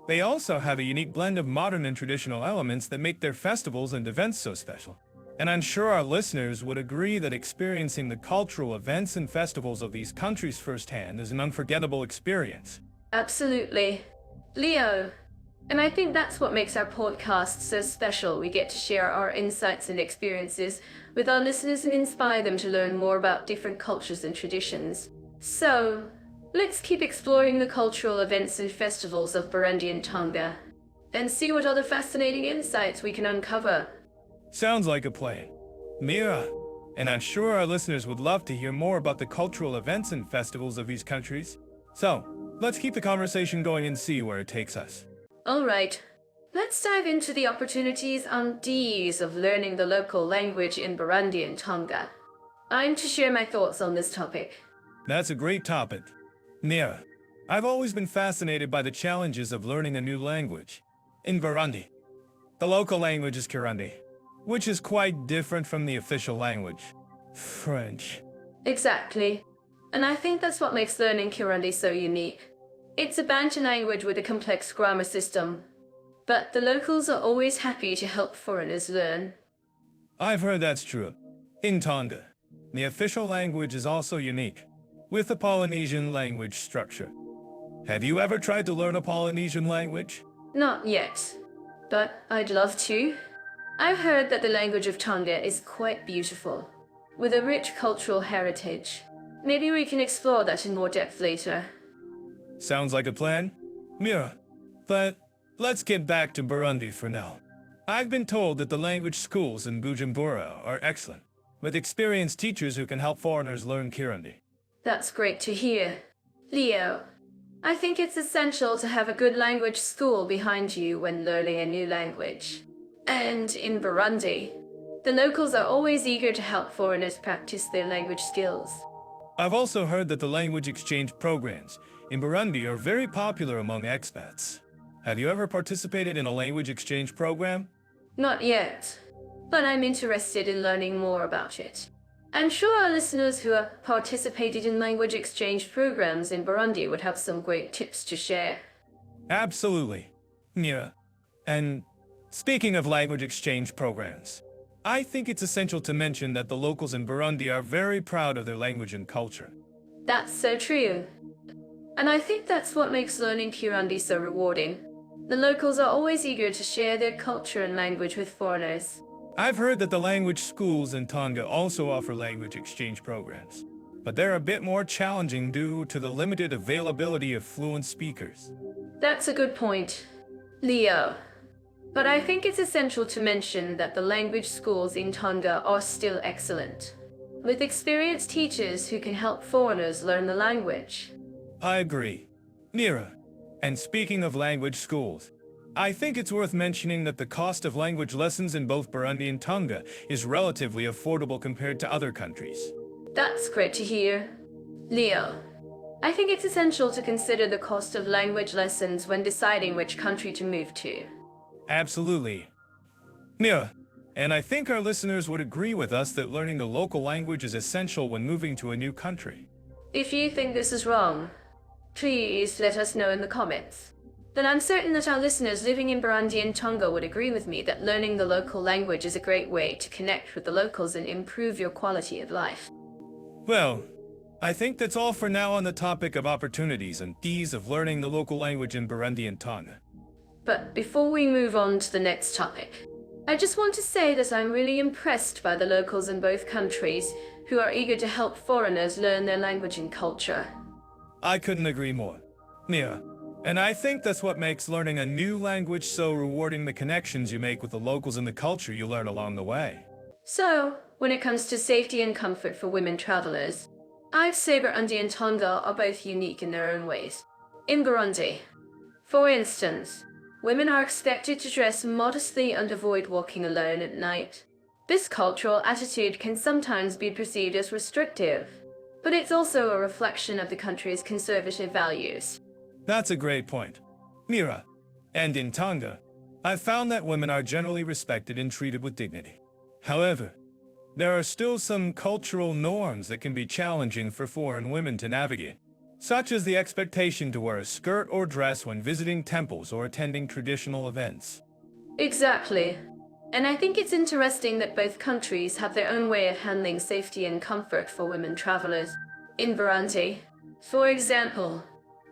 they also have a unique blend of modern and traditional elements that make their festivals and events so special. And I'm sure our listeners would agree that experiencing the cultural events and festivals of these countries firsthand is an unforgettable experience.
Absolutely. Leo, and I think that's what makes our podcast so special. We get to share our insights and experiences with our listeners and inspire them to learn more about different cultures and traditions. So, let's keep exploring the cultural events and festivals of Burundi and Tonga, and see what other fascinating insights we can uncover.
Sounds like a plan, Mira, and I'm sure our listeners would love to hear more about the cultural events and festivals of these countries. So, let's keep the conversation going and see where it takes us.
All right, let's dive into the opportunities and ease of learning the local language in Burundi and Tonga. I'm to share my thoughts on this topic.
That's a great topic. Mira, I've always been fascinated by the challenges of learning a new language. In Burundi, the local language is Kirundi, which is quite different from the official language, French.
Exactly. And I think that's what makes learning Kirundi so unique. It's a Bantu language with a complex grammar system, but the locals are always happy to help foreigners learn.
I've heard that's true. In Tonga, the official language is also unique, with a Polynesian language structure. Have you ever tried to learn a Polynesian language?
Not yet, but I'd love to. I've heard that the language of Tonga is quite beautiful, with a rich cultural heritage. Maybe we can explore that in more depth later.
Sounds like a plan, Mira. But let's get back to Burundi for now. I've been told that the language schools in Bujumbura are excellent, with experienced teachers who can help foreigners learn Kirundi.
That's great to hear. Leo, I think it's essential to have a good language school behind you when learning a new language. And in Burundi, the locals are always eager to help foreigners practice their language skills.
I've also heard that the language exchange programs in Burundi are very popular among expats. Have you ever participated in a language exchange program?
Not yet, but I'm interested in learning more about it. I'm sure our listeners who have participated in language exchange programs in Burundi would have some great tips to share.
Absolutely, Mira. And speaking of language exchange programs, I think it's essential to mention that the locals in Burundi are very proud of their language and culture.
That's so true. And I think that's what makes learning Kirundi so rewarding. The locals are always eager to share their culture and language with foreigners.
I've heard that the language schools in Tonga also offer language exchange programs, but they're a bit more challenging due to the limited availability of fluent speakers.
That's a good point, Leo. But I think it's essential to mention that the language schools in Tonga are still excellent, with experienced teachers who can help foreigners learn the language.
I agree. Mira, and speaking of language schools, I think it's worth mentioning that the cost of language lessons in both Burundi and Tonga is relatively affordable compared to other countries.
That's great to hear. Leo, I think it's essential to consider the cost of language lessons when deciding which country to move to.
Absolutely. Mira, and I think our listeners would agree with us that learning the local language is essential when moving to a new country.
If you think this is wrong, please let us know in the comments. Then I'm certain that our listeners living in Burundi and Tonga would agree with me that learning the local language is a great way to connect with the locals and improve your quality of life.
Well, I think that's all for now on the topic of opportunities and ease of learning the local language in Burundi and Tonga.
But before we move on to the next topic, I just want to say that I'm really impressed by the locals in both countries who are eager to help foreigners learn their language and culture.
I couldn't agree more, Mira. And I think that's what makes learning a new language so rewarding, the connections you make with the locals and the culture you learn along the way.
So, when it comes to safety and comfort for women travelers, I'd say Burundi and Tonga are both unique in their own ways. In Burundi, for instance, women are expected to dress modestly and avoid walking alone at night. This cultural attitude can sometimes be perceived as restrictive, but it's also a reflection of the country's conservative values.
That's a great point, Mira. And in Tonga, I've found that women are generally respected and treated with dignity. However, there are still some cultural norms that can be challenging for foreign women to navigate, such as the expectation to wear a skirt or dress when visiting temples or attending traditional events.
Exactly. And I think it's interesting that both countries have their own way of handling safety and comfort for women travelers. In Burundi, for example,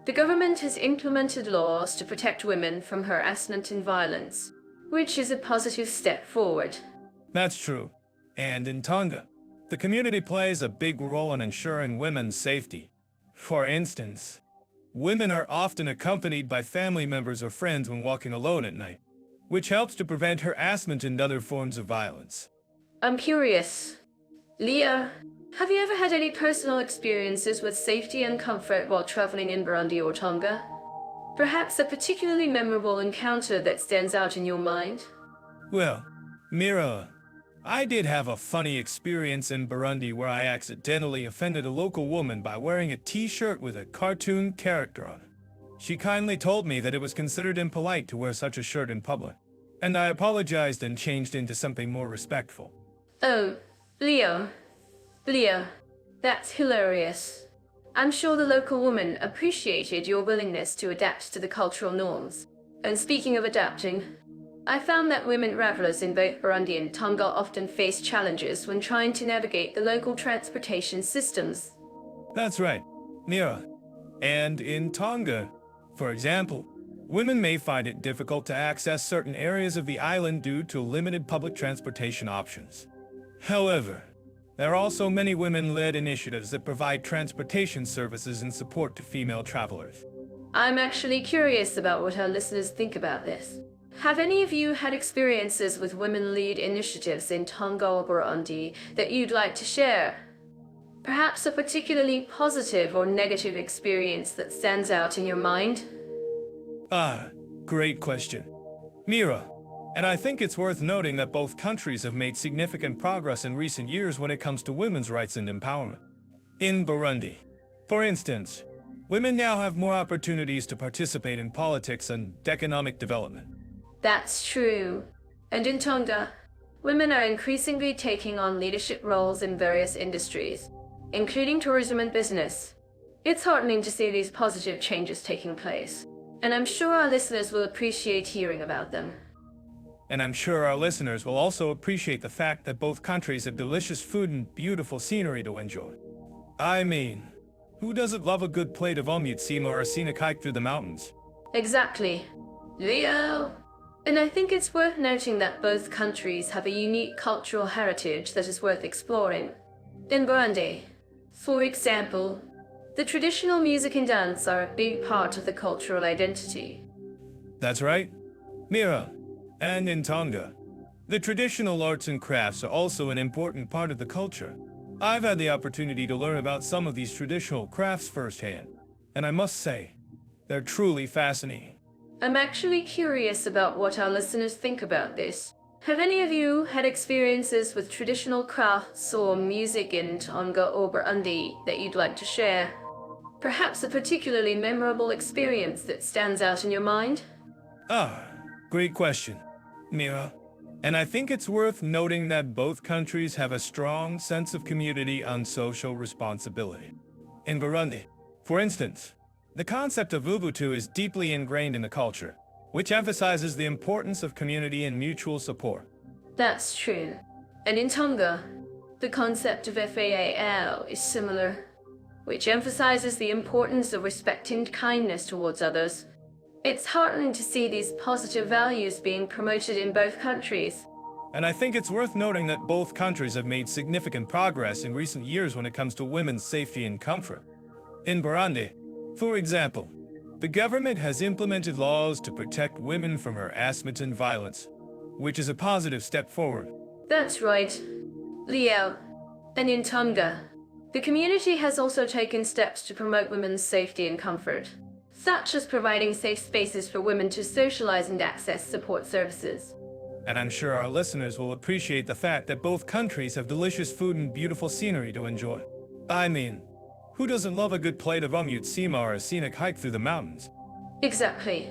the government has implemented laws to protect women from harassment and violence, which is a positive step forward.
That's true. And in Tonga, the community plays a big role in ensuring women's safety. For instance, women are often accompanied by family members or friends when walking alone at night, which helps to prevent harassment and other forms of violence.
I'm curious, Leah, have you ever had any personal experiences with safety and comfort while traveling in Burundi or Tonga? Perhaps a particularly memorable encounter that stands out in your mind?
Well, Mira, I did have a funny experience in Burundi where I accidentally offended a local woman by wearing a t-shirt with a cartoon character on it. She kindly told me that it was considered impolite to wear such a shirt in public, and I apologized and changed into something more respectful.
Oh, Leo, that's hilarious. I'm sure the local woman appreciated your willingness to adapt to the cultural norms. And speaking of adapting, I found that women travelers in both Burundi and Tonga often face challenges when trying to navigate the local transportation systems.
That's right, Mira. And in Tonga, for example, women may find it difficult to access certain areas of the island due to limited public transportation options. However, there are also many women-led initiatives that provide transportation services and support to female travelers.
I'm actually curious about what our listeners think about this. Have any of you had experiences with women-led initiatives in Tonga or Burundi that you'd like to share? Perhaps a particularly positive or negative experience that stands out in your mind?
Great question, Mira. And I think it's worth noting that both countries have made significant progress in recent years when it comes to women's rights and empowerment. In Burundi, for instance, women now have more opportunities to participate in politics and economic development.
That's true. And in Tonga, women are increasingly taking on leadership roles in various industries, including tourism and business. It's heartening to see these positive changes taking place, and I'm sure our listeners will appreciate hearing about them.
And I'm sure our listeners will also appreciate the fact that both countries have delicious food and beautiful scenery to enjoy. I mean, who doesn't love a good plate of omutsima or a scenic hike through the mountains?
Exactly. Leo! And I think it's worth noting that both countries have a unique cultural heritage that is worth exploring. In Burundi, for example, the traditional music and dance are a big part of the cultural identity.
That's right, Mira. And in Tonga, the traditional arts and crafts are also an important part of the culture. I've had the opportunity to learn about some of these traditional crafts firsthand, and I must say, they're truly fascinating.
I'm actually curious about what our listeners think about this. Have any of you had experiences with traditional crafts or music in Tonga or Burundi that you'd like to share? Perhaps a particularly memorable experience that stands out in your mind?
Great question, Mira. And I think it's worth noting that both countries have a strong sense of community and social responsibility. In Burundi, for instance, the concept of Ubuntu is deeply ingrained in the culture, which emphasizes the importance of community and mutual support.
That's true. And in Tonga, the concept of FAAL is similar, which emphasizes the importance of respect and kindness towards others. It's heartening to see these positive values being promoted in both countries.
And I think it's worth noting that both countries have made significant progress in recent years when it comes to women's safety and comfort. In Burundi, for example, the government has implemented laws to protect women from harassment and violence, which is a positive step forward.
That's right, Leo. And in Tonga, the community has also taken steps to promote women's safety and comfort, such as providing safe spaces for women to socialize and access support services.
And I'm sure our listeners will appreciate the fact that both countries have delicious food and beautiful scenery to enjoy. I mean, who doesn't love a good plate of omutsima or a scenic hike through the mountains?
Exactly.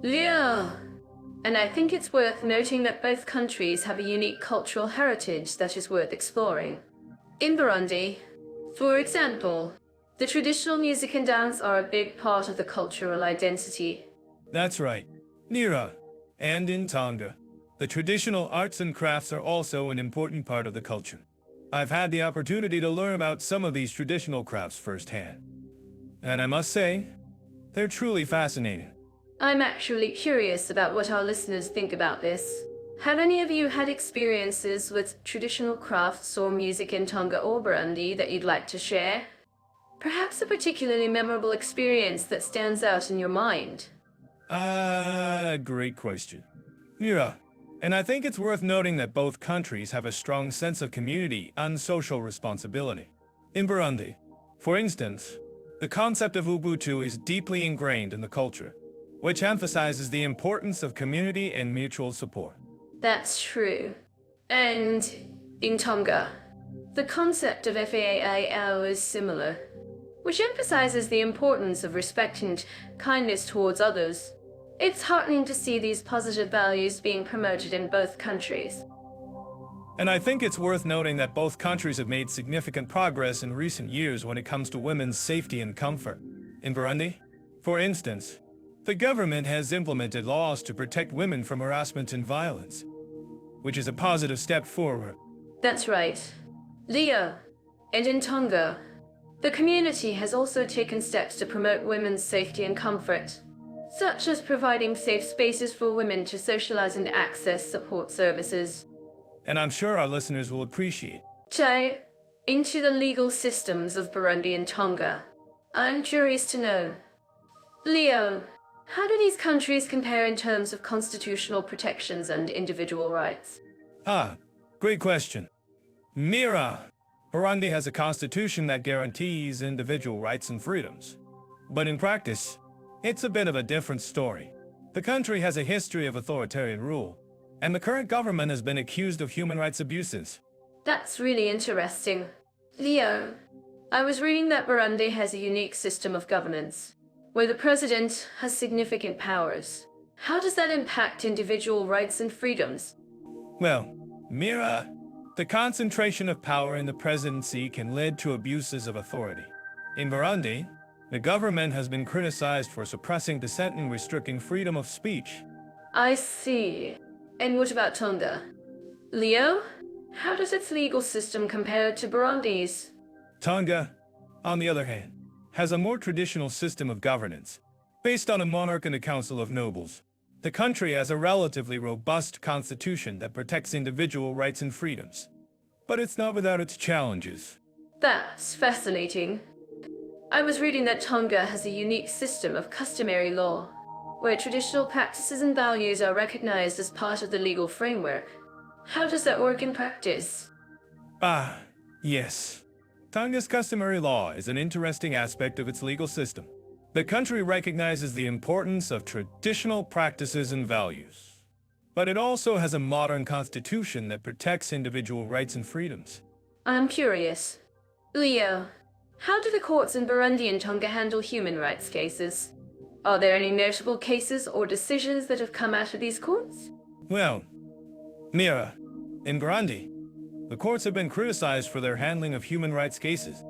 Leo! And I think it's worth noting that both countries have a unique cultural heritage that is worth exploring. In Burundi, for example, the traditional music and dance are a big part of the cultural identity.
That's right, Nira. And in Tonga, the traditional arts and crafts are also an important part of the culture. I've had the opportunity to learn about some of these traditional crafts firsthand. And I must say, they're truly fascinating.
I'm actually curious about what our listeners think about this. Have any of you had experiences with traditional crafts or music in Tonga or Burundi that you'd like to share? Perhaps a particularly memorable experience that stands out in your mind?
Great question, Mira. And I think it's worth noting that both countries have a strong sense of community and social responsibility. In Burundi, for instance, the concept of Ubuntu is deeply ingrained in the culture, which emphasizes the importance of community and mutual support.
That's true. And in Tonga, the concept of FAAL is similar, which emphasizes the importance of respect and kindness towards others. It's heartening to see these positive values being promoted in both countries.
And I think it's worth noting that both countries have made significant progress in recent years when it comes to women's safety and comfort. In Burundi, for instance, the government has implemented laws to protect women from harassment and violence, which is a positive step forward.
That's right. Leo, and in Tonga, the community has also taken steps to promote women's safety and comfort, such as providing safe spaces for women to socialize and access support services.
And I'm sure our listeners will appreciate.
Into the legal systems of Burundi and Tonga. I'm curious to know, Leo, how do these countries compare in terms of constitutional protections and individual rights?
Great question. Mira, Burundi has a constitution that guarantees individual rights and freedoms. But in practice, it's a bit of a different story. The country has a history of authoritarian rule, and the current government has been accused of human rights abuses.
That's really interesting. Leo, I was reading that Burundi has a unique system of governance, where the president has significant powers. How does that impact individual rights and freedoms?
Well, Mira, the concentration of power in the presidency can lead to abuses of authority. In Burundi, the government has been criticized for suppressing dissent and restricting freedom of speech.
I see. And what about Tonga? Leo, how does its legal system compare to Burundi's?
Tonga, on the other hand, has a more traditional system of governance, based on a monarch and a council of nobles. The country has a relatively robust constitution that protects individual rights and freedoms. But it's not without its challenges.
That's fascinating. I was reading that Tonga has a unique system of customary law, where traditional practices and values are recognized as part of the legal framework. How does that work in practice?
Yes. Tonga's customary law is an interesting aspect of its legal system. The country recognizes the importance of traditional practices and values. But it also has a modern constitution that protects individual rights and freedoms.
I'm curious. Leo, how do the courts in Burundi and Tonga handle human rights cases? Are there any notable cases or decisions that have come out of these courts?
Well, Mira, in Burundi, the courts have been criticized for their handling of human rights cases.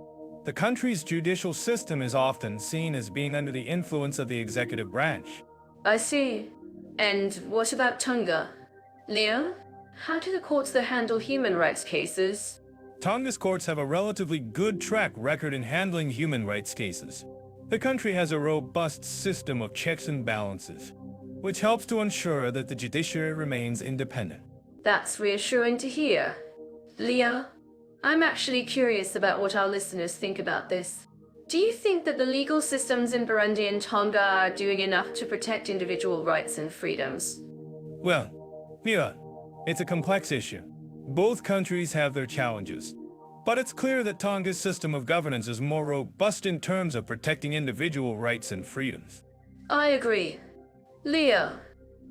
The country's judicial system is often seen as being under the influence of the executive branch.
I see. And what about Tonga? Leo, how do the courts there handle human rights cases?
Tonga's courts have a relatively good track record in handling human rights cases. The country has a robust system of checks and balances, which helps to ensure that the judiciary remains independent.
That's reassuring to hear. Leo, I'm actually curious about what our listeners think about this. Do you think that the legal systems in Burundi and Tonga are doing enough to protect individual rights and freedoms?
Well, Mira, it's a complex issue. Both countries have their challenges. But it's clear that Tonga's system of governance is more robust in terms of protecting individual rights and freedoms.
I agree. Leo,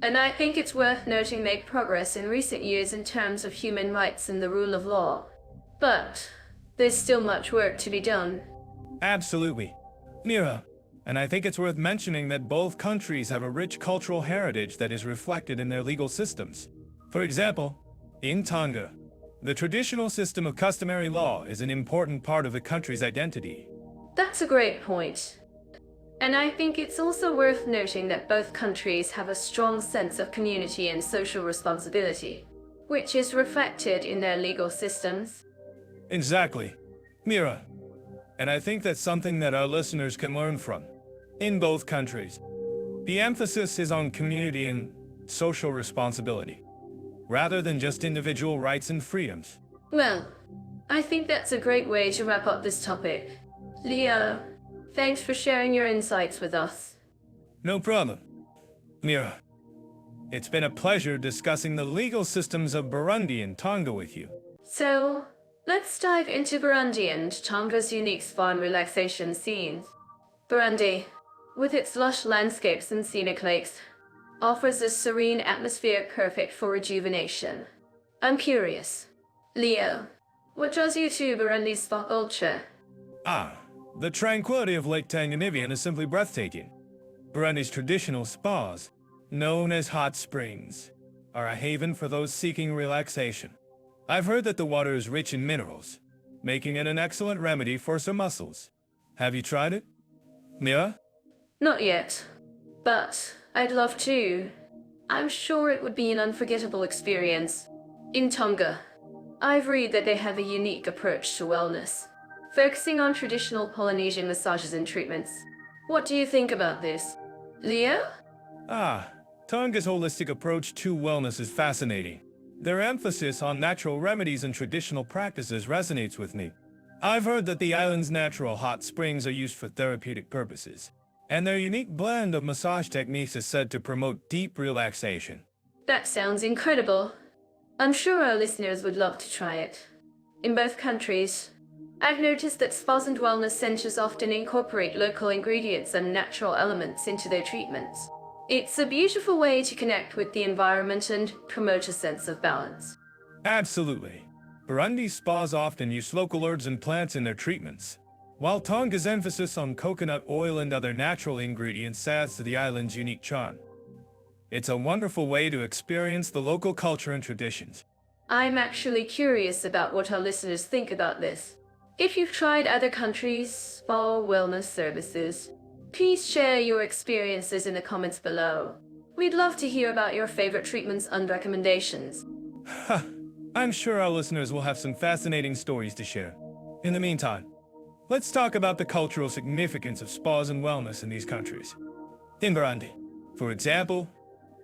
and I think it's worth noting made progress in recent years in terms of human rights and the rule of law. But there's still much work to be done.
Absolutely. Mira, and I think it's worth mentioning that both countries have a rich cultural heritage that is reflected in their legal systems. For example, in Tonga, the traditional system of customary law is an important part of the country's identity.
That's a great point. And I think it's also worth noting that both countries have a strong sense of community and social responsibility, which is reflected in their legal systems.
Exactly. Mira, and I think that's something that our listeners can learn from. In both countries, the emphasis is on community and social responsibility, rather than just individual rights and freedoms.
Well, I think that's a great way to wrap up this topic. Leo, thanks for sharing your insights with us.
No problem. Mira, it's been a pleasure discussing the legal systems of Burundi and Tonga with you.
So, let's dive into Burundi and Tonga's unique spa and relaxation scenes. Burundi, with its lush landscapes and scenic lakes, offers a serene atmosphere perfect for rejuvenation. I'm curious, Leo, what draws you to Burundi's spa culture?
The tranquility of Lake Tanganyika is simply breathtaking. Burundi's traditional spas, known as hot springs, are a haven for those seeking relaxation. I've heard that the water is rich in minerals, making it an excellent remedy for some muscles. Have you tried it, Mira?
Not yet, but I'd love to. I'm sure it would be an unforgettable experience. In Tonga, I've read that they have a unique approach to wellness, focusing on traditional Polynesian massages and treatments. What do you think about this? Leo?
Ah, Tonga's holistic approach to wellness is fascinating. Their emphasis on natural remedies and traditional practices resonates with me. I've heard that the island's natural hot springs are used for therapeutic purposes, and their unique blend of massage techniques is said to promote deep relaxation.
That sounds incredible. I'm sure our listeners would love to try it. In both countries, I've noticed that spas and wellness centers often incorporate local ingredients and natural elements into their treatments. It's a beautiful way to connect with the environment and promote a sense of balance.
Absolutely. Burundi's spas often use local herbs and plants in their treatments, while Tonga's emphasis on coconut oil and other natural ingredients adds to the island's unique charm. It's a wonderful way to experience the local culture and traditions.
I'm actually curious about what our listeners think about this. If you've tried other countries' spa wellness services, please share your experiences in the comments below. We'd love to hear about your favorite treatments and recommendations.
I'm sure our listeners will have some fascinating stories to share. In the meantime, let's talk about the cultural significance of spas and wellness in these countries. In Burundi, for example,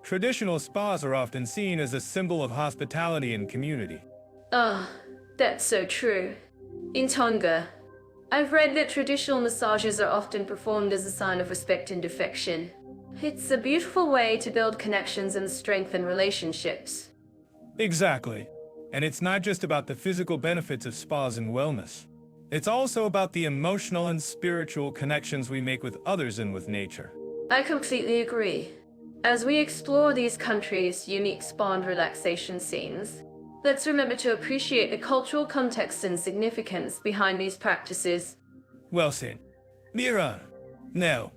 traditional spas are often seen as a symbol of hospitality and community.
Ah, that's so true. In Tonga, I've read that traditional massages are often performed as a sign of respect and affection. It's a beautiful way to build connections and strengthen relationships.
Exactly. And it's not just about the physical benefits of spas and wellness. It's also about the emotional and spiritual connections we make with others and with nature.
I completely agree. As we explore these countries' unique spa and relaxation scenes, let's remember to appreciate the cultural context and significance behind these practices.
Well said. Mira, now,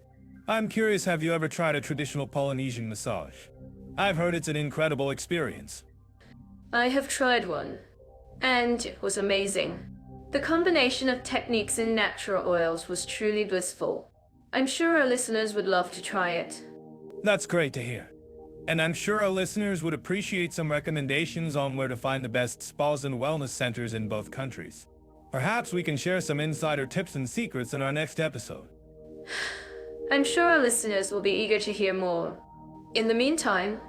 I'm curious, have you ever tried a traditional Polynesian massage? I've heard it's an incredible experience.
I have tried one, and it was amazing. The combination of techniques and natural oils was truly blissful. I'm sure our listeners would love to try it.
That's great to hear. And I'm sure our listeners would appreciate some recommendations on where to find the best spas and wellness centers in both countries. Perhaps we can share some insider tips and secrets in our next episode.
I'm sure our listeners will be eager to hear more. In the meantime,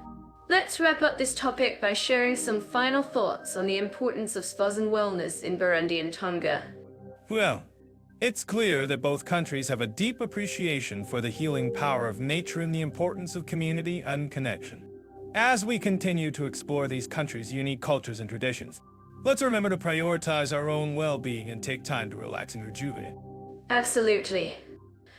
let's wrap up this topic by sharing some final thoughts on the importance of spas and wellness in Burundi and Tonga.
Well, it's clear that both countries have a deep appreciation for the healing power of nature and the importance of community and connection. As we continue to explore these countries' unique cultures and traditions, let's remember to prioritize our own well-being and take time to relax and rejuvenate.
Absolutely.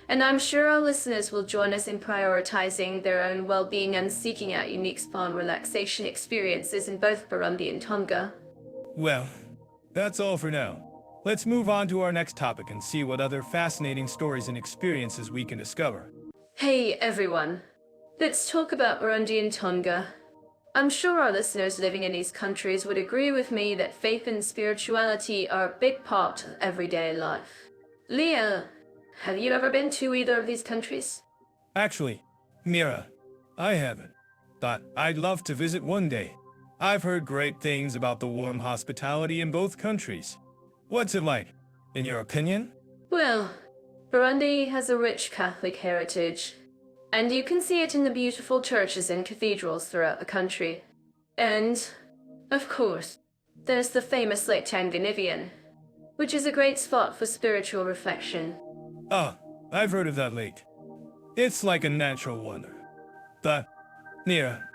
And I'm sure our listeners will join us in prioritizing their own well-being and seeking out unique spa and relaxation experiences in both Burundi and Tonga.
Well, that's all for now. Let's move on to our next topic and see what other fascinating stories and experiences we can discover.
Hey everyone, let's talk about Burundi and Tonga. I'm sure our listeners living in these countries would agree with me that faith and spirituality are a big part of everyday life. Leah, have you ever been to either of these countries?
Actually, Mira, I haven't. But I'd love to visit one day. I've heard great things about the warm hospitality in both countries. What's it like, in your opinion?
Well, Burundi has a rich Catholic heritage, and you can see it in the beautiful churches and cathedrals throughout the country. And, of course, there's the famous Lake Tanganyika, which is a great spot for spiritual reflection.
Ah, I've heard of that lake. It's like a natural wonder. But, Mira,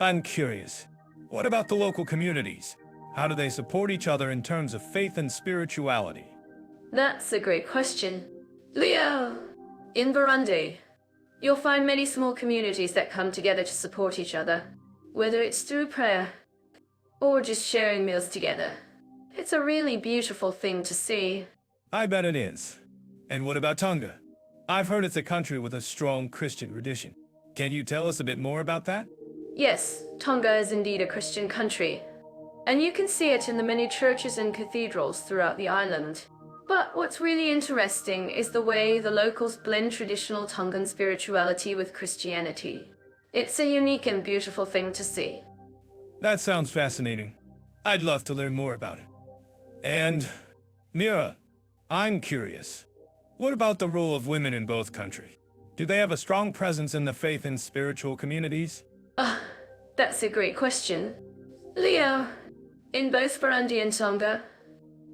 I'm curious. What about the local communities? How do they support each other in terms of faith and spirituality?
That's a great question. Leo, in Burundi, you'll find many small communities that come together to support each other, whether it's through prayer or just sharing meals together. It's a really beautiful thing to see.
I bet it is. And what about Tonga? I've heard it's a country with a strong Christian tradition. Can you tell us a bit more about that?
Yes, Tonga is indeed a Christian country, and you can see it in the many churches and cathedrals throughout the island. But what's really interesting is the way the locals blend traditional Tongan spirituality with Christianity. It's a unique and beautiful thing to see.
That sounds fascinating. I'd love to learn more about it. And, Mira, I'm curious. What about the role of women in both countries? Do they have a strong presence in the faith and spiritual communities?
That's a great question. Leo, in both Burundi and Tonga,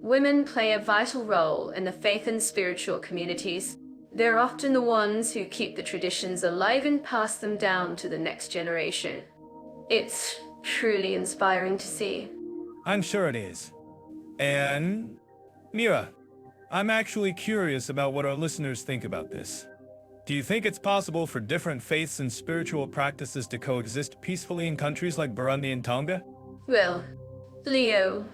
women play a vital role in the faith and spiritual communities. They're often the ones who keep the traditions alive and pass them down to the next generation. It's truly inspiring to see.
I'm sure it is. And, Mira, I'm actually curious about what our listeners think about this. Do you think it's possible for different faiths and spiritual practices to coexist peacefully in countries like Burundi and Tonga?
Well, Leo,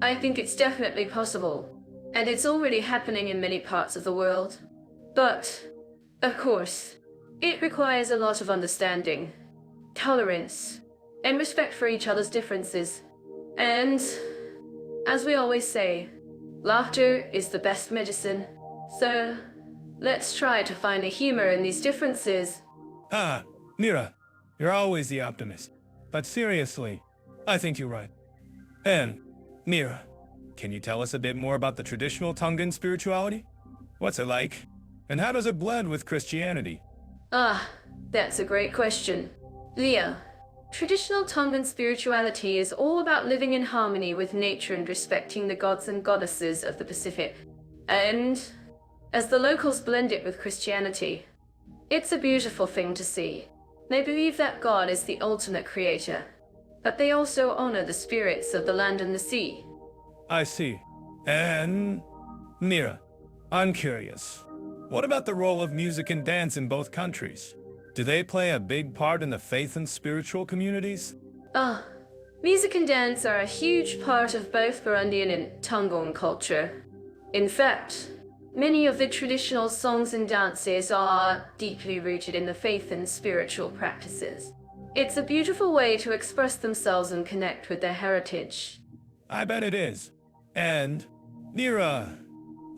I think it's definitely possible, and it's already happening in many parts of the world. But, of course, it requires a lot of understanding, tolerance, and respect for each other's differences. And, as we always say, laughter is the best medicine. So, let's try to find a humor in these differences.
Mira, you're always the optimist. But seriously, I think you're right. And, Mira, can you tell us a bit more about the traditional Tongan spirituality? What's it like? And how does it blend with Christianity?
That's a great question. Leo, traditional Tongan spirituality is all about living in harmony with nature and respecting the gods and goddesses of the Pacific. And, as the locals blend it with Christianity, it's a beautiful thing to see. They believe that God is the ultimate creator, but they also honor the spirits of the land and the sea.
I see. And, Mira, I'm curious. What about the role of music and dance in both countries? Do they play a big part in the faith and spiritual communities?
Music and dance are a huge part of both Burundian and Tongan culture. In fact, many of the traditional songs and dances are deeply rooted in the faith and spiritual practices. It's a beautiful way to express themselves and connect with their heritage.
I bet it is. And, Mira,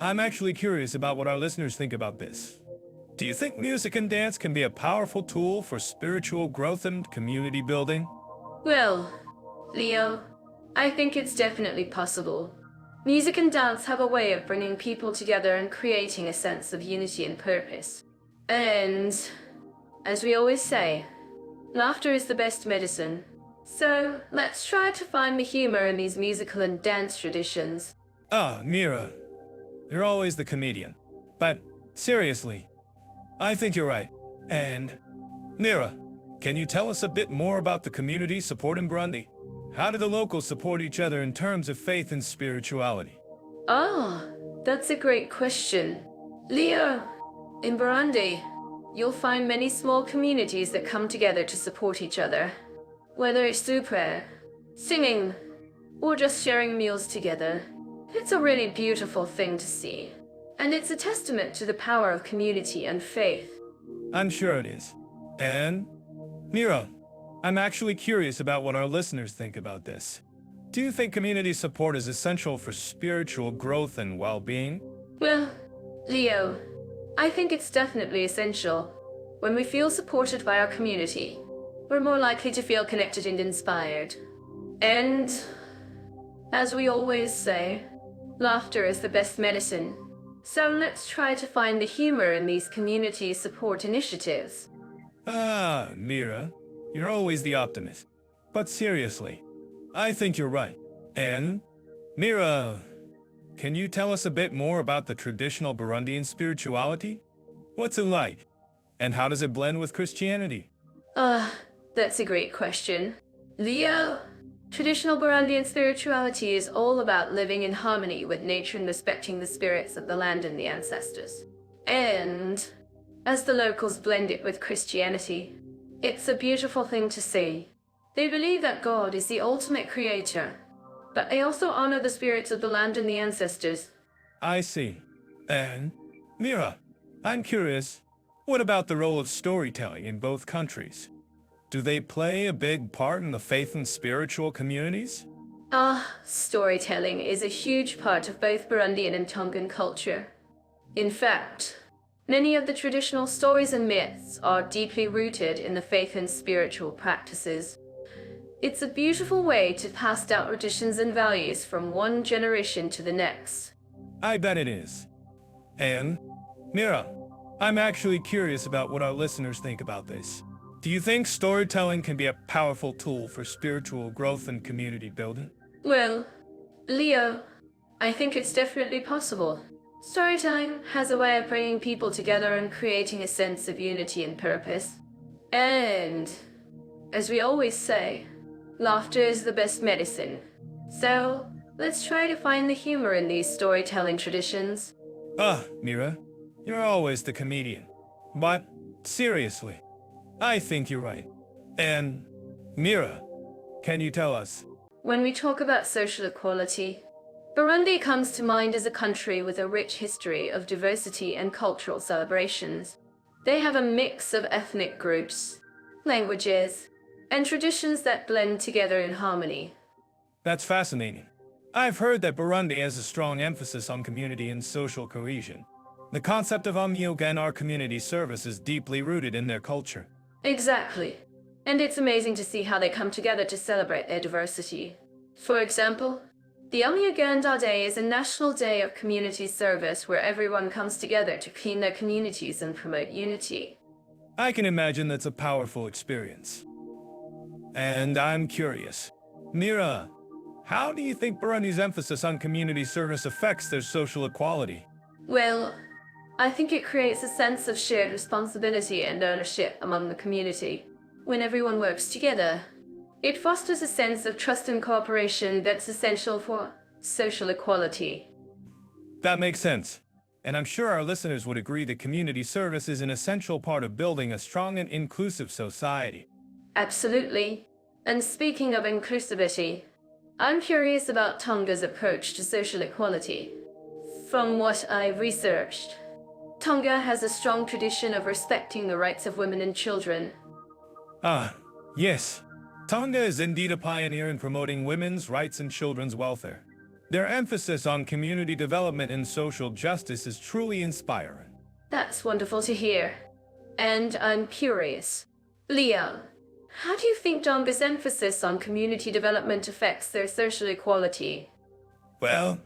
I'm actually curious about what our listeners think about this. Do you think music and dance can be a powerful tool for spiritual growth and community building?
Well, Leo, I think it's definitely possible. Music and dance have a way of bringing people together and creating a sense of unity and purpose. And, as we always say, laughter is the best medicine. So, let's try to find the humor in these musical and dance traditions.
Mira, you're always the comedian. But, seriously, I think you're right. And, Mira, can you tell us a bit more about the community support in Burundi? How do the locals support each other in terms of faith and spirituality?
That's a great question. Leo, in Burundi, you'll find many small communities that come together to support each other. Whether it's through prayer, singing, or just sharing meals together. It's a really beautiful thing to see. And it's a testament to the power of community and faith.
I'm sure it is. And, Mira, I'm actually curious about what our listeners think about this. Do you think community support is essential for spiritual growth and well-being?
Well, Leo, I think it's definitely essential. When we feel supported by our community, we're more likely to feel connected and inspired. And, as we always say, laughter is the best medicine. So let's try to find the humor in these community support initiatives.
Mira, you're always the optimist. But seriously, I think you're right. And, Mira, can you tell us a bit more about the traditional Burundian spirituality? What's it like? And how does it blend with Christianity?
That's a great question. Leo, traditional Burundian spirituality is all about living in harmony with nature and respecting the spirits of the land and the ancestors. And, as the locals blend it with Christianity, it's a beautiful thing to see. They believe that God is the ultimate creator, but they also honor the spirits of the land and the ancestors.
I see. And, Mira, I'm curious, what about the role of storytelling in both countries? Do they play a big part in the faith and spiritual communities?
Storytelling is a huge part of both Burundian and Tongan culture. In fact, many of the traditional stories and myths are deeply rooted in the faith and spiritual practices. It's a beautiful way to pass down traditions and values from one generation to the next.
I bet it is. And, Mira, I'm actually curious about what our listeners think about this. Do you think storytelling can be a powerful tool for spiritual growth and community building?
Well, Leo, I think it's definitely possible. Storytelling has a way of bringing people together and creating a sense of unity and purpose. And, as we always say, laughter is the best medicine. So, let's try to find the humor in these storytelling traditions.
Mira, you're always the comedian. But, seriously, I think you're right. And, Mira, can you tell us?
When we talk about social equality, Burundi comes to mind as a country with a rich history of diversity and cultural celebrations. They have a mix of ethnic groups, languages, and traditions that blend together in harmony.
That's fascinating. I've heard that Burundi has a strong emphasis on community and social cohesion. The concept of umyoga and our community service is deeply rooted in their culture.
Exactly. And it's amazing to see how they come together to celebrate their diversity. For example, the Umyaganda Day is a national day of community service where everyone comes together to clean their communities and promote unity.
I can imagine that's a powerful experience. And I'm curious. Mira, how do you think Burundi's emphasis on community service affects their social equality?
Well, I think it creates a sense of shared responsibility and ownership among the community. When everyone works together, it fosters a sense of trust and cooperation that's essential for social equality.
That makes sense. And I'm sure our listeners would agree that community service is an essential part of building a strong and inclusive society.
Absolutely. And speaking of inclusivity, I'm curious about Tonga's approach to social equality. From what I've researched, Tonga has a strong tradition of respecting the rights of women and children.
Yes. Tonga is indeed a pioneer in promoting women's rights and children's welfare. Their emphasis on community development and social justice is truly inspiring.
That's wonderful to hear. And I'm curious. Leo, how do you think Tonga's emphasis on community development affects their social equality?
Well,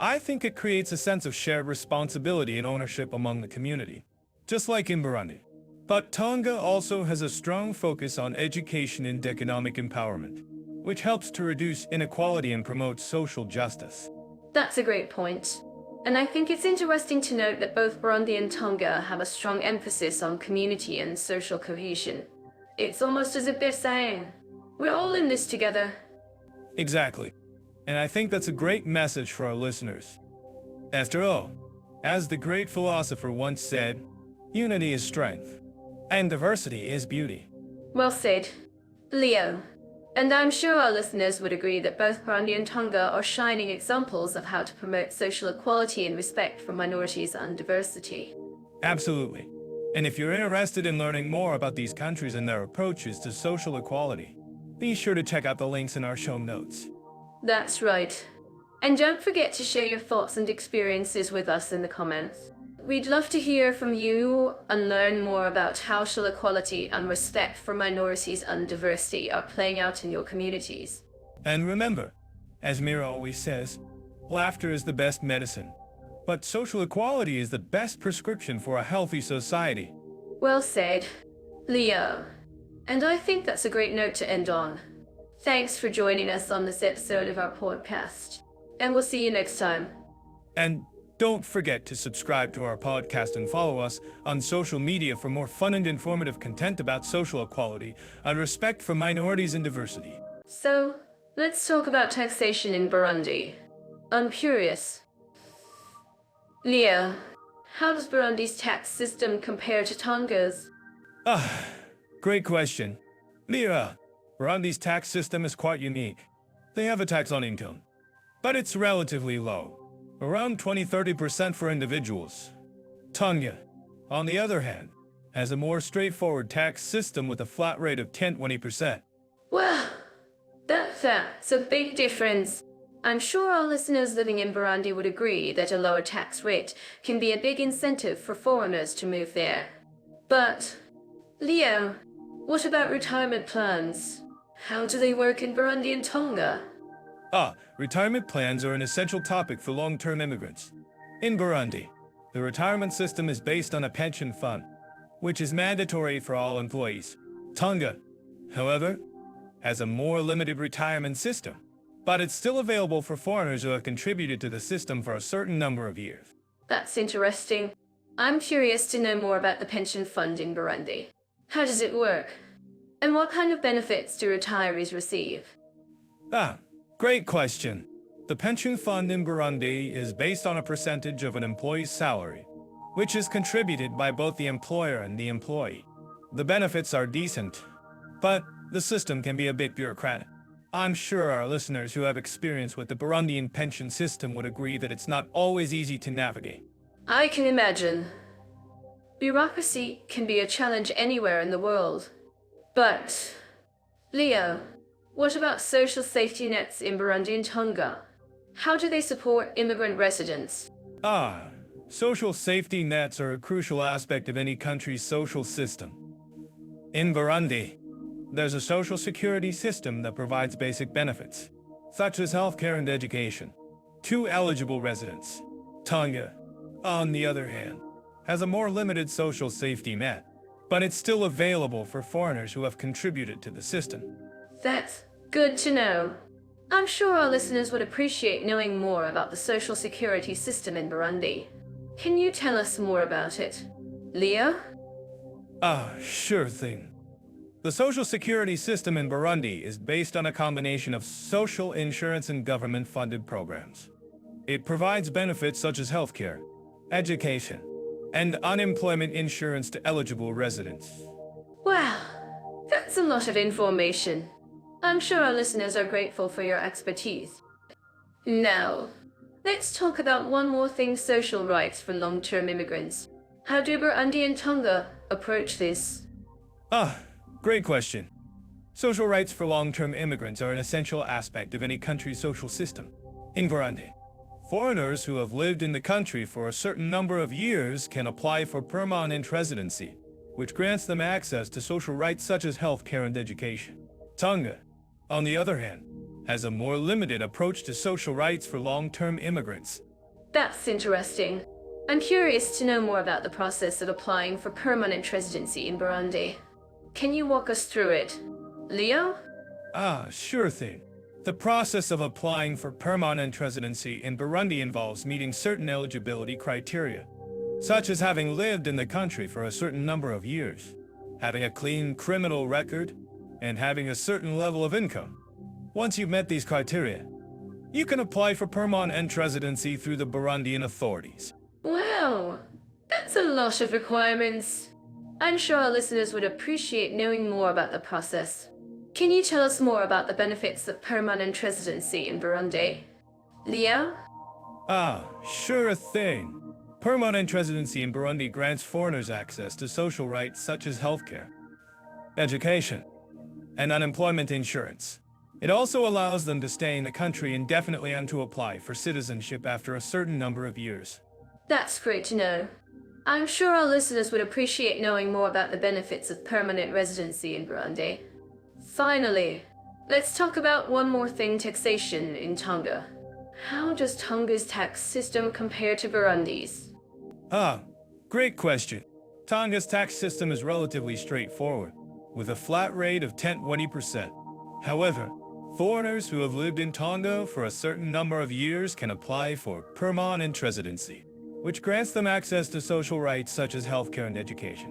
I think it creates a sense of shared responsibility and ownership among the community, just like in Burundi. But Tonga also has a strong focus on education and economic empowerment, which helps to reduce inequality and promote social justice.
That's a great point. And I think it's interesting to note that both Burundi and Tonga have a strong emphasis on community and social cohesion. It's almost as if they're saying, we're all in this together.
Exactly. And I think that's a great message for our listeners. After all, as the great philosopher once said, unity is strength, and diversity is beauty.
Well said, Leo. And I'm sure our listeners would agree that both Burundi and Tonga are shining examples of how to promote social equality and respect for minorities and diversity.
Absolutely. And if you're interested in learning more about these countries and their approaches to social equality, be sure to check out the links in our show notes.
That's right. And don't forget to share your thoughts and experiences with us in the comments. We'd love to hear from you and learn more about how social equality and respect for minorities and diversity are playing out in your communities.
And remember, as Mira always says, laughter is the best medicine. But social equality is the best prescription for a healthy society.
Well said, Leo. And I think that's a great note to end on. Thanks for joining us on this episode of our podcast. And we'll see you next time.
And don't forget to subscribe to our podcast and follow us on social media for more fun and informative content about social equality and respect for minorities and diversity.
So, let's talk about taxation in Burundi. I'm curious. Leo, how does Burundi's tax system compare to Tonga's?
Great question. Mira, Burundi's tax system is quite unique. They have a tax on income, but it's relatively low, around 20-30% for individuals. Tonga, on the other hand, has a more straightforward tax system with a flat rate of 10-20%.
Well, that's a big difference. I'm sure our listeners living in Burundi would agree that a lower tax rate can be a big incentive for foreigners to move there. But, Leo, what about retirement plans? How do they work in Burundi and Tonga?
Retirement plans are an essential topic for long-term immigrants. In Burundi, the retirement system is based on a pension fund, which is mandatory for all employees. Tonga, however, has a more limited retirement system, but it's still available for foreigners who have contributed to the system for a certain number of years.
That's interesting. I'm curious to know more about the pension fund in Burundi. How does it work? And what kind of benefits do retirees receive?
Great question. The pension fund in Burundi is based on a percentage of an employee's salary, which is contributed by both the employer and the employee. The benefits are decent, but the system can be a bit bureaucratic. I'm sure our listeners who have experience with the Burundian pension system would agree that it's not always easy to navigate.
I can imagine. Bureaucracy can be a challenge anywhere in the world. But, Leo, what about social safety nets in Burundi and Tonga? How do they support immigrant residents?
Social safety nets are a crucial aspect of any country's social system. In Burundi, there's a social security system that provides basic benefits, such as healthcare and education, to eligible residents. Tonga, on the other hand, has a more limited social safety net, but it's still available for foreigners who have contributed to the system.
That's good to know. I'm sure our listeners would appreciate knowing more about the social security system in Burundi. Can you tell us more about it? Leo?
Sure thing. The social security system in Burundi is based on a combination of social insurance and government-funded programs. It provides benefits such as healthcare, education, and unemployment insurance to eligible residents.
Wow, that's a lot of information. I'm sure our listeners are grateful for your expertise. Now, let's talk about one more thing: social rights for long-term immigrants. How do Burundi and Tonga approach this?
Great question. Social rights for long-term immigrants are an essential aspect of any country's social system. In Burundi, foreigners who have lived in the country for a certain number of years can apply for permanent residency, which grants them access to social rights such as healthcare and education. Tonga, on the other hand, has a more limited approach to social rights for long-term immigrants.
That's interesting. I'm curious to know more about the process of applying for permanent residency in Burundi. Can you walk us through it? Leo?
Sure thing. The process of applying for permanent residency in Burundi involves meeting certain eligibility criteria, such as having lived in the country for a certain number of years, having a clean criminal record, and having a certain level of income. Once you've met these criteria, you can apply for permanent residency through the Burundian authorities.
Wow, that's a lot of requirements. I'm sure our listeners would appreciate knowing more about the process. Can you tell us more about the benefits of permanent residency in Burundi? Leo?
Sure thing. Permanent residency in Burundi grants foreigners access to social rights such as healthcare, education, and unemployment insurance. It also allows them to stay in the country indefinitely and to apply for citizenship after a certain number of years.
That's great to know. I'm sure our listeners would appreciate knowing more about the benefits of permanent residency in Burundi. Finally, let's talk about one more thing: taxation in Tonga. How does Tonga's tax system compare to Burundi's?
Great question. Tonga's tax system is relatively straightforward, with a flat rate of 20%. However, foreigners who have lived in Tonga for a certain number of years can apply for permanent residency, which grants them access to social rights such as healthcare and education.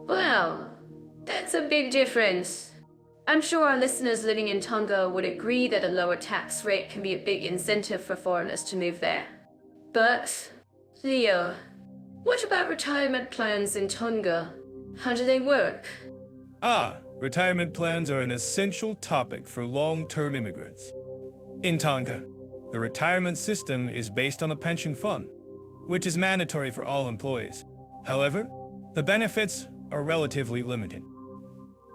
Wow, that's a big difference. I'm sure our listeners living in Tonga would agree that a lower tax rate can be a big incentive for foreigners to move there. But, Leo, what about retirement plans in Tonga? How do they work?
Retirement plans are an essential topic for long-term immigrants. In Tonga, the retirement system is based on a pension fund, which is mandatory for all employees. However, the benefits are relatively limited,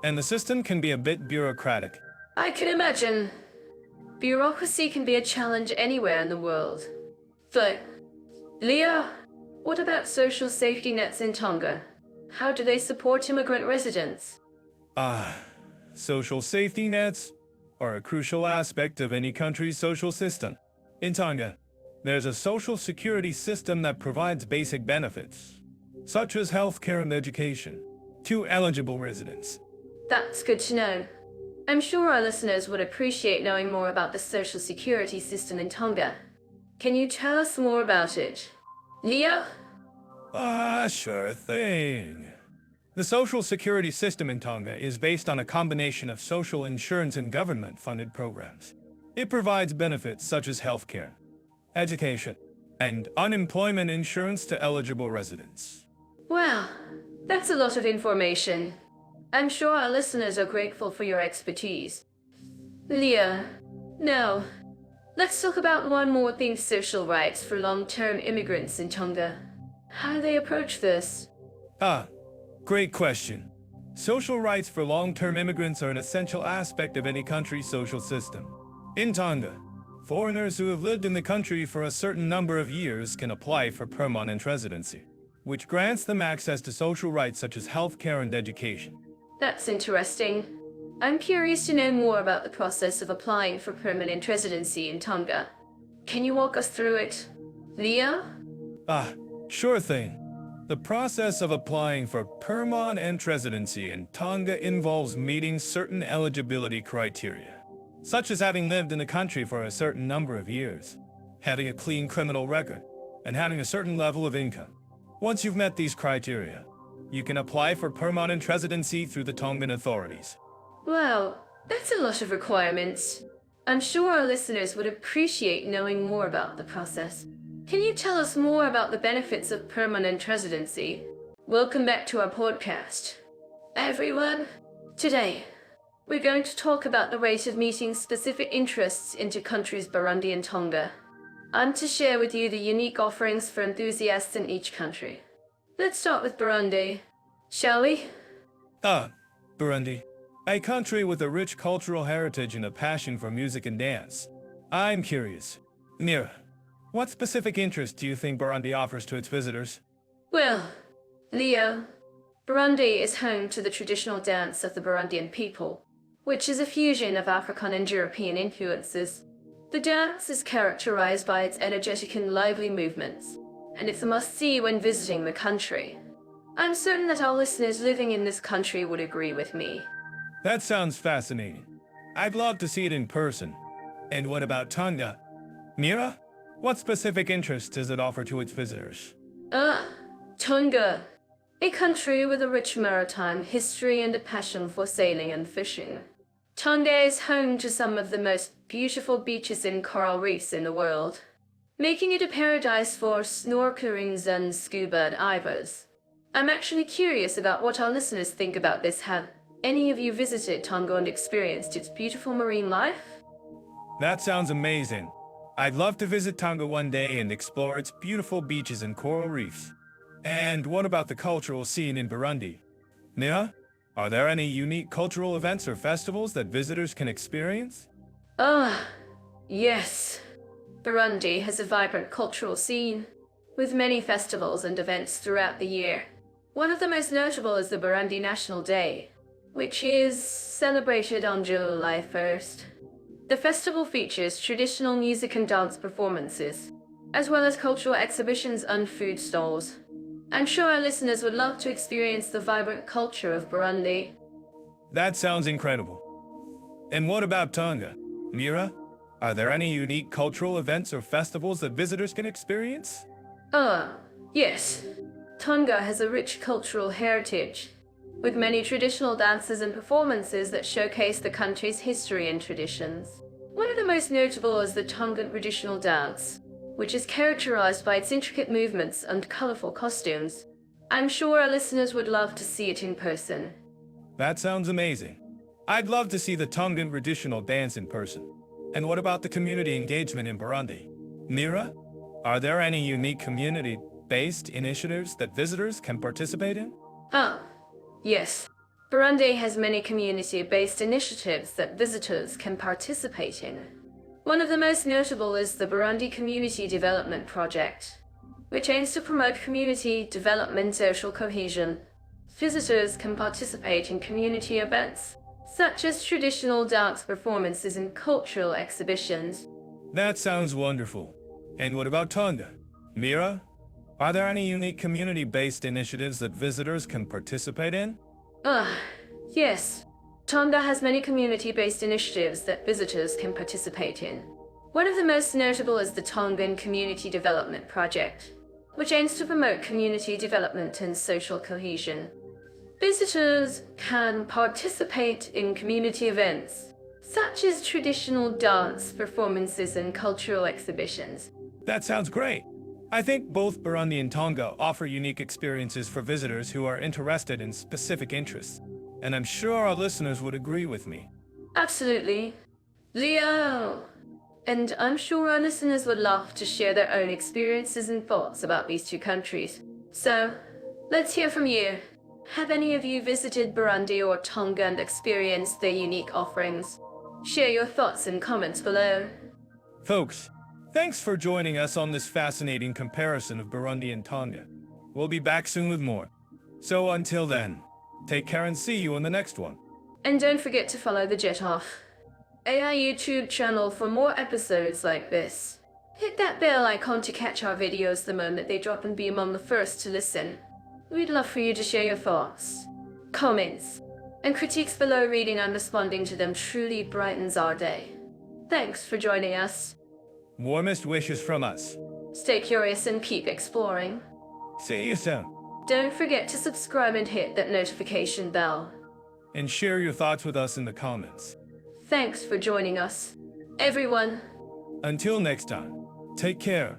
and the system can be a bit bureaucratic.
I can imagine. Bureaucracy can be a challenge anywhere in the world. But, Leo, what about social safety nets in Tonga? How do they support immigrant residents?
Social safety nets are a crucial aspect of any country's social system. In Tonga, there's a social security system that provides basic benefits, such as healthcare and education, to eligible residents.
That's good to know. I'm sure our listeners would appreciate knowing more about the social security system in Tonga. Can you tell us more about it? Leo?
Sure thing. The social security system in Tonga is based on a combination of social insurance and government-funded programs. It provides benefits such as healthcare, education, and unemployment insurance to eligible residents.
Wow, that's a lot of information. I'm sure our listeners are grateful for your expertise. Leo, now, let's talk about one more thing: social rights for long-term immigrants in Tonga. How do they approach this?
Great question. Social rights for long-term immigrants are an essential aspect of any country's social system. In Tonga, foreigners who have lived in the country for a certain number of years can apply for permanent residency, which grants them access to social rights such as healthcare and education.
That's interesting. I'm curious to know more about the process of applying for permanent residency in Tonga. Can you walk us through it? Leo?
Sure thing. The process of applying for permanent residency in Tonga involves meeting certain eligibility criteria, such as having lived in the country for a certain number of years, having a clean criminal record, and having a certain level of income. Once you've met these criteria, you can apply for permanent residency through the Tongan authorities.
Wow, that's a lot of requirements. I'm sure our listeners would appreciate knowing more about the process. Can you tell us more about the benefits of permanent residency? Welcome back to our podcast. Everyone, today, we're going to talk about the rate of meeting specific interests into countries Burundi and Tonga. I'm to share with you the unique offerings for enthusiasts in each country. Let's start with Burundi, shall we?
Burundi, a country with a rich cultural heritage and a passion for music and dance. I'm curious, Mira, what specific interest do you think Burundi offers to its visitors?
Well, Leo, Burundi is home to the traditional dance of the Burundian people, which is a fusion of African and European influences. The dance is characterized by its energetic and lively movements, and it's a must-see when visiting the country. I'm certain that our listeners living in this country would agree with me.
That sounds fascinating. I'd love to see it in person. And what about Tonga? Mira, what specific interest does it offer to its visitors?
Tonga, a country with a rich maritime history and a passion for sailing and fishing. Tonga is home to some of the most beautiful beaches and coral reefs in the world, making it a paradise for snorkelers and scuba divers. I'm actually curious about what our listeners think about this. Have any of you visited Tonga and experienced its beautiful marine life?
That sounds amazing. I'd love to visit Tonga one day and explore its beautiful beaches and coral reefs. And what about the cultural scene in Burundi? Mira, are there any unique cultural events or festivals that visitors can experience?
Yes. Burundi has a vibrant cultural scene, with many festivals and events throughout the year. One of the most notable is the Burundi National Day, which is celebrated on July 1st. The festival features traditional music and dance performances, as well as cultural exhibitions and food stalls. I'm sure our listeners would love to experience the vibrant culture of Burundi.
That sounds incredible. And what about Tonga? Mira, are there any unique cultural events or festivals that visitors can experience?
Yes. Tonga has a rich cultural heritage, with many traditional dances and performances that showcase the country's history and traditions. One of the most notable is the Tongan traditional dance, which is characterized by its intricate movements and colorful costumes. I'm sure our listeners would love to see it in person.
That sounds amazing. I'd love to see the Tongan traditional dance in person. And what about the community engagement in Burundi? Mira, are there any unique community-based initiatives that visitors can participate in?
Yes. Burundi has many community-based initiatives that visitors can participate in. One of the most notable is the Burundi Community Development Project, which aims to promote community development and social cohesion. Visitors can participate in community events, such as traditional dance performances and cultural exhibitions.
That sounds wonderful. And what about Tonga? Mira, are there any unique community-based initiatives that visitors can participate in?
Yes. Tonga has many community-based initiatives that visitors can participate in. One of the most notable is the Tongan Community Development Project, which aims to promote community development and social cohesion. Visitors can participate in community events, such as traditional dance performances and cultural exhibitions.
That sounds great. I think both Burundi and Tonga offer unique experiences for visitors who are interested in specific interests, and I'm sure our listeners would agree with me.
Absolutely. Leo! And I'm sure our listeners would love to share their own experiences and thoughts about these two countries. So, let's hear from you. Have any of you visited Burundi or Tonga and experienced their unique offerings? Share your thoughts and comments below.
Folks, thanks for joining us on this fascinating comparison of Burundi and Tonga. We'll be back soon with more. So until then, take care and see you in the next one.
And don't forget to follow the Jet Off AI YouTube channel for more episodes like this. Hit that bell icon to catch our videos the moment they drop and be among the first to listen. We'd love for you to share your thoughts, comments, and critiques below. Reading and responding to them truly brightens our day. Thanks for joining us.
Warmest wishes from us.
Stay curious and keep exploring.
See you soon.
Don't forget to subscribe and hit that notification bell.
And share your thoughts with us in the comments.
Thanks for joining us, everyone.
Until next time, take care.